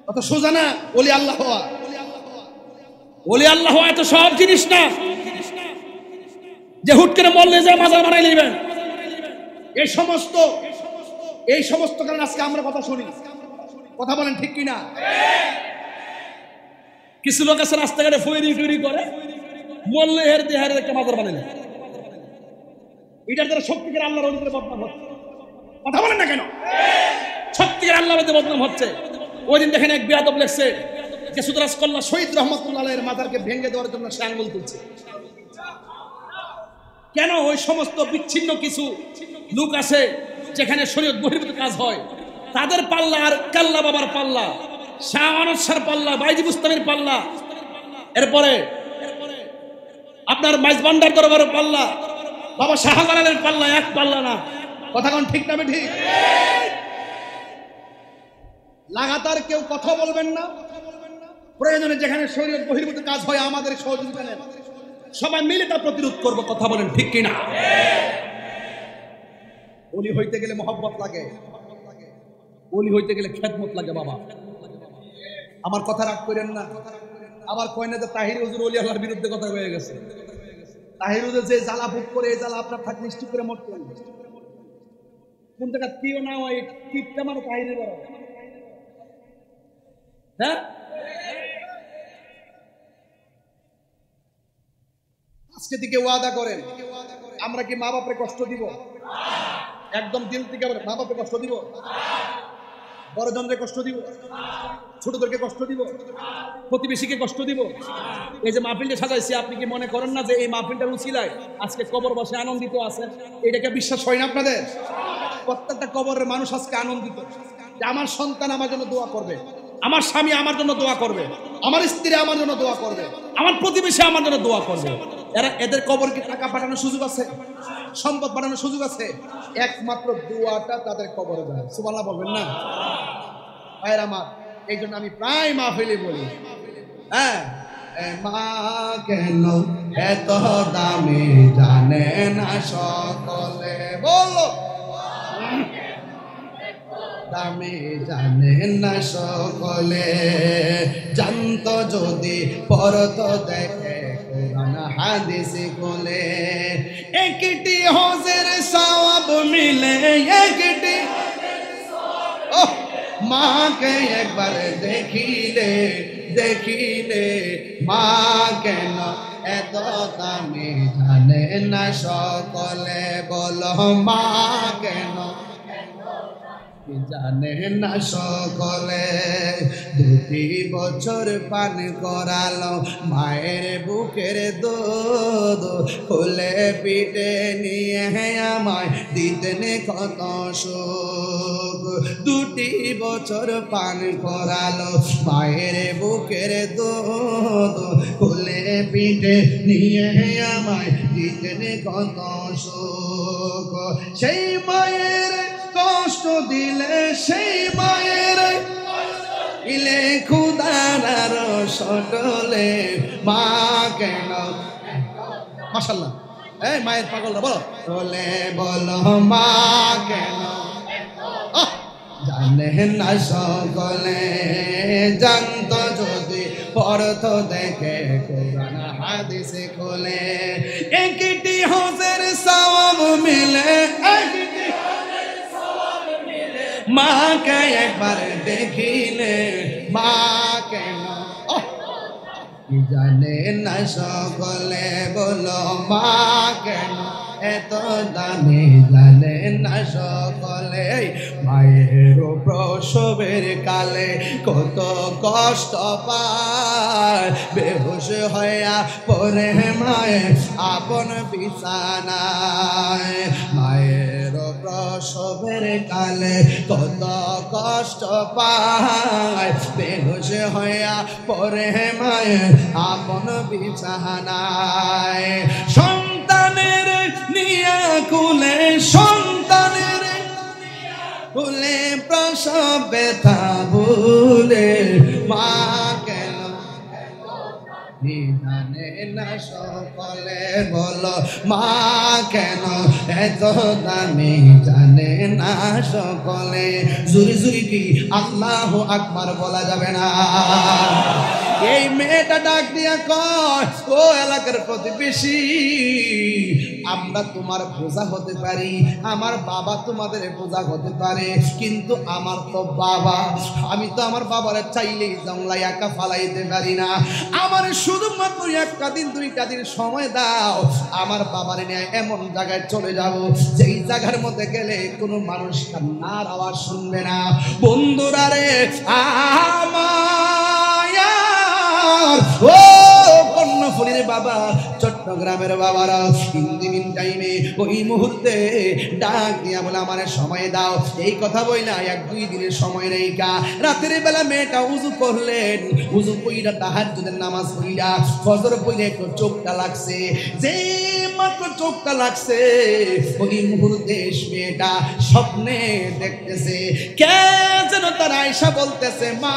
A: অত সোজা না ওলি আল্লাহ হওয়া। ওলি আল্লাহ হওয়া এত সব জিনিস না যে হুট করে মল্লে যায় মাজার বানাই নেবেন। এই সমস্ত কারণে আজকে আমরা কথা শুনি। কথা বলেন, ঠিক কিনা? কিছু লোক আছে রাস্তাঘাটে ফয়রি টুরি করে, মল্লে হের দিয়ে হের একটা মাজার বানাইলে, এটার দ্বারা সত্যিকার আল্লাহর ওলিদের বদনাম হচ্ছে। কথা বলেন না কেন? সত্যিকার আল্লাহর ওলিদের বদনাম হচ্ছে। ওই দিন দেখেন এক বেয়াদব লেখছে যে সুদরাজ কল্লা শহীদ রহমতুল্লাহ আলাইহির মাজারকে ভেঙে দেওয়ার জন্য সে আঙ্গুল তুলছে। কেন? ওই সমস্ত বিচ্ছিন্ন কিছু লোক আছে যেখানে শরীয়ত বহির্ভূত কাজ হয়, তাদের পাল্লা আর কাল্লা বাবার পাল্লা, শাহ আনস শাহর পাল্লা, বাইজি বুস্তামির পাল্লা, এরপরে আপনার মাইজ ভান্ডার দরবারের পাল্লা, বাবা শাহজালালের পাল্লা এক পাল্লা না। কথা কোন ঠিক না ঠিক? লাগাতার কেউ কথা বলবেন না। প্রয়োজনে যেখানে শরীয়ত বহির্ভূত কাজ হয় আমাদের সহযোগিতা নেন, সবাই মিলে তা প্রতিরোধ করবো। কথা বলেন, ঠিক কিনা? ওলি হইতে গেলে মহব্বত লাগে, ওলি হইতে গেলে খেদমত লাগে। বাবা আমার কথা রাগ করেন না। আবার কয় না যে তাহির হুজুর ওলি আল্লাহর বিরুদ্ধে কথা হয়ে গেছে। তাহির হুজুর যে জ্বালা ভোগ করে, এই জ্বালা আপনার থাকলে নিশ্চিত করে মরতেন। কোন জায়গা কেউ না হয় টিপটা মানে তাহিরের বড়। হ্যাঁ, আজকে থেকে ওয়াদা করেন, আমরা কি মা বাপরে কষ্ট দিব? একদম দিল থেকে আবার মা বাপকে কষ্ট দিব, বড়জনকে কষ্ট দিব, ছোটদেরকে কষ্ট দিব, প্রতিবেশীকে কষ্ট দিব। এই যে মাহফিলটা সাজাইছি, আপনি কি মনে করেন না যে এই মাহফিলটার উছিলায় আজকে কবর বসে আনন্দিত আছে? এটাকে বিশ্বাস হয় না আপনাদের? প্রত্যেকটা কবরের মানুষ আজকে আনন্দিত যে আমার সন্তান আমার জন্য দোয়া করবে, আমার স্বামী আমার জন্য দোয়া করবে, আমার স্ত্রী আমার জন্য দোয়া করবে, আমার প্রতিবেশী আমার জন্য দোয়া করবে। এদের কবর কি টাকা পাঠানোর সুযোগ আছে, সম্পদ পাঠানোর সুযোগ আছে? একমাত্র দোয়াটা তাদের কবরে যায়। সুবহানাল্লাহ বলবেন না ভাইরা আমার? এই জন্য আমি প্রায় মাহফিলে বলি, হ্যাঁ, মা কেন এত দামি জানে না সকলে, বলো দামি জানে না সকলে, জানতো যদি পড়তো দেখে কোরআন হাদিস কোলে, একটি হজের সওয়াব মিলে, একটি মাকে একবার দেখিলে, দেখিলে মা কেন এত দামি জানে না সকলে, বলো মা কেন জানে না সকলে। 2 বছর পান করালো মায়ের বুকের দুধ, খুলে পিঠে নিয়ে আমায় দিতেন কত সুখ। 2 বছর পান করালো মায়ের বুকের দুধ, খুলে পিঠে নিয়ে আমায় দিতেন কত সুখ। সেই মায়ের কষ্ট দিলে, সেই মায়ের ইলে খুদার সটলে, মা কেন, মাশাআল্লাহ, এই মায়ের পাগলরা বলো, বলে বলো মা কেন জানে না সকলে, জানতো যদি পড়তো দেখে কোরআন হাদিস খোলে, একটি হজের সওয়াব মিলে, মাকে একবার দেখিলে, মা কেন জানে না সকলে, বলো মা কেন এত দামি জানে না সকলে। মায়ের প্রসবের কালে কত কষ্ট পায়, বেহুশ হইয়া পড়ে মায়ের আপন বিছানায়। মায়ের প্রসবের কালে কত কষ্ট পায়, বেহুশ হইয়া পড়ে মায়ের আপন বিছানায়। সন্তানের নিয়া কুলে, সন্তানের কুলে প্রসব ব্যথা ভুলে, মা কেন জানে না সকলে, বলো মা কেন এত দামি জানে না সকলে। জুরি জুরি কি আল্লাহু আকবার বলা যাবে না? এই মেয়েটা ডাক দিয়া কয়, ও এলাকার প্রতিবেশী, আমরা তোমার বোঝা হতে পারি, আমার বাবা তোমাদের বোঝা হতে পারে, কিন্তু আমার তো বাবা, আমি তো আমার বাবারে চাইলেই জংলায় একা ফালাইতে পারি না। আমার শুধুমাত্র 1 দিন 2 দিন সময় দাও, আমার বাবারে নিয়ে এমন জায়গায় চলে যাব যেই জায়গার মধ্যে গেলে কোনো মানুষ কান্নার আওয়াজ শুনবে না। বন্ধুরা রে, ও কর্ণফুলীর বাবা, চট্টগ্রামের বাবারা ইন টাইমে ওই মুহূর্তে ডাক দিয়া বলে আমার সময় দাও। এই কথা বইলা 1-2 দিনের সময় নেই কা। রাতের বেলা মেয়েটা উযু করলেন, উযু কইরা তাহাজ্জুদের নামাজ পড়িলা, ফজর পড়ে একটু চোখটা লাগছে, যে মাত্র চোখটা লাগছে ওই মুহূর্তে মেয়েটা স্বপ্নে দেখতেছে কে যেন তার আয়েশা বলতেছে, মা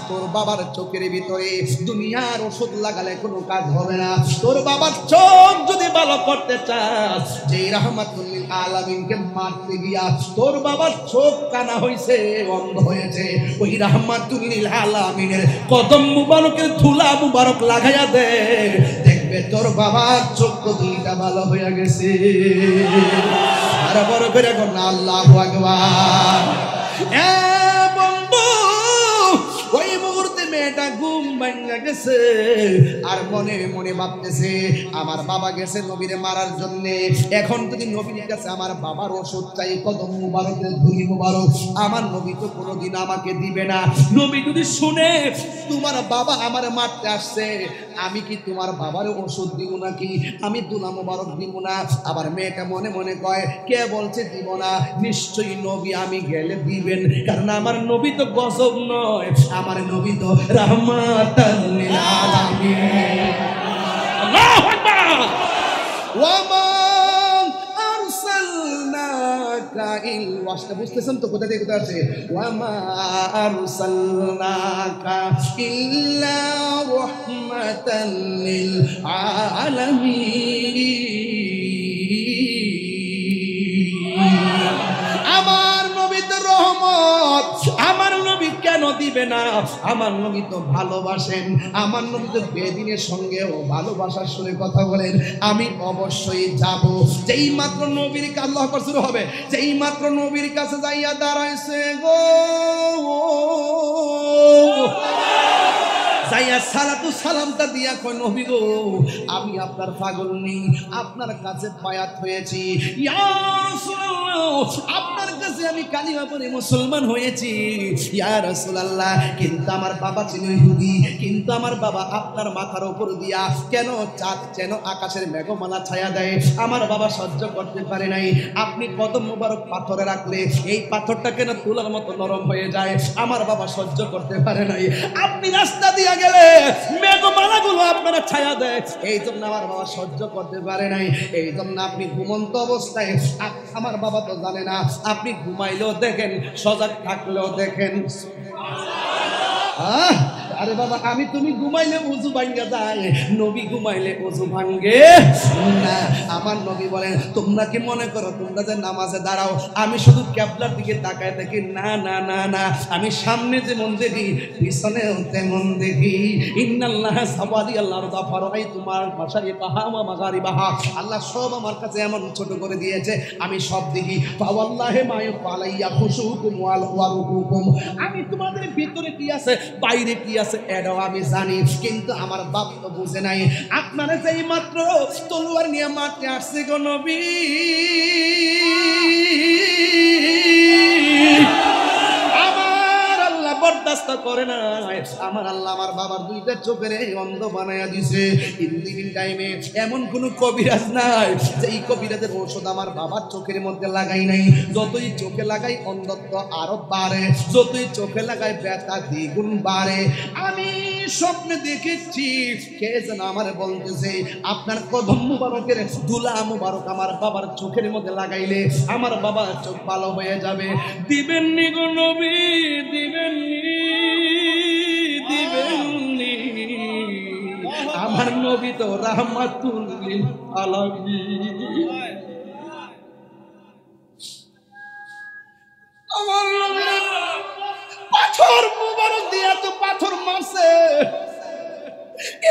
A: তোর বাবার চোখের ভিতরে দুনিয়ার ওষুধ লাগালে কোনো কাজ হবে না, তোর বাবার চোখ যদি ভালো করতে চাস, যে রাহমাতুল লিল আলামিনকে মারতে গিয়া তোর বাবার চোখ কানা হইছে, অন্ধ হয়েছে, ওই রাহমাতুল লিল আলামিনের কদম মুবারকের ধুলা মুবারক লাগাইয়া দে, দেখবে তোর বাবার চোখ দুইটা ভালো হয়ে গেছে। আর বড় করে কোন আল্লাহু আকবার। ওই মুহূর্তে মেয়েটা ঘুম ভাঙা চলে গেছে আর মনে মনে ভাবতেছে আমার বাবা গেছে নবীরে মারার জন্য, এখন যদি নবীর কাছে আমার বাবার ওষুধ চাই, কদম মুবারকের ধুলি মুবারক, আমার নবী তো কোনোদিন আমাকে দিবে না। নবী যদি শুনে তোমার বাবা আমার মারতে আসছে, আমি কি তোমার বাবার ওষুধ দিব নাকি? আমি দুলা মুবারক দিব না? আবার মেয়েটা মনে মনে কয়, কে বলছে দিব না? নিশ্চয়ই নবী আমি গেলে দিবেন, কারণ আমার নবী তো গজব নয়, আমার নবী তো রাহমাতাল লিল আলামিন। আল্লাহু আকবার। ওয়া মা আরসালনাকা ওয়াসটা বুঝতেছেন তো কোথা থেকে কোথা আছে? ওয়া মা আরসালনাকা ইল্লা রাহমাতাল লিল আলামিন। আমার নবী তো রহমত, আমার নবী কেন দিবে না? আমার নবী তো ভালোবাসেন, আমার নবী তো বেদিনের সঙ্গেও ভালোবাসার সুরে কথা বলেন। আমি অবশ্যই যাব। যেই মাত্র নবীর কাছে আল্লাহু আকবার শুরু হবে, যেই মাত্র নবীর কাছে যাইয়া দাঁড়াইছে গো, যাইয়া সালাতু সালামটা দিয়া কয়, নবী গো আমি আপনার পাগল নেই, আপনার কাছে বায়াত হয়েছি, ইয়া রাসূলুল্লাহ আপনার কাছে আমি কালিমা পড়ে মুসলমান হয়েছি ইয়া রাসূলুল্লাহ, কিন্তু আমার বাবা ছিল ইহুদি, কিন্তু আমার বাবা আপনার মাথার উপর দিয়া কেন চাঁদ যেন আকাশের মেঘমালা ছায়া দেয়, আমার বাবা সহ্য করতে পারে নাই। আপনি কদম মুবারক পাথরে রাখলে এই পাথরটা কেন তুলার মতো নরম হয়ে যায়, আমার বাবা সহ্য করতে পারে নাই। আপনি রাস্তা দিয়া গেলে মেঘমালাগুলো আপনারা ছায়া দেয়, এই জন্য আমার বাবা সহ্য করতে পারে নাই। এই জন্য আপনি ঘুমন্ত অবস্থায়, আমার বাবা তো জানে না, আপনি ঘুমাইলেও দেখেন, সজাগ থাকলেও দেখেন। আরে বাবা আমি তুমি ঘুমাইলে ওযু ভাঙ্গা যায়, নবী ঘুমাইলে ওযু ভাঙ্গে না। আমার নবী বলেন, তোমরা কি মনে করো তোমরা যে নামাজে দাঁড়াও আমি শুধু কিবলার দিকে তাকায় দেখি? না না না না, আমি সামনে যেমন দেখি পিছনেও তেমন দেখি। ইন্নাল্লাহ সাওয়াদি আল্লাহর দাফারাই তোমার মাশারিকাহা ওয়া মাগারিবাহা, আল্লাহ সব আমার কাছে এমন ছোট করে দিয়েছে আমি সব দেখি। ফাওয়াল্লাহি মা ইয়াফালাইয়া খুশুকুম ওয়া রুকুকুম, আমি তোমাদের ভিতরে কি আছে বাইরে কি আছে এটাও আমি জানি, কিন্তু আমার বাপ তো বুঝে নাই। আপনারা যেই মাত্র তলোয়ার নিয়ে মারতে আসছে গো নবী, আমার আল্লাহ বরদাস্ত করে না, আমার আল্লাহ আমার বাবার দুইটা চোখের অন্ধ বানায়া দিছে। ইন টাইমে এমন কোন কবিরাজ নাই যেই কবিরাজের ঔষধ আমার বাবার চোখের মধ্যে লাগাই নাই। যতই চোখে লাগাই অন্ধত্ব আরো বাড়ে, যতই চোখে লাগাই ব্যথা দ্বিগুণ বাড়ে। আমি স্বপ্নে দেখেছি কে যেন আমার বলতেছে, আপনার কদম মুবারকের দুলা মুবারক আমার বাবার চোখের মধ্যে লাগাইলে আমার বাবার চোখ ভালো হয়ে যাবে। দিবেননি গো নবী, দিবেননি, দিবেননি। আমার নবী তো রাহমাতুল লিল আলামিন। আমার নবী পাথর মুবারক দিয়ে এত পাথর মারছে,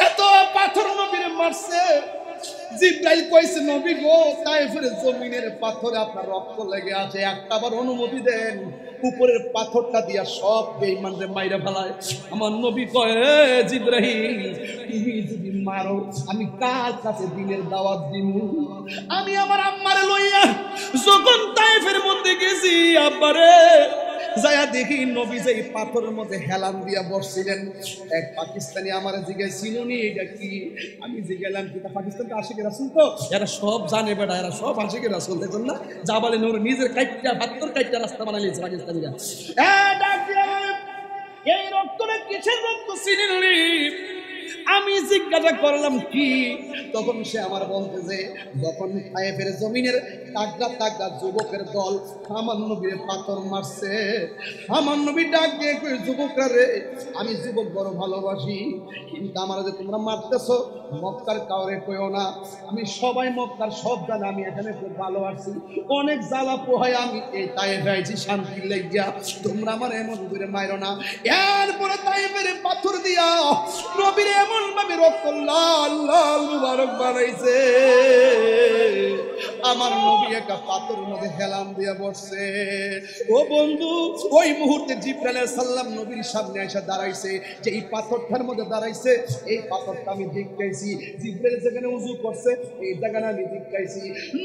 A: এত পাথর নবীরে মারছে। জিবরাইল কইছে, নবী গো তায়েফের জমিনের পাথরে আপনার রক্ত লেগে আছে, একটাবার অনুমতি দেন উপরের পাথরটা দিয়া সব বেঈমানরে মাইরা ফেলায়। আমার নবী কয়, জিবরাইল তুমি যদি মারো আমি কার কাছে দিনের দাওয়াত দিব? আমি আমার আম্মারে লইয়া যখন তায়েফের মধ্যে গেছি, আব্বারে যায়া দেখি নবী যে পাথরের মধ্যে হেলান দিয়া বসছিলেন। এক পাকিস্তানি আমার জিজ্ঞাসা, চিনুনি এটা কি? আমি জিজ্ঞাসলাম কি পাকিস্তানকে আশিকের রাসূল, তো এরা সব জানে বেটা, এরা সব আশিকের রাসূল, দেখুন না জাবালে নূর নিজের কাইটটা ভাত্তর কাইটটা রাস্তা বানাইছে পাকিস্তানিরা। এই রক্তটা কিসের রক্ত চিনিলি? আমি জিজ্ঞাসা করলাম কি, তখন সে আমার বলতেছে, যখন তায়েফের জমিনের তাগড়া তাগড়া যুবকের দল আমার নবীর পাথর মারছে, আমার নবী ডাক দিয়ে কই, যুবকরা রে, আমি যুবক বড় ভালোবাসি, কিন্তু আমার যে তোমরা মারতেছো মক্কার কাউরে কইও না, আমি সবাই মক্কার সব জানে আমি এখানে খুব ভালো আছি, অনেক জ্বালা পোহায় আমি এই তায়েফে আইছি শান্তি লেগিয়া, তোমরা আমার এমন করে মাইরো না। এরপরে তায়েফের পাথর দিয়া নবীর এমন ভাবে রক্ত লাল লাল মুবারক বানাইছে। আমার নবী একটা পাথরের মধ্যে হেলাম দিয়ে বসছে। ও বন্ধু, ওই মুহূর্তে জিবরাইল আলাইহিস সালাম নবীর সামনে এসে দাঁড়াইছে। যে এই পাথরটার মধ্যে দাঁড়াইছে, এই পাথরটা আমি দেখাইছি। জিবরাইল যেখানে উযু করছে, এই জায়গাটা আমি দেখাইছি।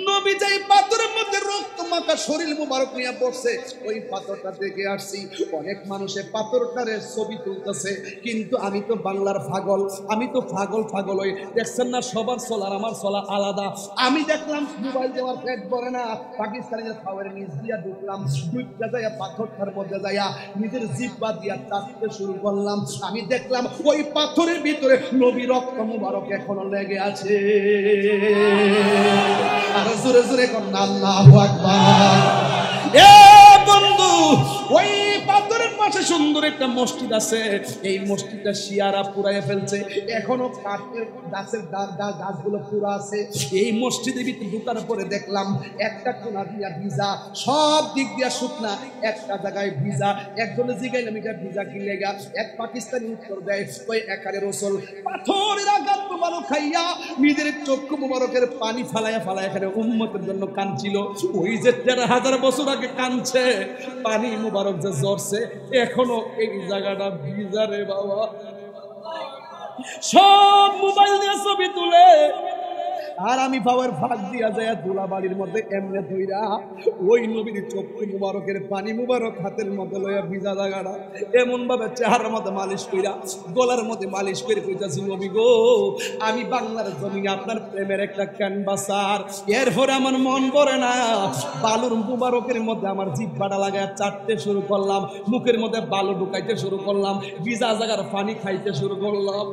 A: নবী যে পাথরের মধ্যে রক্ত মাখা শরীর মুবারক নিয়ে পড়ছে, ওই পাথরটা দেখে আসছি। অনেক মানুষে পাথরটারে ছবি তুলতেছে, কিন্তু আমি তো বাংলার পাগল, আমি তো পাগল হই। দেখছেন না, সবার চলার আমার চলা আলাদা। আমি দেখলাম মোবাইল দেওয়ার পেট ভরে না, পাকিস্তানের খাওয়ার নিচ দিয়া ঢুকলাম, ঢুকতে যাইয়া পাথরটার মধ্যে যাইয়া নিজের জিহ্বা দিয়া চাটতে শুরু করলাম। আমি দেখলাম ওই পাথরের ভিতরে নবী রক্ত মুবারক এখনো লেগে আছে। আর জোরে জোরে কোন আল্লাহু আকবার। এ বন্ধু, ওই পাথরের পাশে সুন্দর একটা মসজিদ আছে। এই মসজিদটা শিয়ারা পুরাইয়া ফেলছে, এখনো কাঠের গাছগুলো পুরা আছে। এই মসজিদের ভিতরে ঢুকার পরে দেখলাম একটা কোনা দিয়া ভিজা, সব দিক দিয়া শুকনা, একটা জায়গায় ভিজা। একজনে জিগাইলাম এটা ভিজা কি লেগা? এক পাকিস্তানি উত্তর দেয়, ওই একারে রসুল পাথরের আঘাত মুবারক খাইয়া নিজের চক্ষু মুবারকের পানি ফালাইয়া এখানে উম্মতের জন্য কাঁদছিল। ওই যে 13,000 বছর আগে কাঁদছে, পানি মুবারক যে জ্বরছে, এখনো এই জায়গাটা ভিজা রে বাবা। সব মোবাইল দিয়ে ছবি তুলে, আর আমি বাবার ফাঁক দিয়া যায় ধুলাবাড়ির মধ্যে এমনে ধইরা ওই নবীর চক্ষু মুবারকের পানি মুবারক হাতের মধ্যে লইয়া ভিজা জায়গাটা এমন ভাবে চেহারার মধ্যে মালিশ কইরা, গলার মধ্যে মালিশ করে কইতাছি, নবী গো, আমি বাংলার জমিনে আপনার প্রেমের একটা ক্যানভাসার। এরপরে আমার মন ভরে না, বালুর মুবারকের মধ্যে আমার জিহ্বাটা লাগায় চাটতে শুরু করলাম, মুখের মধ্যে বালু ঢুকাইতে শুরু করলাম, ভিজা জায়গার পানি খাইতে শুরু করলাম।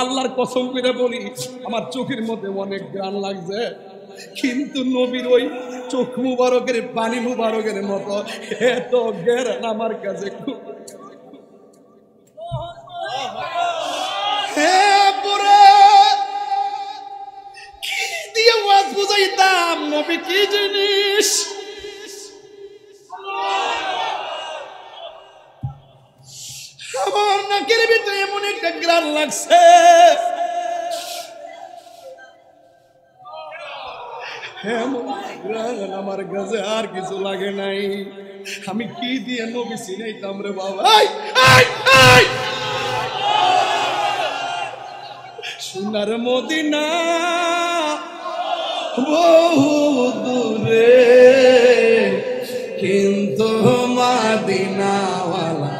A: আল্লাহর কসম করে বলি, আমার চোখের মধ্যে অনেক গ্রান লাগছে, কিন্তু নবীর ওই চোখ মুবারকের পানি মুবারকের মতো এত ঘেরান আমার কাছে খুব। কি দিয়ে ওয়াজ বুঝাইতাম নবী কি জিনিস? আমার নাকের ভিতরে এমন একটা গ্রান লাগছে, আমার কাছে আর কিছু লাগে নাই। আমি কি দিয়ে নবী চিনাইতাম রে বাবা? সোনার মদিনা বহু দূরে, কিন্তু মদিনাওয়ালা,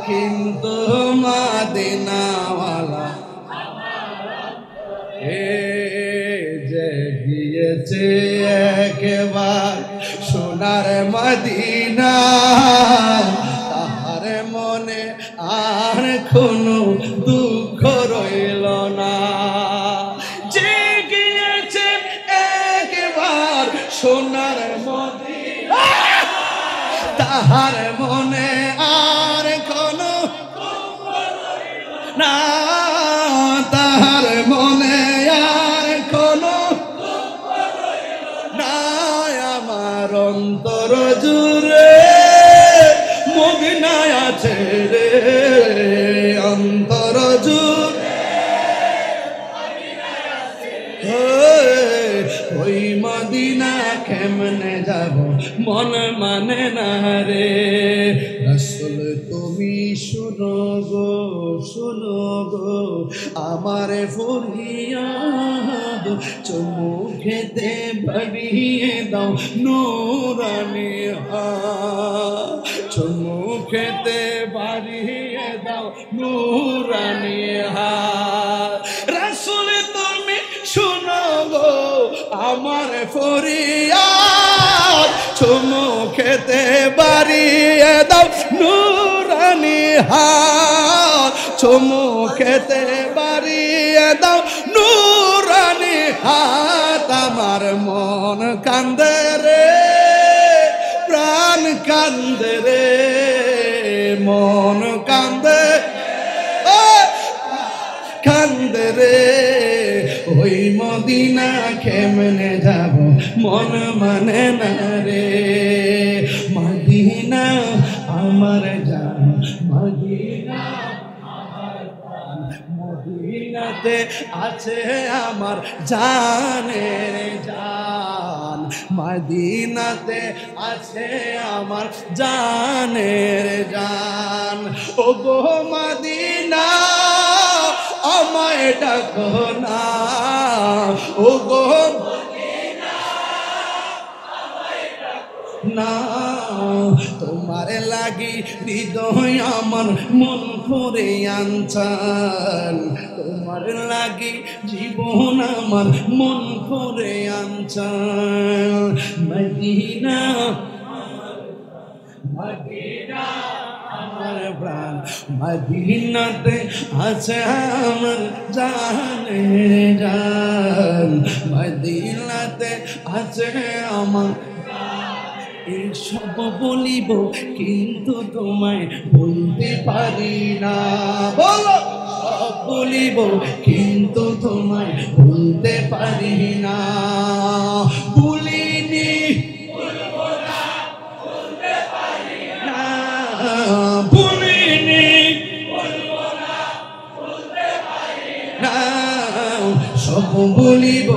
A: কিন্তু মদিনাওয়ালা যে গিয়েছে একবার সোনার মদিনা, তাহার মনে আর কোনো দুঃখ রইল না। যে গিয়েছে একবার সোনার মদিনা, তাহার মনে আর কোনো দুঃখ রইল না, তাহার মনে আর কোনো দুঃখ রইল না। আমার অন্তর জুড়ে মদিনায় আছে রে, অন্তর জুড়ে ওই মদিনা কেমনে যাব মন মানে না রে। রাসূল তুমি শুনো গো আমার ফরিয়াদ, চুমুকেতে বাড়িয়ে দাও নূরানি হাত, চুমুকেতে বাড়িয়ে দাও নূরানি হাত। রাসূল তুমি শুনো গো আমার ফরিয়াদ, চুমুকেতে বাড়িয়ে দাও নূরানি হাত, চুমুকেতে বাড়িয়ে দাও নূরানি হাত। আমার মন কান্দে রে, প্রাণ কান্দে রে, মন কান্দে কান্দে রে। ওই মদিনা কেমনে যাব মন মানে না রে। মদিনা আমার জান, মদিনা আমার জান, মদিনাতে আছে আমার জানের জান, মদিনাতে আছে আমার জানের জান। ও গো মদিনা আমায় ডাকো না, ও গো না, তোমার লাগি হৃদয় আমার মন করে আনছান, তোমার লাগি জীবন আমার মন করে আনছান। মদিনা মদিনা আমার প্রাণ, মদিনাতে আছে আমার জানের জান, মদিনাতে আছে আমার। এসব বলিব কিন্তু তোমায় বলতে পারি না, বলো সব বলিব কিন্তু তোমায় বলতে পারি না। বলিনি বলিনি না, সব বলিব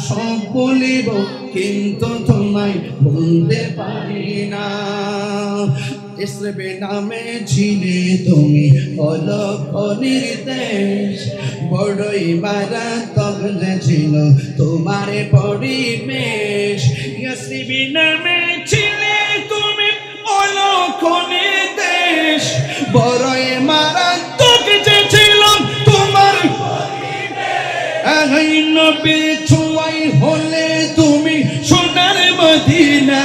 A: সব বলিব কিন্তু তোমায় বলতে পারি না। ইসবে নামে ছিলে তুমি অলক নির্দেশ, বড়ই মারাত্মক যে ছিল তোমার পরিবেশ। ইসবে নামে ছিলে তুমি অলক নির্দেশ, বড়ই মারাত্মক যে ছিল তোমার নবীর ছোঁয়াই হলে তুমি সোনার মদিনা,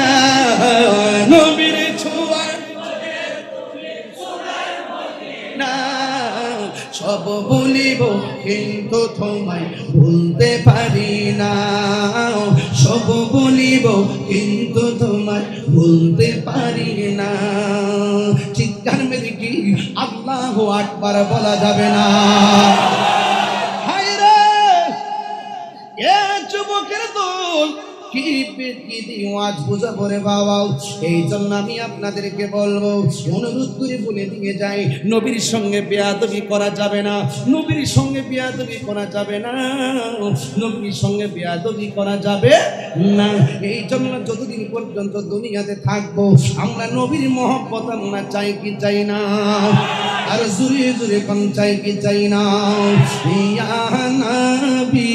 A: নবীর ছোঁয়াই না, সব বলিব কিন্তু তোমায় বলতে পারি না, সব বলিব কিন্তু তোমায় বলতে পারি না। চিৎকার মেরে কি আল্লাহু আকবার বলা যাবে না? যুবকের দল কি আজ বোঝা করে বাবা, এই জন্য আমি আপনাদেরকে বলবো, অনুরোধ করে বলে দিয়ে যাই, নবীর সঙ্গে বেয়াদবি করা যাবে না, নবীর সঙ্গে বেয়াদবি করা যাবে না, নবীর সঙ্গে বেয়াদবি করা যাবে না। এই জন্য যতদিন পর্যন্ত দুনিয়াতে থাকবো আমরা নবীর মহব্বত আমরা চাই কি চাই না? আর জুড়ে জুড়ে কোন চাই কি চাই না? ইয়া নবী